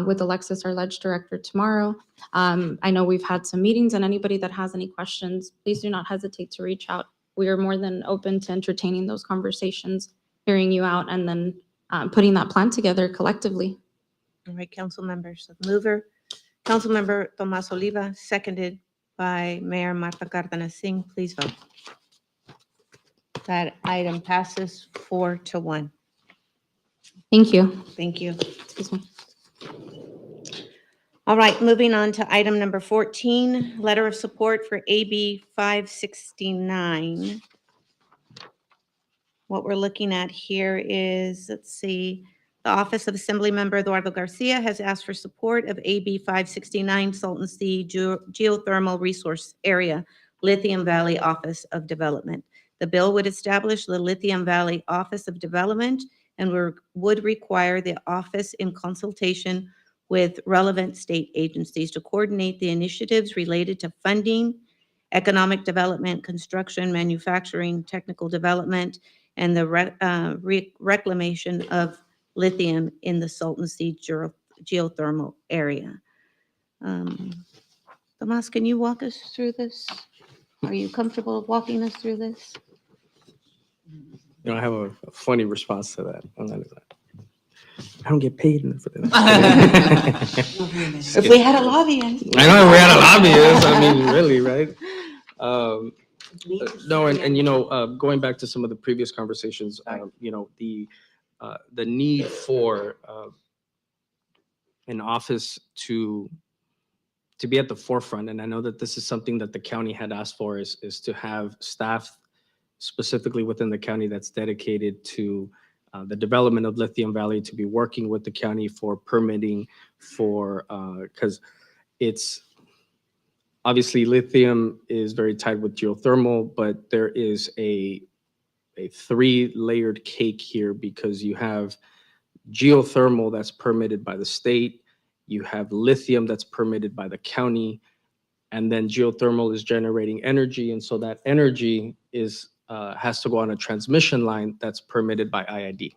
with Alexis, our ledge director, tomorrow. I know we've had some meetings, and anybody that has any questions, please do not hesitate to reach out. We are more than open to entertaining those conversations, hearing you out, and then putting that plan together collectively. All right, council members, the mover, Councilmember Tomas Oliva, seconded by Mayor Marta Cardenas Singh. Please vote. That item passes 4-1. Thank you. Thank you. Excuse me. All right, moving on to item number 14, letter of support for AB 569. What we're looking at here is, let's see, the Office of Assemblymember Eduardo Garcia has asked for support of AB 569 Salton Sea Geothermal Resource Area, Lithium Valley Office of Development. The bill would establish the Lithium Valley Office of Development and would require the office, in consultation with relevant state agencies, to coordinate the initiatives related to funding, economic development, construction, manufacturing, technical development, and the reclamation of lithium in the Salton Sea geothermal area. Tomas, can you walk us through this? Are you comfortable walking us through this? You know, I have a funny response to that. I don't get paid enough for this. If we had a lobbyist. I know we had a lobbyist. I mean, really, right? No, and you know, going back to some of the previous conversations, you know, the need for an office to be at the forefront, and I know that this is something that the county had asked for, is to have staff specifically within the county that's dedicated to the development of Lithium Valley, to be working with the county for permitting, for because it's obviously lithium is very tied with geothermal, but there is a 3-layered cake here, because you have geothermal that's permitted by the state, you have lithium that's permitted by the county, and then geothermal is generating energy, and so that energy is has to go on a transmission line that's permitted by IID.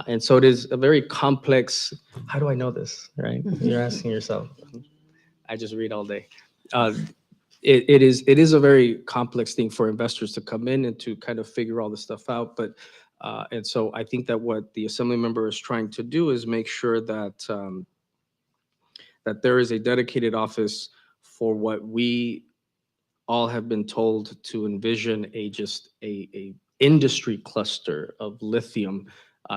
And so it is a very complex, how do I know this, right? You're asking yourself. I just read all day. It is a very complex thing for investors to come in and to kind of figure all this stuff out. But and so I think that what the assembly member is trying to do is make sure that that there is a dedicated office for what we all have been told to envision, just a industry cluster of lithium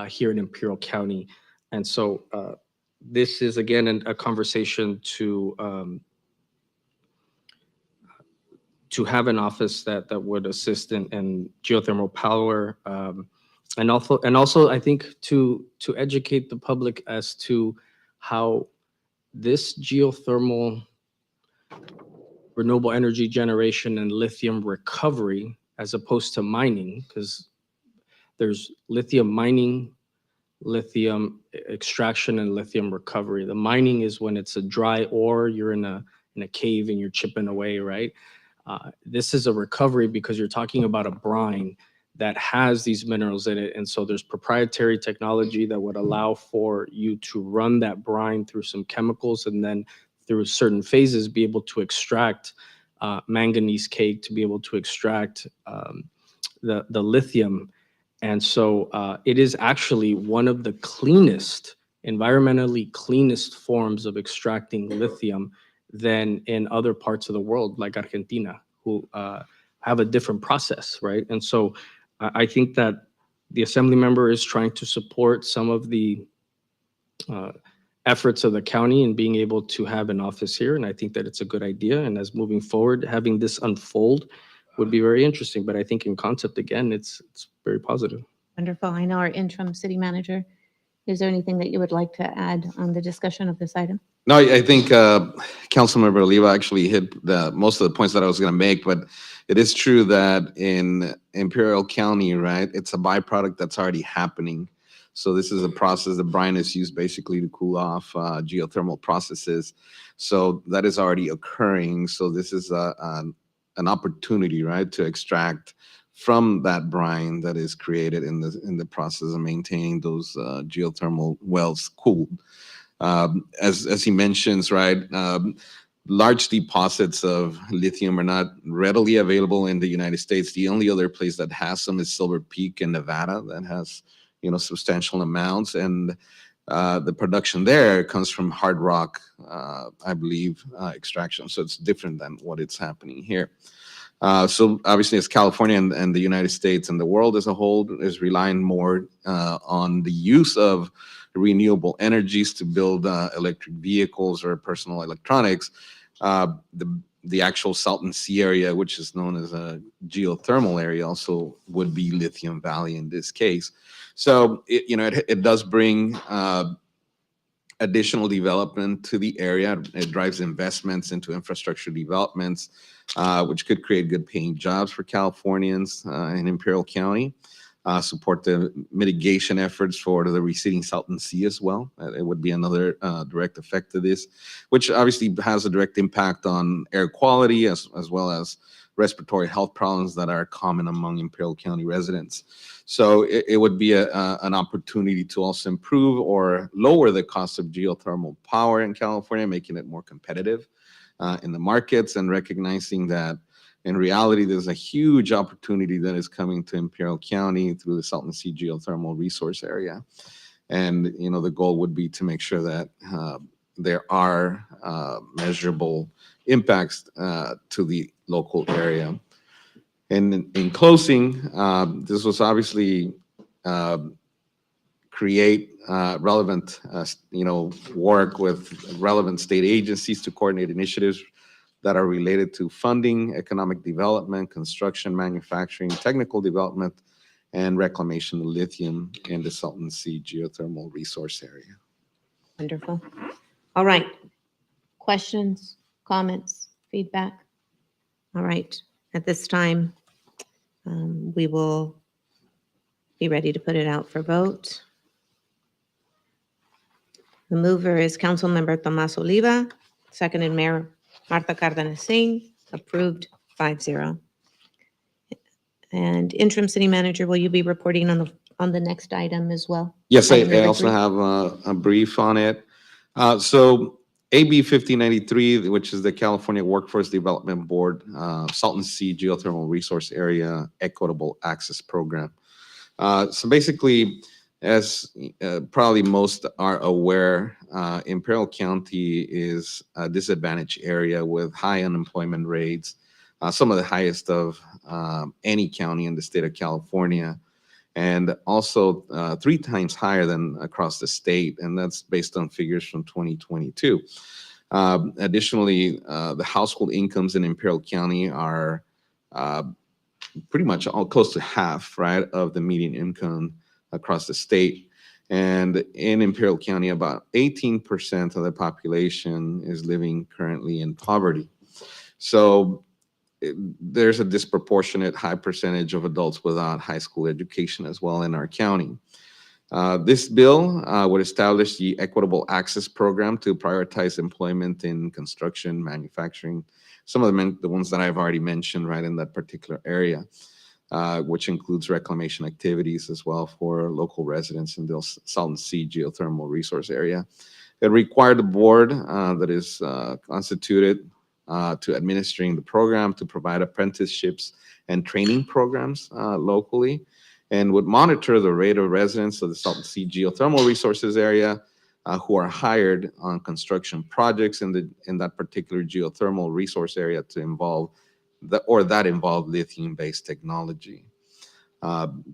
here in Imperial County. And so this is, again, a conversation to have an office that would assist in geothermal power. And also, I think to educate the public as to how this geothermal renewable energy generation and lithium recovery, as opposed to mining, because there's lithium mining, lithium extraction, and lithium recovery. The mining is when it's a dry ore, you're in a cave and you're chipping away, right? This is a recovery because you're talking about a brine that has these minerals in it. And so there's proprietary technology that would allow for you to run that brine through some chemicals and then through certain phases be able to extract manganese cake, to be able to extract the lithium. And so it is actually one of the cleanest, environmentally cleanest forms of extracting lithium than in other parts of the world, like Argentina, who have a different process, right? And so I think that the Assembly member is trying to support some of the efforts of the county in being able to have an office here. And I think that it's a good idea. And as moving forward, having this unfold would be very interesting. But I think in concept, again, it's very positive. Wonderful. I know our interim city manager. Is there anything that you would like to add on the discussion of this item? No, I think Councilmember Oliva actually hit most of the points that I was going to make, but it is true that in Imperial County, right, it's a byproduct that's already happening. So this is a process that brine is used basically to cool off geothermal processes. So that is already occurring. So this is an opportunity, right, to extract from that brine that is created in the process of maintaining those geothermal wells cooled. As he mentions, right, large deposits of lithium are not readily available in the United States. The only other place that has some is Silver Peak in Nevada that has, substantial amounts. And the production there comes from hard rock, I believe, extraction. So it's different than what it's happening here. So obviously, as California and the United States and the world as a whole is relying more on the use of renewable energies to build electric vehicles or personal electronics, the actual Salton Sea area, which is known as a geothermal area, also would be Lithium Valley in this case. So it does bring additional development to the area. It drives investments into infrastructure developments, which could create good paying jobs for Californians in Imperial County, support the mitigation efforts for the receding Salton Sea as well. It would be another direct effect of this, which obviously has a direct impact on air quality as well as respiratory health problems that are common among Imperial County residents. So it would be an opportunity to also improve or lower the cost of geothermal power in California, making it more competitive in the markets, and recognizing that in reality, there's a huge opportunity that is coming to Imperial County through the Salton Sea geothermal resource area. And, the goal would be to make sure that there are measurable impacts to the local area. And in closing, this was obviously create relevant, work with relevant state agencies to coordinate initiatives that are related to funding, economic development, construction, manufacturing, technical development, and reclamation of lithium in the Salton Sea geothermal resource area. Wonderful. All right. Questions, comments, feedback? All right. At this time, we will be ready to put it out for vote. The mover is Councilmember Tomas Oliva, seconded Mayor Martha Cardenas Singh, approved 5-0. And interim city manager, will you be reporting on the next item as well? Yes, Item I number also 3. have a brief on it. So AB 1593, which is the California Workforce Development Board, Salton Sea Geothermal Resource Area Equitable Access Program. So basically, as probably most are aware, Imperial County is a disadvantaged area with high unemployment rates, some of the highest of any county in the state of California. and also 3 times higher than across the state, and that's based on figures from 2022. Additionally, the household incomes in Imperial County are pretty much all close to half, right, of the median income across the state. And in Imperial County, about 18% of the population is living currently in poverty. So there's a disproportionate high percentage of adults without high school education as well in our county. This bill would establish the Equitable Access Program to prioritize employment in construction, manufacturing, some of the ones that I've already mentioned, right, in that particular area, which includes reclamation activities as well for local residents in the Salton Sea geothermal resource area. It required the board that is constituted to administering the program to provide apprenticeships and training programs locally, and would monitor the rate of residents of the Salton Sea geothermal resources area who are hired on construction projects in that particular geothermal resource area to involve that involve lithium-based technology.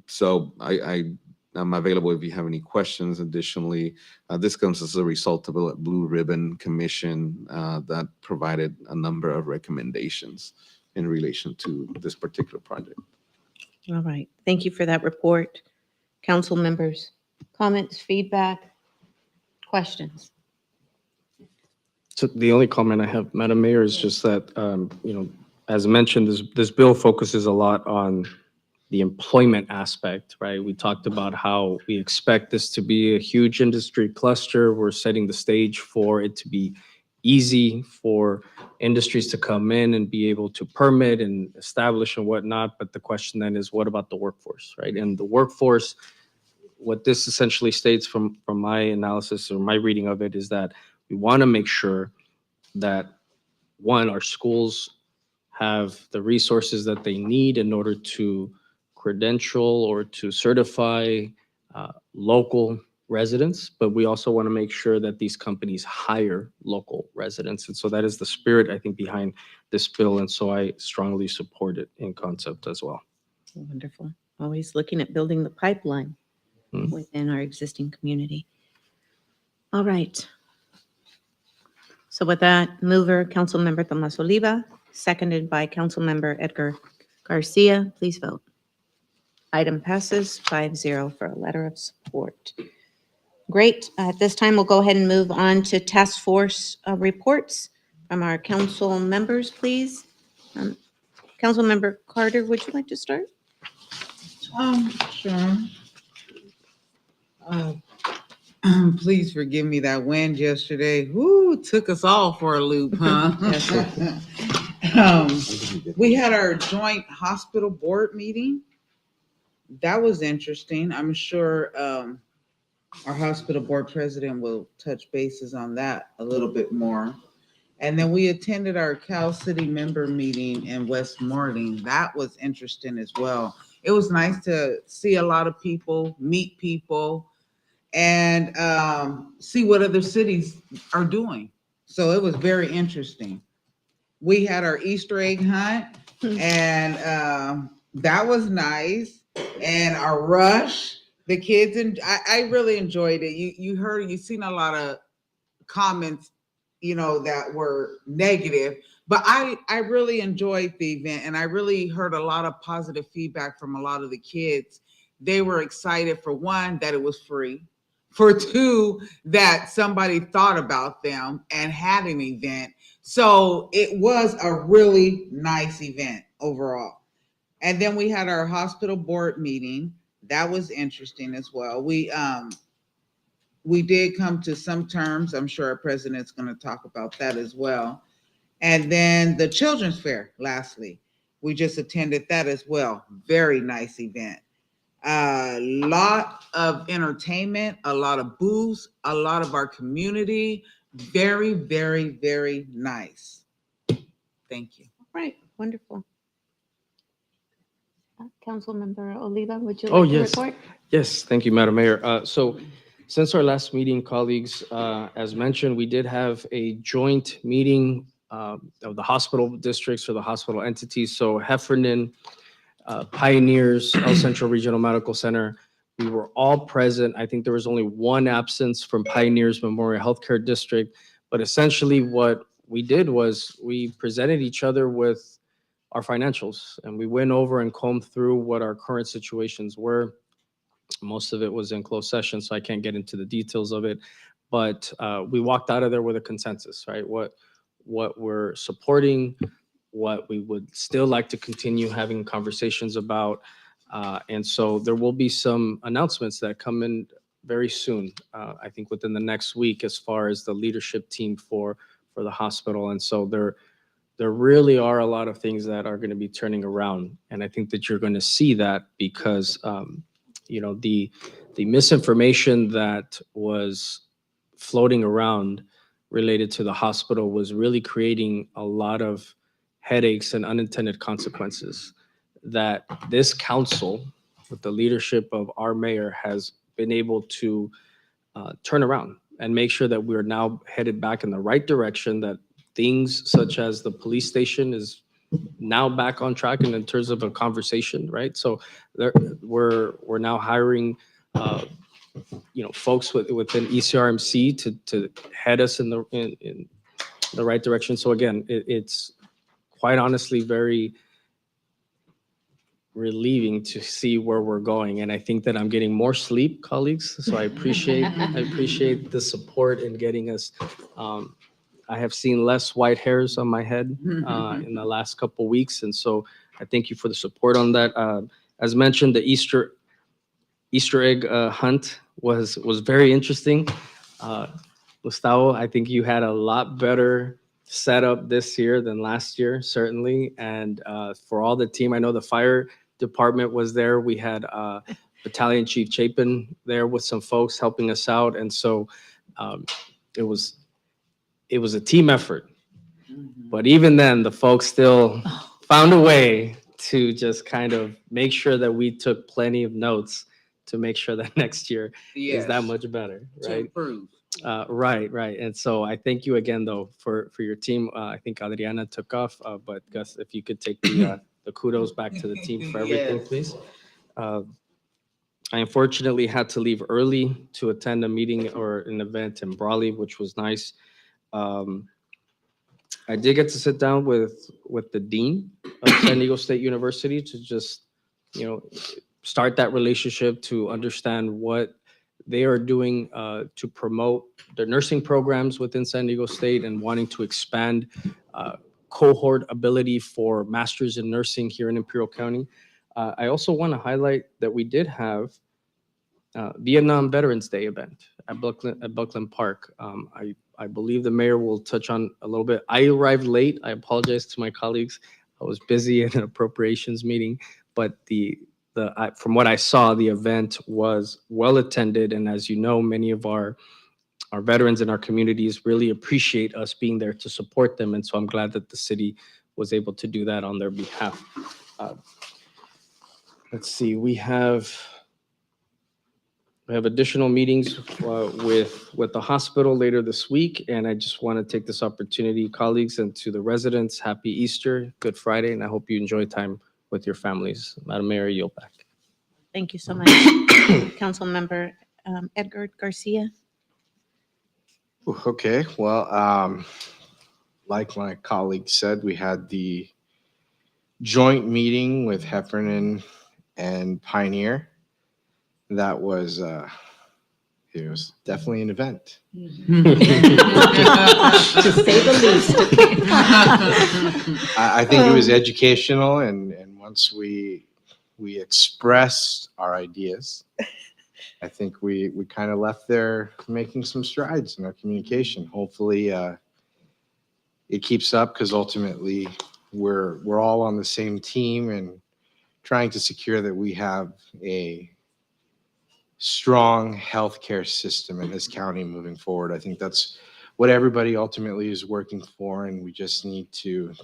So I'm available if you have any questions. Additionally, this comes as a result of a Blue Ribbon Commission that provided a number of recommendations in relation to this particular project. All right. Thank you for that report. Council members, comments, feedback, questions? So the only comment I have, Madam Mayor, is just that, as mentioned, this bill focuses a lot on the employment aspect, right? We talked about how we expect this to be a huge industry cluster. We're setting the stage for it to be easy for industries to come in and be able to permit and establish and whatnot. But the question then is, what about the workforce, right? And the workforce, what this essentially states from my analysis or my reading of it is that we want to make sure that, one, our schools have the resources that they need in order to credential or to certify local residents, but we also want to make sure that these companies hire local residents. And so that is the spirit, I think, behind this bill. And so I strongly support it in concept as well. Wonderful. Always looking at building the pipeline within our existing community. All right. So with that, mover, Councilmember Tomas Oliva, seconded by Councilmember Edgar Garcia. Please vote. Item passes 5-0 for a letter of support. Great. At this time, we'll go ahead and move on to task force reports from our council members, please. Councilmember Carter, would you like to start? Sure. Please forgive me, that wind yesterday, took us all for a loop, huh? We had our joint hospital board meeting. That was interesting. I'm sure our hospital board president will touch bases on that a little bit more. And then we attended our Cal City member meeting in Westmoreland. That was interesting as well. It was nice to see a lot of people, meet people, and see what other cities are doing. So it was very interesting. We had our Easter egg hunt, and that was nice. And our rush, the kids, and I really enjoyed it. You've seen a lot of comments, that were negative, but I really enjoyed the event, and I really heard a lot of positive feedback from a lot of the kids. They were excited, for one, that it was free. For two, that somebody thought about them and had an event. So it was a really nice event overall. And then we had our hospital board meeting. That was interesting as well. We did come to some terms. I'm sure our president's going to talk about that as well. And then the Children's Fair, lastly, we just attended that as well. Very nice event. A lot of entertainment, a lot of booths, a lot of our community. Very, very, very nice. Thank you. All right, wonderful. Councilmember Oliva, would you Oh, like to yes. report? Yes, thank you, Madam Mayor. So since our last meeting, colleagues, as mentioned, we did have a joint meeting of the hospital districts or the hospital entities. So Heffernan, Pioneers, El Centro Regional Medical Center. We were all present. I think there was only one absence from Pioneers Memorial Healthcare District. But essentially what we did was we presented each other with our financials, and we went over and combed through what our current situations were. Most of it was in closed session, so I can't get into the details of it. But we walked out of there with a consensus, right? What we're supporting, what we would still like to continue having conversations about. And so there will be some announcements that come in very soon, I think within the next week, as far as the leadership team for the hospital. And so there really are a lot of things that are going to be turning around. And I think that you're going to see that because, the misinformation that was floating around related to the hospital was really creating a lot of headaches and unintended consequences that this council, with the leadership of our mayor, has been able to turn around and make sure that we're now headed back in the right direction, that things such as the police station is now back on track and in terms of a conversation, right? So we're now hiring folks within ECRMC to head us in the right direction. So again, it's quite honestly very relieving to see where we're going. And I think that I'm getting more sleep, colleagues. So I appreciate the support in getting us. I have seen less white hairs on my head in the last couple weeks. And so I thank you for the support on that. As mentioned, the Easter egg hunt was very interesting. Gustavo, I think you had a lot better setup this year than last year, certainly. And for all the team, I know the fire department was there. We had Battalion Chief Chapin there with some folks helping us out. And so it was a team effort. But even then, the folks still found a way to just kind of make sure that we took plenty of notes to make sure that next year is that much better, right? Right. And so I thank you again, though, for your team. I think Adriana took off, but Gus, if you could take the kudos back to the team for everything, Yes. please. I unfortunately had to leave early to attend a meeting or an event in Brawley, which was nice. I did get to sit down with the dean of San Diego State University to just, start that relationship, to understand what they are doing to promote their nursing programs within San Diego State and wanting to expand cohort ability for masters in nursing here in Imperial County. I also want to highlight that we did have Vietnam Veterans Day event at Buckland Park. I believe the mayor will touch on a little bit. I arrived late. I apologize to my colleagues. I was busy in an appropriations meeting, but from what I saw, the event was well attended. And as you know, many of our veterans in our communities really appreciate us being there to support them. And so I'm glad that the city was able to do that on their behalf. Let's see, we have additional meetings with the hospital later this week. And I just want to take this opportunity, colleagues, and to the residents, happy Easter, Good Friday, and I hope you enjoy time with your families. Madam Mayor, I yield back. Thank you so much. Councilmember Edgar Garcia. Okay, well, like my colleague said, we had the joint meeting with Heffernan and Pioneer. That was, it was definitely an event. To say the least. I think it was educational, and once we expressed our ideas, I think we kind of left there making some strides in our communication. Hopefully, it keeps up, because ultimately we're all on the same team and trying to secure that we have a strong healthcare system in this county moving forward. I think that's what everybody ultimately is working for, and we just need to,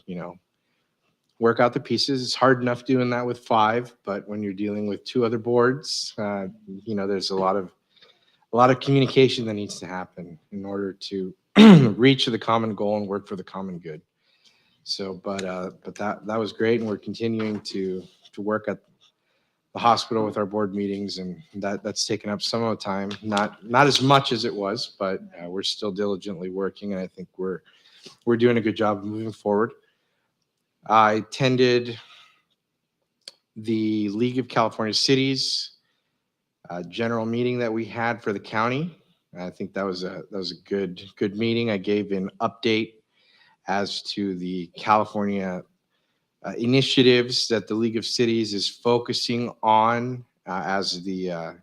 work out the pieces. It's hard enough doing that with 5, but when you're dealing with 2 other boards, there's a lot of communication that needs to happen in order to reach the common goal and work for the common good. So, but that was great, and we're continuing to work at the hospital with our board meetings, and that's taken up some of the time. Not as much as it was, but we're still diligently working, and I think we're doing a good job of moving forward. I attended the League of California Cities general meeting that we had for the county. I think that was a good meeting. I gave an update as to the California initiatives that the League of Cities is focusing on as the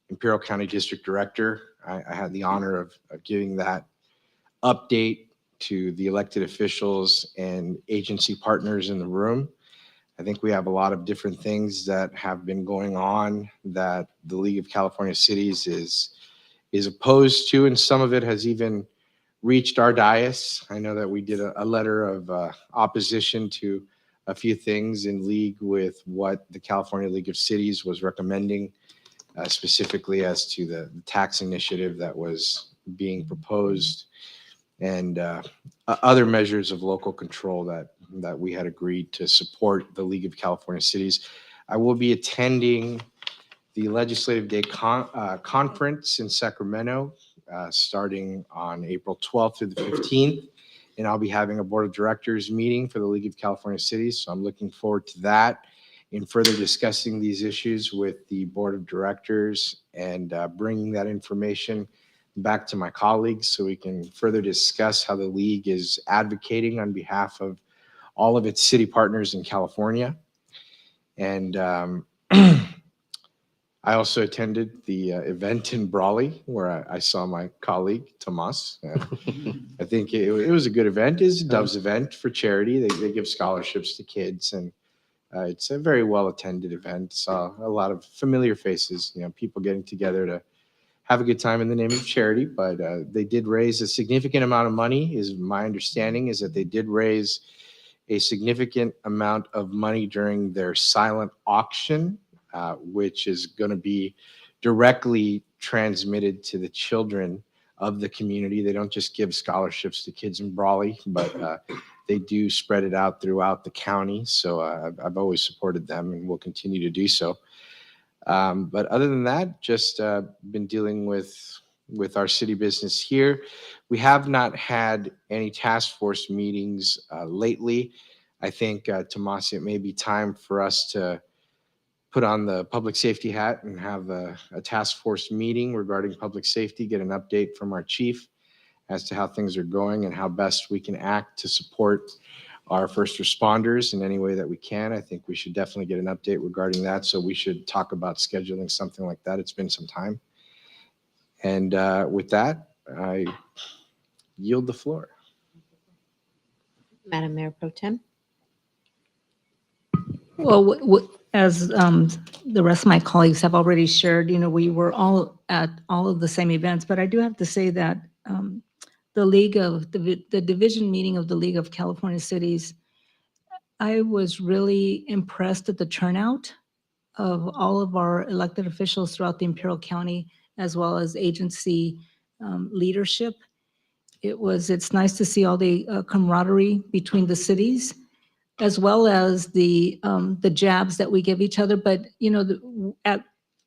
Imperial County District Director. I had the honor of giving that update to the elected officials and agency partners in the room. I think we have a lot of different things that have been going on that the League of California Cities is opposed to, and some of it has even reached our dais. I know that we did a letter of opposition to a few things in league with what the California League of Cities was recommending, specifically as to the tax initiative that was being proposed and other measures of local control that we had agreed to support the League of California Cities. I will be attending the Legislative Day Conference in Sacramento starting on April 12th through the 15th. And I'll be having a board of directors meeting for the League of California Cities. So I'm looking forward to that in further discussing these issues with the board of directors and bringing that information back to my colleagues so we can further discuss how the league is advocating on behalf of all of its city partners in California. And I also attended the event in Brawley where I saw my colleague, Tomas. I think it was a good event. It's a Dove's event for charity. They give scholarships to kids, and it's a very well-attended event. Saw a lot of familiar faces, people getting together to have a good time in the name of charity. But they did raise a significant amount of money, is my understanding, is that they did raise a significant amount of money during their silent auction, which is going to be directly transmitted to the children of the community. They don't just give scholarships to kids in Brawley, but they do spread it out throughout the county. So I've always supported them and will continue to do so. But other than that, just been dealing with our city business here. We have not had any task force meetings lately. I think, Tomas, it may be time for us to put on the public safety hat and have a task force meeting regarding public safety, get an update from our chief as to how things are going and how best we can act to support our first responders in any way that we can. I think we should definitely get an update regarding that. So we should talk about scheduling something like that. It's been some time. And with that, I yield the floor. Madam Mayor Pro Tem. Well, as the rest of my colleagues have already shared, we were all at all of the same events, but I do have to say that the division meeting of the League of California Cities, I was really impressed at the turnout of all of our elected officials throughout the Imperial County, as well as agency leadership. It's nice to see all the camaraderie between the cities, as well as the jabs that we give each other. But,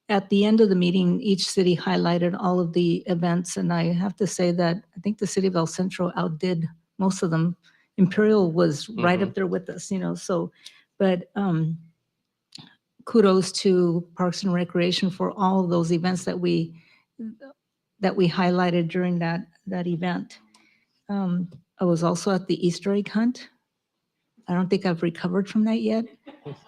at the end of the meeting, each city highlighted all of the events. And I have to say that I think the city of El Centro outdid most of them. Imperial was right up there with us, so, but kudos to Parks and Recreation for all of those events that we highlighted during that event. I was also at the Easter egg hunt. I don't think I've recovered from that yet,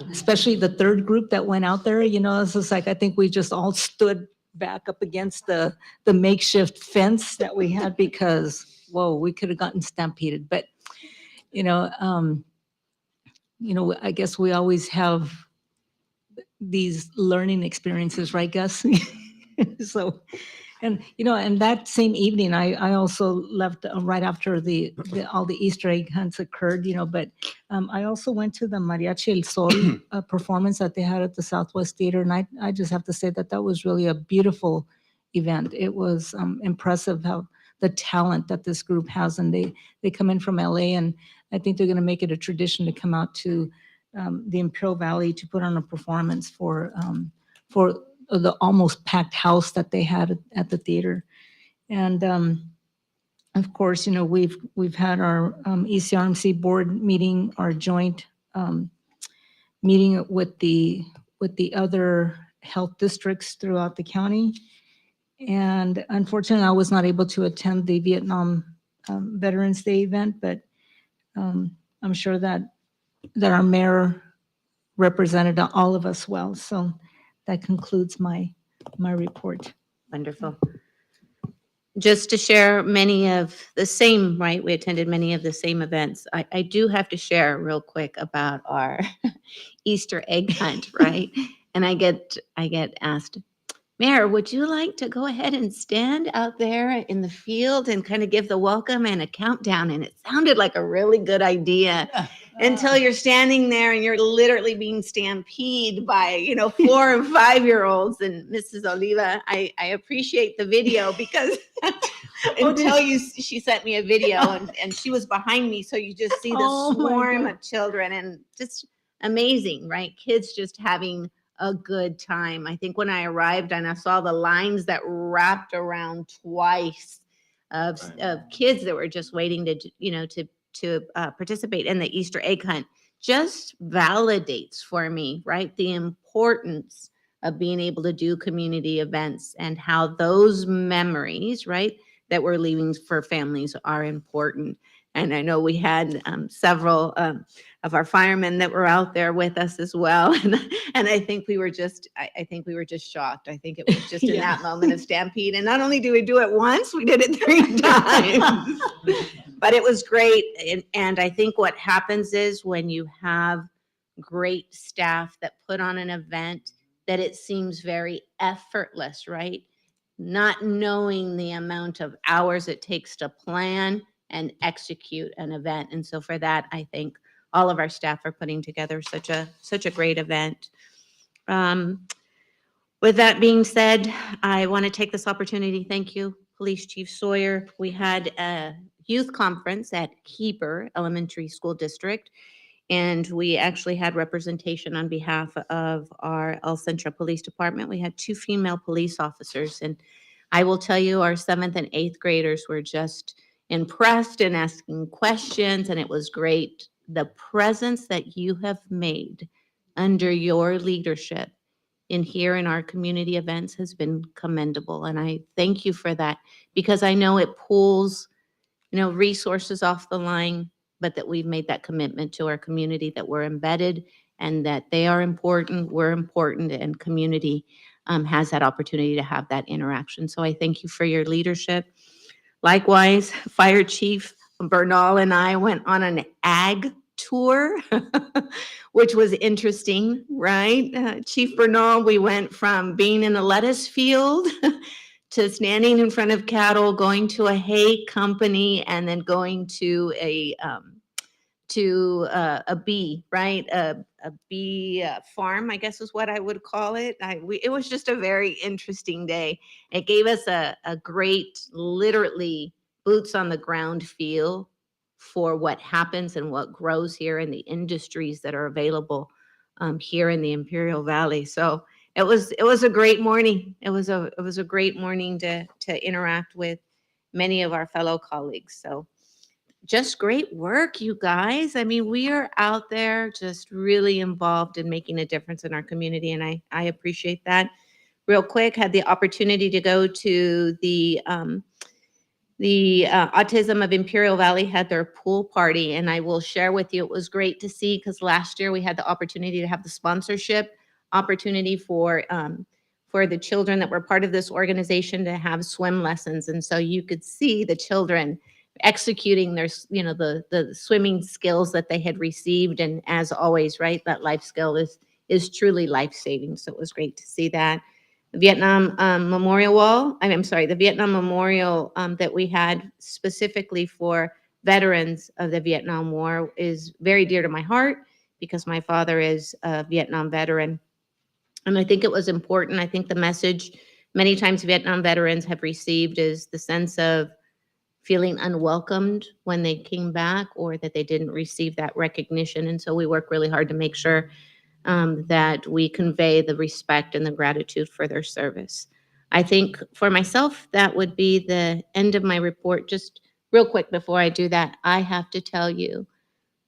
especially the third group that went out there. It's just like, I think we just all stood back up against the makeshift fence that we had because, whoa, we could have gotten stampeded. But, I guess we always have these learning experiences, right, Gus? So, and that same evening, I also left right after all the Easter egg hunts occurred, but I also went to the Mariachi El Sol performance that they had at the Southwest Theater. And I just have to say that was really a beautiful event. It was impressive how the talent that this group has. And they come in from LA, and I think they're going to make it a tradition to come out to the Imperial Valley to put on a performance for the almost packed house that they had at the theater. And of course, we've had our ECRMC board meeting, our joint meeting with the other health districts throughout the county. And unfortunately, I was not able to attend the Vietnam Veterans Day event, but I'm sure that our mayor represented all of us well. So that concludes my report. Wonderful. Just to share many of the same, right? We attended many of the same events. I do have to share real quick about our Easter egg hunt, right? And I get asked, Mayor, would you like to go ahead and stand out there in the field and kind of give the welcome and a countdown? And it sounded like a really good idea until you're standing there and you're literally being stampeded by, 4 and 5-year-olds. And Mrs. Oliva, I appreciate the video because she sent me a video and she was behind me. So you just see the Oh, my swarm God. of children and just amazing, right? Kids just having a good time. I think when I arrived and I saw the lines that wrapped around twice of kids that were just waiting to participate in the Easter egg hunt, just validates for me, right, the importance of being able to do community events and how those memories, right, that we're leaving for families are important. And I know we had several of our firemen that were out there with us as well. And I think we were just, I think we were just shocked. I think it was just in that moment of stampede. And not only do we do it once, we did it 3 times. But it was great. And I think what happens is when you have great staff that put on an event, that it seems very effortless, right? Not knowing the amount of hours it takes to plan and execute an event. And so for that, I think all of our staff are putting together such a great event. With that being said, I want to take this opportunity. Thank you, Police Chief Sawyer. We had a youth conference at Heber Elementary School District, and we actually had representation on behalf of our El Centro Police Department. We had 2 female police officers, and I will tell you, our 7th and 8th graders were just impressed and asking questions, and it was great. The presence that you have made under your leadership here in our community events has been commendable, and I thank you for that, because I know it pulls resources off the line, but that we've made that commitment to our community, that we're embedded and that they are important, we're important, and community has that opportunity to have that interaction. So I thank you for your leadership. Likewise, Fire Chief Bernal and I went on an ag tour, which was interesting, right? Chief Bernal, we went from being in a lettuce field to standing in front of cattle, going to a hay company, and then going to a bee, right? A bee farm, I guess is what I would call it. It was just a very interesting day. It gave us a great, literally boots on the ground feel for what happens and what grows here in the industries that are available here in the Imperial Valley. So it was a great morning. It was a great morning to interact with many of our fellow colleagues. So just great work, you guys. I mean, we are out there just really involved in making a difference in our community, and I appreciate that. Real quick, had the opportunity to go to the Autism of Imperial Valley had their pool party, and I will share with you, it was great to see, because last year we had the opportunity to have the sponsorship opportunity for the children that were part of this organization to have swim lessons. And so you could see the children executing their, the swimming skills that they had received. And as always, right, that life skill is truly life-saving. So it was great to see that. The Vietnam Memorial Wall, the Vietnam Memorial that we had specifically for veterans of the Vietnam War is very dear to my heart, because my father is a Vietnam veteran. And I think it was important. I think the message many times Vietnam veterans have received is the sense of feeling unwelcomed when they came back or that they didn't receive that recognition. And so we work really hard to make sure that we convey the respect and the gratitude for their service. I think for myself, that would be the end of my report. Just real quick before I do that, I have to tell you,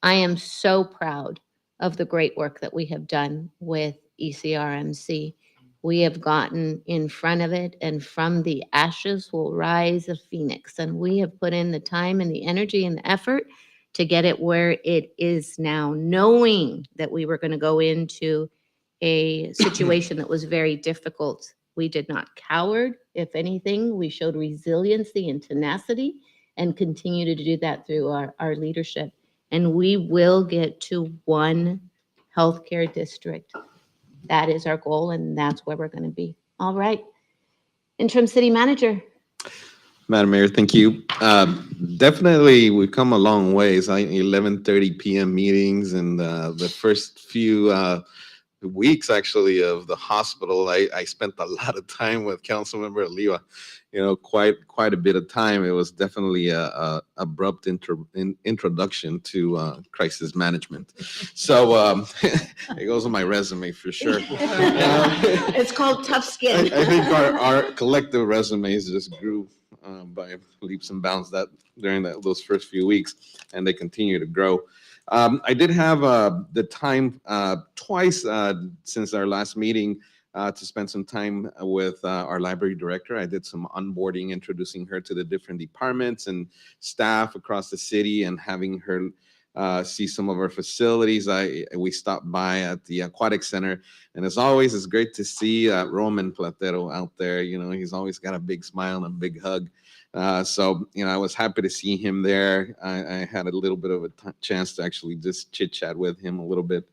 I am so proud of the great work that we have done with ECRMC. We have gotten in front of it, and from the ashes will rise a phoenix. And we have put in the time and the energy and the effort to get it where it is now, knowing that we were going to go into a situation that was very difficult. We did not cower. If anything, we showed resiliency and tenacity and continue to do that through our leadership. And we will get to one healthcare district. That is our goal, and that's where we're going to be. All right. Interim City Manager. Madam Mayor, thank you. Definitely, we've come a long ways. 11:30 p.m. meetings and the first few weeks actually of the hospital, I spent a lot of time with Councilmember Oliva. Quite a bit of time. It was definitely a abrupt introduction to crisis management. So it goes on my resume for sure. It's called tough skin. I think our collective resumes just grew by leaps and bounds during those first few weeks, and they continue to grow. I did have the time twice since our last meeting to spend some time with our library director. I did some onboarding, introducing her to the different departments and staff across the city and having her see some of our facilities. We stopped by at the Aquatic Center, and as always, it's great to see Roman Platero out there. He's always got a big smile and a big hug. So I was happy to see him there. I had a little bit of a chance to actually just chit chat with him a little bit.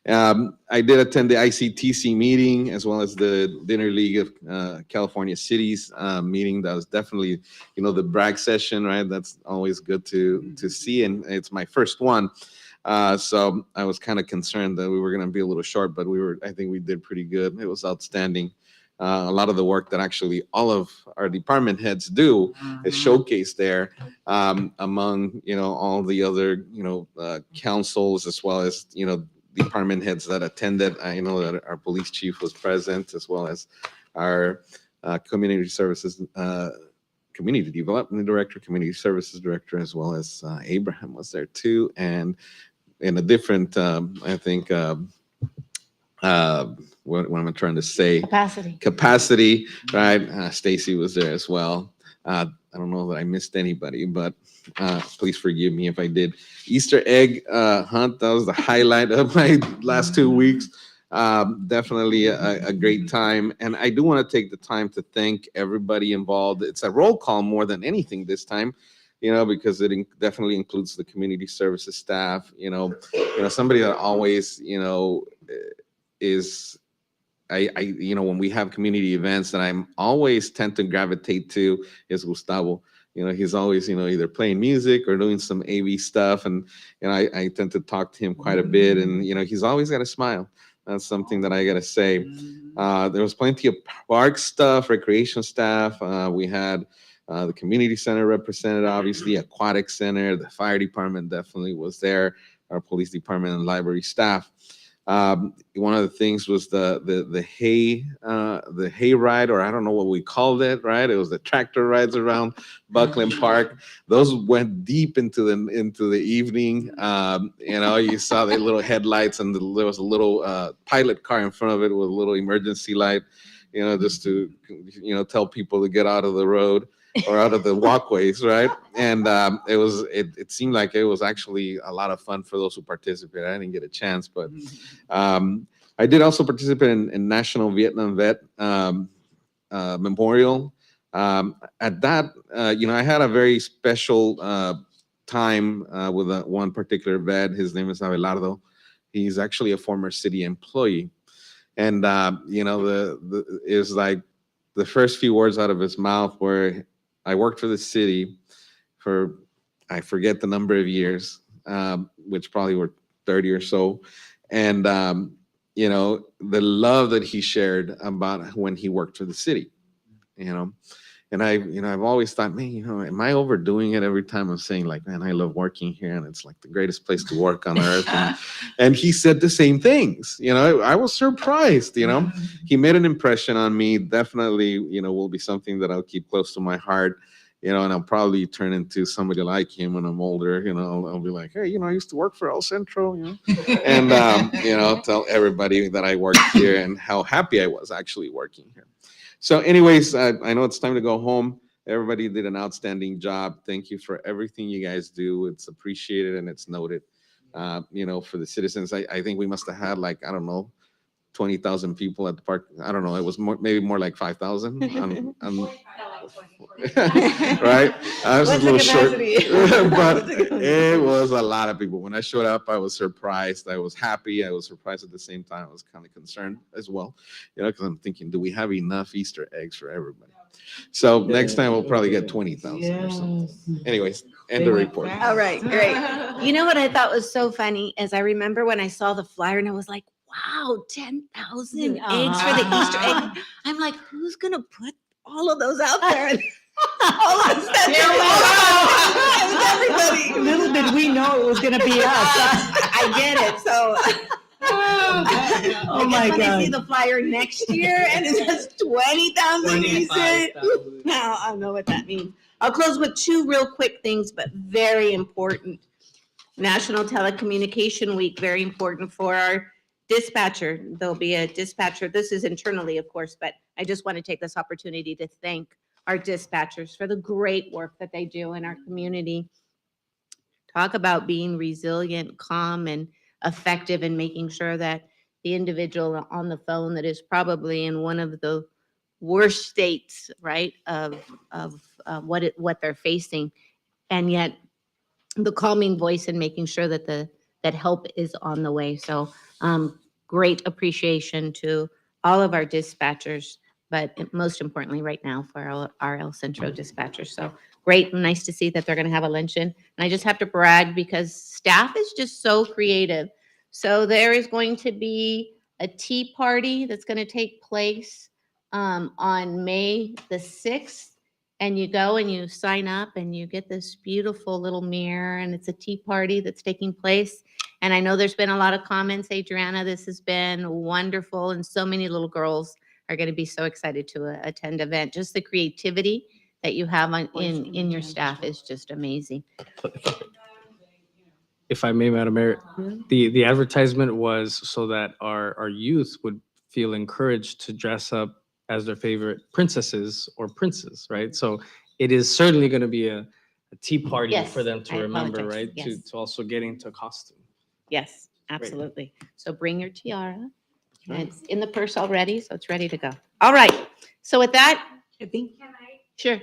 I did attend the ICTC meeting as well as the Dinner League of California Cities meeting. That was definitely, the brag session, right? That's always good to see, and it's my first one. So I was kind of concerned that we were going to be a little short, but I think we did pretty good. It was outstanding. A lot of the work that actually all of our department heads do is showcased there among, all the other, councils as well as, department heads that attended. I know that our police chief was present as well as our community services, community development director, community services director, as well as Abraham was there too. And in a different, I think, what am I trying to say? Capacity, right? Stacy was there as well. I don't know that I missed anybody, but please forgive me if I did. Easter egg hunt, that was the highlight of my last 2 weeks. Definitely a great time. And I do want to take the time to thank everybody involved. It's a roll call more than anything this time, because it definitely includes the community services staff, somebody that always, is when we have community events that I'm always tend to gravitate to is Gustavo. He's always, either playing music or doing some AV stuff. And, I tend to talk to him quite a bit. And, he's always got a smile. That's something that I got to say. There was plenty of park stuff, recreation staff. We had the community center represented, obviously, Aquatic Center, the fire department definitely was there, our police department and library staff. One of the things was the hay ride, or I don't know what we called it, right? It was the tractor rides around Buckland Park. Those went deep into the evening. You saw the little headlights, and there was a little pilot car in front of it with a little emergency light, just to tell people to get out of the road or out of the walkways, right? And it seemed like it was actually a lot of fun for those who participated. I didn't get a chance, but I did also participate in National Vietnam Vet Memorial. At that, I had a very special time with one particular vet. His name is Abelardo. He's actually a former city employee. And, it was like the first few words out of his mouth were, I worked for the city for, I forget the number of years, which probably were 30 or so. And, the love that he shared about when he worked for the city, And I've always thought, man, am I overdoing it every time I'm saying like, man, I love working here and it's like the greatest place to work on earth. And he said the same things, I was surprised, he made an impression on me. Definitely, will be something that I'll keep close to my heart, and I'll probably turn into somebody like him when I'm older. I'll be like, hey, I used to work for El Centro, and, tell everybody that I worked here and how happy I was actually working here. So anyways, I know it's time to go home. Everybody did an outstanding job. Thank you for everything you guys do. It's appreciated and it's noted. For the citizens, I think we must have had like, I don't know, 20,000 people at the park. I don't know. It was maybe more like 5,000. Right? I was a What's the little short, capacity? but it was a lot of people. When I showed up, I was surprised. I was happy. I was surprised at the same time. I was kind of concerned as well, because I'm thinking, do we have enough Easter eggs for everybody? So next time we'll probably get 20,000 or something. Anyways, end the report. All right, great. You know what I thought was so funny is I remember when I saw the flyer and I was like, wow, 10,000 eggs for the Easter egg. I'm like, who's going to put all of those out there? And all of a sudden, everybody. Little did we know it was going to be us. I get it. So. Oh my When I see God. the flyer next year and it says 20,000, you said, now I know what that means. I'll close with two real quick things, but very important. National Telecommunication Week, very important for our dispatcher. There'll be a dispatcher. This is internally, of course, but I just want to take this opportunity to thank our dispatchers for the great work that they do in our community. Talk about being resilient, calm, and effective in making sure that the individual on the phone that is probably in one of the worst states, right, of what they're facing, and yet the calming voice and making sure that that help is on the way. So great appreciation to all of our dispatchers, but most importantly right now for our El Centro dispatchers. So great, nice to see that they're going to have a luncheon. And I just have to brag because staff is just so creative. So there is going to be a tea party that's going to take place on May the 6th. And you go and you sign up and you get this beautiful little mirror and it's a tea party that's taking place. And I know there's been a lot of comments, Adriana, this has been wonderful. And so many little girls are going to be so excited to attend the event. Just the creativity that you have in your staff is just amazing. If I may, Madam Mayor, the advertisement was so that our youth would feel encouraged to dress up as their favorite princesses or princes, right? So it is certainly going to be a tea party Yes, for them to I remember, apologize. right? Yes. To also get into costume. Yes, absolutely. So bring your tiara. And it's in the purse already, so it's ready to go. All right. So with that, I think. sure.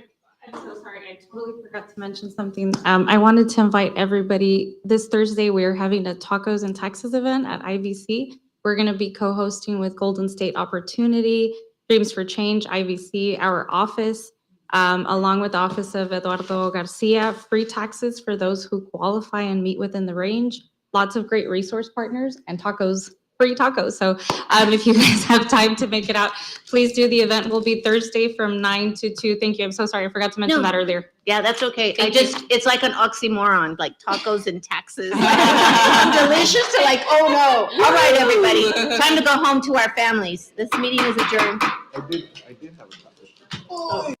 I'm so sorry, I totally forgot to mention something. I wanted to invite everybody, this Thursday, we're having a Tacos and Taxes event at IVC. We're gonna be co-hosting with Golden State Opportunity, Dreams for Change, IVC, our office, along with the Office of Eduardo Garcia, free taxes for those who qualify and meet within the range. Lots of great resource partners and tacos, free tacos. So if you guys have time to make it out, please do. The event will be Thursday from 9 to 2. Thank you. I'm so sorry. I forgot to mention No. that earlier. Yeah, that's okay. Thank you. It's like an oxymoron, like tacos and taxes. Delicious to like, oh no. All right, everybody. Time to go home to our families. This meeting is adjourned. I did have a topic.